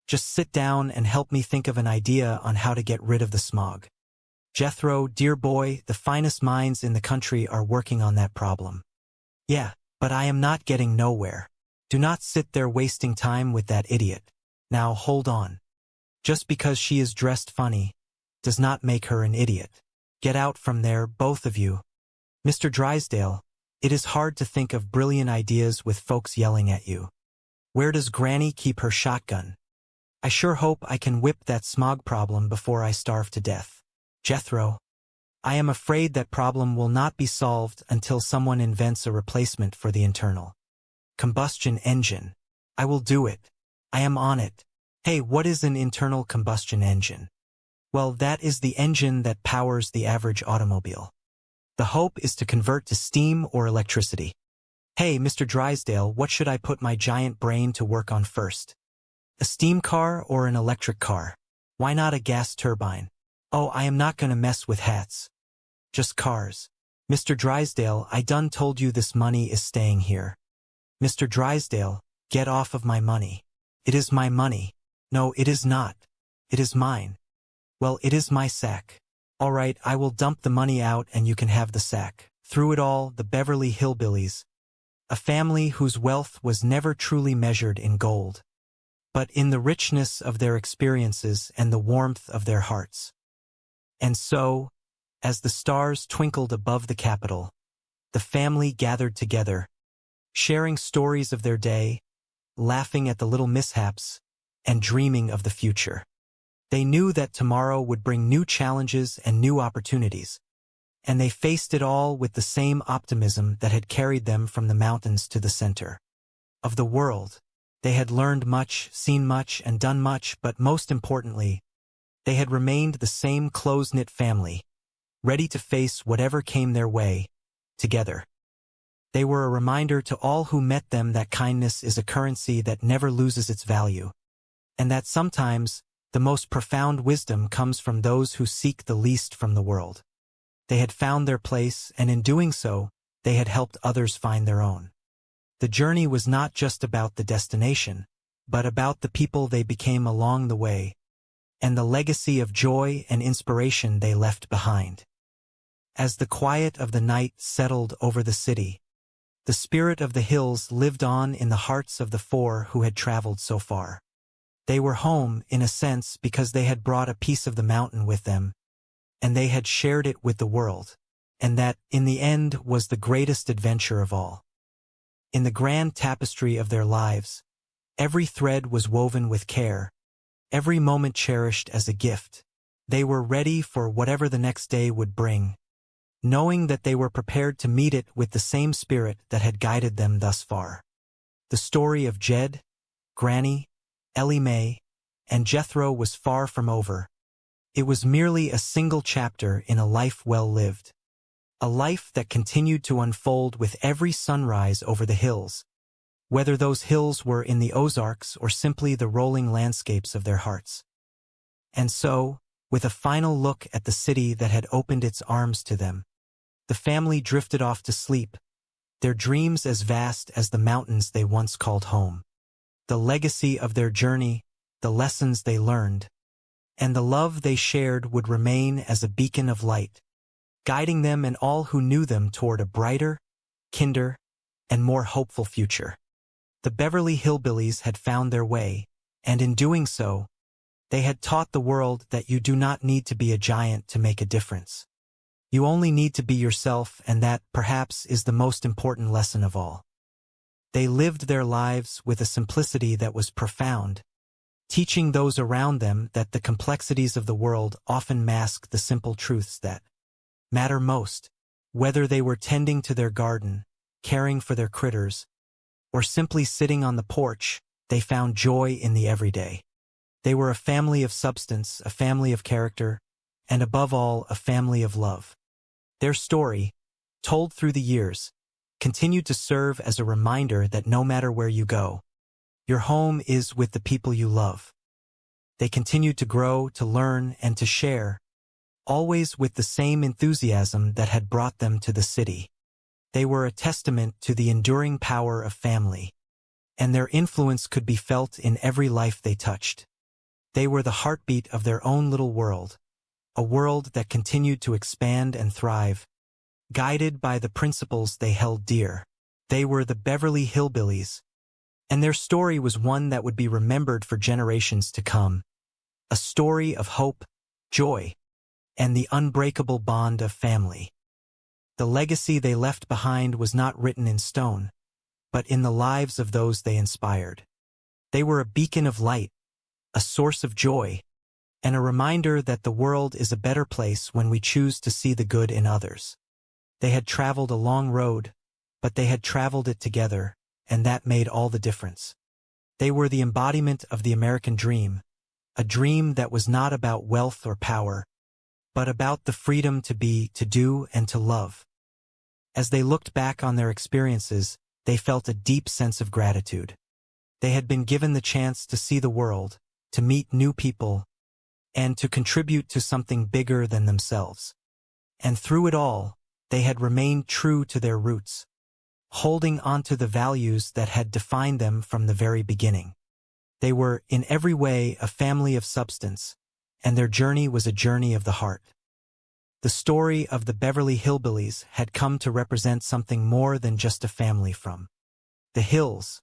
P: just sit down and help me think of an idea on how to get rid of the smog. Jethro, dear boy, the finest minds in the country are working on that problem. Yeah, but I am not getting nowhere. Do not sit there wasting time with that idiot. Now hold on. Just because she is dressed funny does not make her an idiot. Get out from there, both of you. Mr. Drysdale, it is hard to think of brilliant ideas with folks yelling at you. Where does Granny keep her shotgun? I sure hope I can whip that smog problem before I starve to death. Jethro, I am afraid that problem will not be solved until someone invents a replacement for the internal combustion engine. I will do it. I am on it. Hey, what is an internal combustion engine? Well, that is the engine that powers the average automobile. The hope is to convert to steam or electricity. Hey, Mr. Drysdale, what should I put my giant brain to work on first? A steam car or an electric car? Why not a gas turbine? Oh, I am not going to mess with hats. Just cars. Mr. Drysdale, I done told you this money is staying here. Mr. Drysdale, get off of my money. It is my money. No, it is not. It is mine. Well, it is my sack. All right, I will dump the money out and you can have the sack. Through it all, the Beverly Hillbillies, a family whose wealth was never truly measured in gold, but in the richness of their experiences and the warmth of their hearts. And so, as the stars twinkled above the Capitol, the family gathered together, sharing stories of their day, laughing at the little mishaps, and dreaming of the future. They knew that tomorrow would bring new challenges and new opportunities, and they faced it all with the same optimism that had carried them from the mountains to the center of the world. They had learned much, seen much, and done much, but most importantly, they had remained the same close-knit family, ready to face whatever came their way, together. They were a reminder to all who met them that kindness is a currency that never loses its value, and that sometimes the most profound wisdom comes from those who seek the least from the world. They had found their place, and in doing so, they had helped others find their own. The journey was not just about the destination, but about the people they became along the way, and the legacy of joy and inspiration they left behind. As the quiet of the night settled over the city, the spirit of the hills lived on in the hearts of the four who had traveled so far. They were home, in a sense, because they had brought a piece of the mountain with them, and they had shared it with the world, and that, in the end, was the greatest adventure of all. In the grand tapestry of their lives, every thread was woven with care, every moment cherished as a gift. They were ready for whatever the next day would bring, knowing that they were prepared to meet it with the same spirit that had guided them thus far. The story of Jed, Granny, Ellie Mae, and Jethro was far from over. It was merely a single chapter in a life well lived. A life that continued to unfold with every sunrise over the hills, whether those hills were in the Ozarks or simply the rolling landscapes of their hearts. And so, with a final look at the city that had opened its arms to them, the family drifted off to sleep, their dreams as vast as the mountains they once called home. The legacy of their journey, the lessons they learned, and the love they shared would remain as a beacon of light, guiding them and all who knew them toward a brighter, kinder, and more hopeful future. The Beverly Hillbillies had found their way, and in doing so, they had taught the world that you do not need to be a giant to make a difference. You only need to be yourself, and that, perhaps, is the most important lesson of all. They lived their lives with a simplicity that was profound, teaching those around them that the complexities of the world often mask the simple truths that matter most. Whether they were tending to their garden, caring for their critters, or simply sitting on the porch, they found joy in the everyday. They were a family of substance, a family of character, and above all, a family of love. Their story, told through the years, continued to serve as a reminder that no matter where you go, your home is with the people you love. They continued to grow, to learn, and to share, always with the same enthusiasm that had brought them to the city. They were a testament to the enduring power of family, and their influence could be felt in every life they touched. They were the heartbeat of their own little world, a world that continued to expand and thrive, guided by the principles they held dear. They were the Beverly Hillbillies, and their story was one that would be remembered for generations to come, a story of hope, joy, and the unbreakable bond of family. The legacy they left behind was not written in stone, but in the lives of those they inspired. They were a beacon of light, a source of joy, and a reminder that the world is a better place when we choose to see the good in others. They had traveled a long road, but they had traveled it together, and that made all the difference. They were the embodiment of the American dream, a dream that was not about wealth or power, but about the freedom to be, to do, and to love. As they looked back on their experiences, they felt a deep sense of gratitude. They had been given the chance to see the world, to meet new people, and to contribute to something bigger than themselves. And through it all, they had remained true to their roots, holding onto the values that had defined them from the very beginning. They were, in every way, a family of substance, and their journey was a journey of the heart. The story of the Beverly Hillbillies had come to represent something more than just a family from the hills.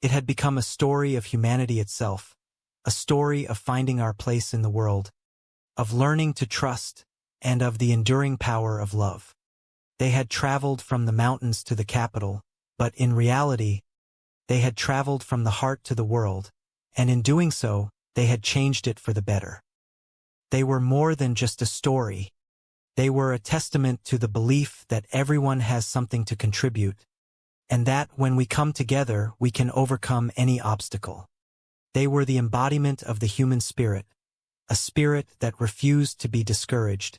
P: It had become a story of humanity itself, a story of finding our place in the world, of learning to trust, and of the enduring power of love. They had traveled from the mountains to the capital, but in reality, they had traveled from the heart to the world, and in doing so, they had changed it for the better. They were more than just a story. They were a testament to the belief that everyone has something to contribute, and that when we come together, we can overcome any obstacle. They were the embodiment of the human spirit, a spirit that refused to be discouraged,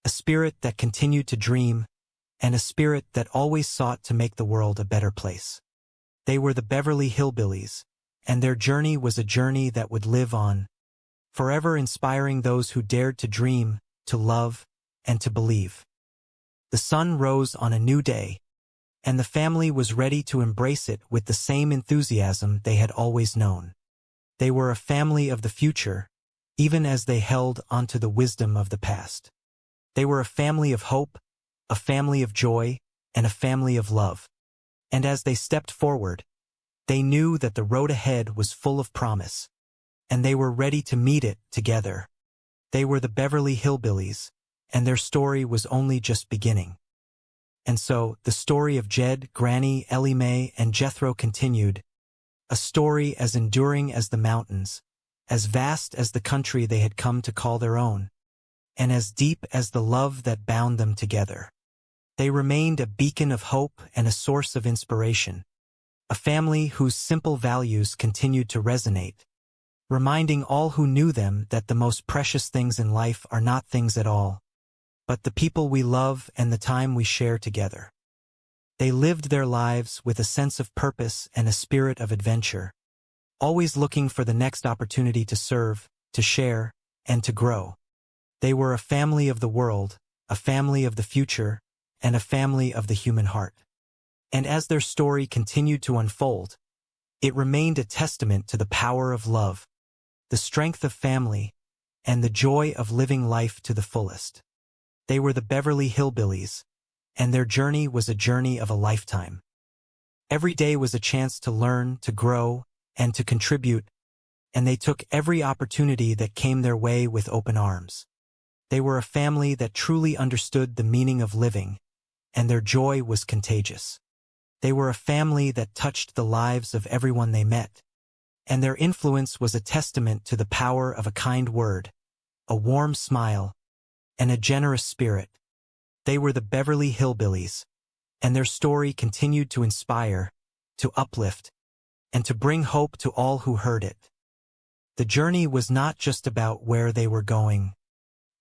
P: a spirit that continued to dream, and a spirit that always sought to make the world a better place. They were the Beverly Hillbillies, and their journey was a journey that would live on, forever inspiring those who dared to dream, to love, and to believe. The sun rose on a new day, and the family was ready to embrace it with the same enthusiasm they had always known. They were a family of the future, even as they held onto the wisdom of the past. They were a family of hope, a family of joy, and a family of love. And as they stepped forward, they knew that the road ahead was full of promise, and they were ready to meet it together. They were the Beverly Hillbillies, and their story was only just beginning. And so, the story of Jed, Granny, Ellie Mae, and Jethro continued, a story as enduring as the mountains, as vast as the country they had come to call their own, and as deep as the love that bound them together. They remained a beacon of hope and a source of inspiration, a family whose simple values continued to resonate, reminding all who knew them that the most precious things in life are not things at all, but the people we love and the time we share together. They lived their lives with a sense of purpose and a spirit of adventure, always looking for the next opportunity to serve, to share, and to grow. They were a family of the world, a family of the future, and a family of the human heart. And as their story continued to unfold, it remained a testament to the power of love, the strength of family, and the joy of living life to the fullest. They were the Beverly Hillbillies, and their journey was a journey of a lifetime. Every day was a chance to learn, to grow, and to contribute, and they took every opportunity that came their way with open arms. They were a family that truly understood the meaning of living, and their joy was contagious. They were a family that touched the lives of everyone they met, and their influence was a testament to the power of a kind word, a warm smile, and a generous spirit. They were the Beverly Hillbillies, and their story continued to inspire, to uplift, and to bring hope to all who heard it. The journey was not just about where they were going,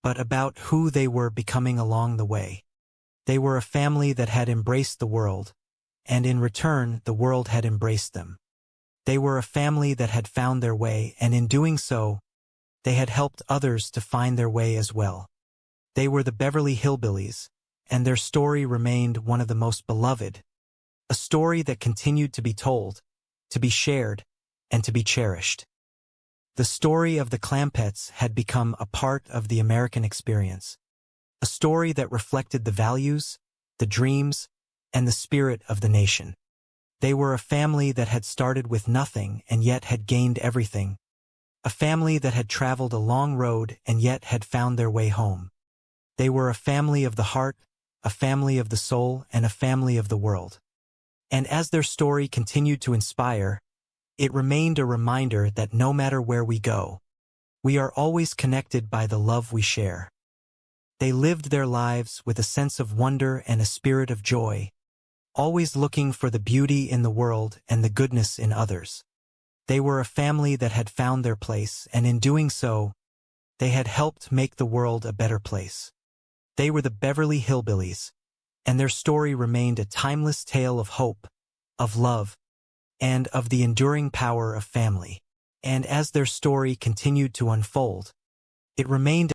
P: but about who they were becoming along the way. They were a family that had embraced the world, and in return, the world had embraced them. They were a family that had found their way, and in doing so, they had helped others to find their way as well. They were the Beverly Hillbillies, and their story remained one of the most beloved, a story that continued to be told, to be shared, and to be cherished. The story of the Clampetts had become a part of the American experience, a story that reflected the values, the dreams, and the spirit of the nation. They were a family that had started with nothing and yet had gained everything, a family that had traveled a long road and yet had found their way home. They were a family of the heart, a family of the soul, and a family of the world. And as their story continued to inspire, it remained a reminder that no matter where we go, we are always connected by the love we share. They lived their lives with a sense of wonder and a spirit of joy, always looking for the beauty in the world and the goodness in others. They were a family that had found their place, and in doing so, they had helped make the world a better place. They were the Beverly Hillbillies, and their story remained a timeless tale of hope, of love, and of the enduring power of family. And as their story continued to unfold, it remained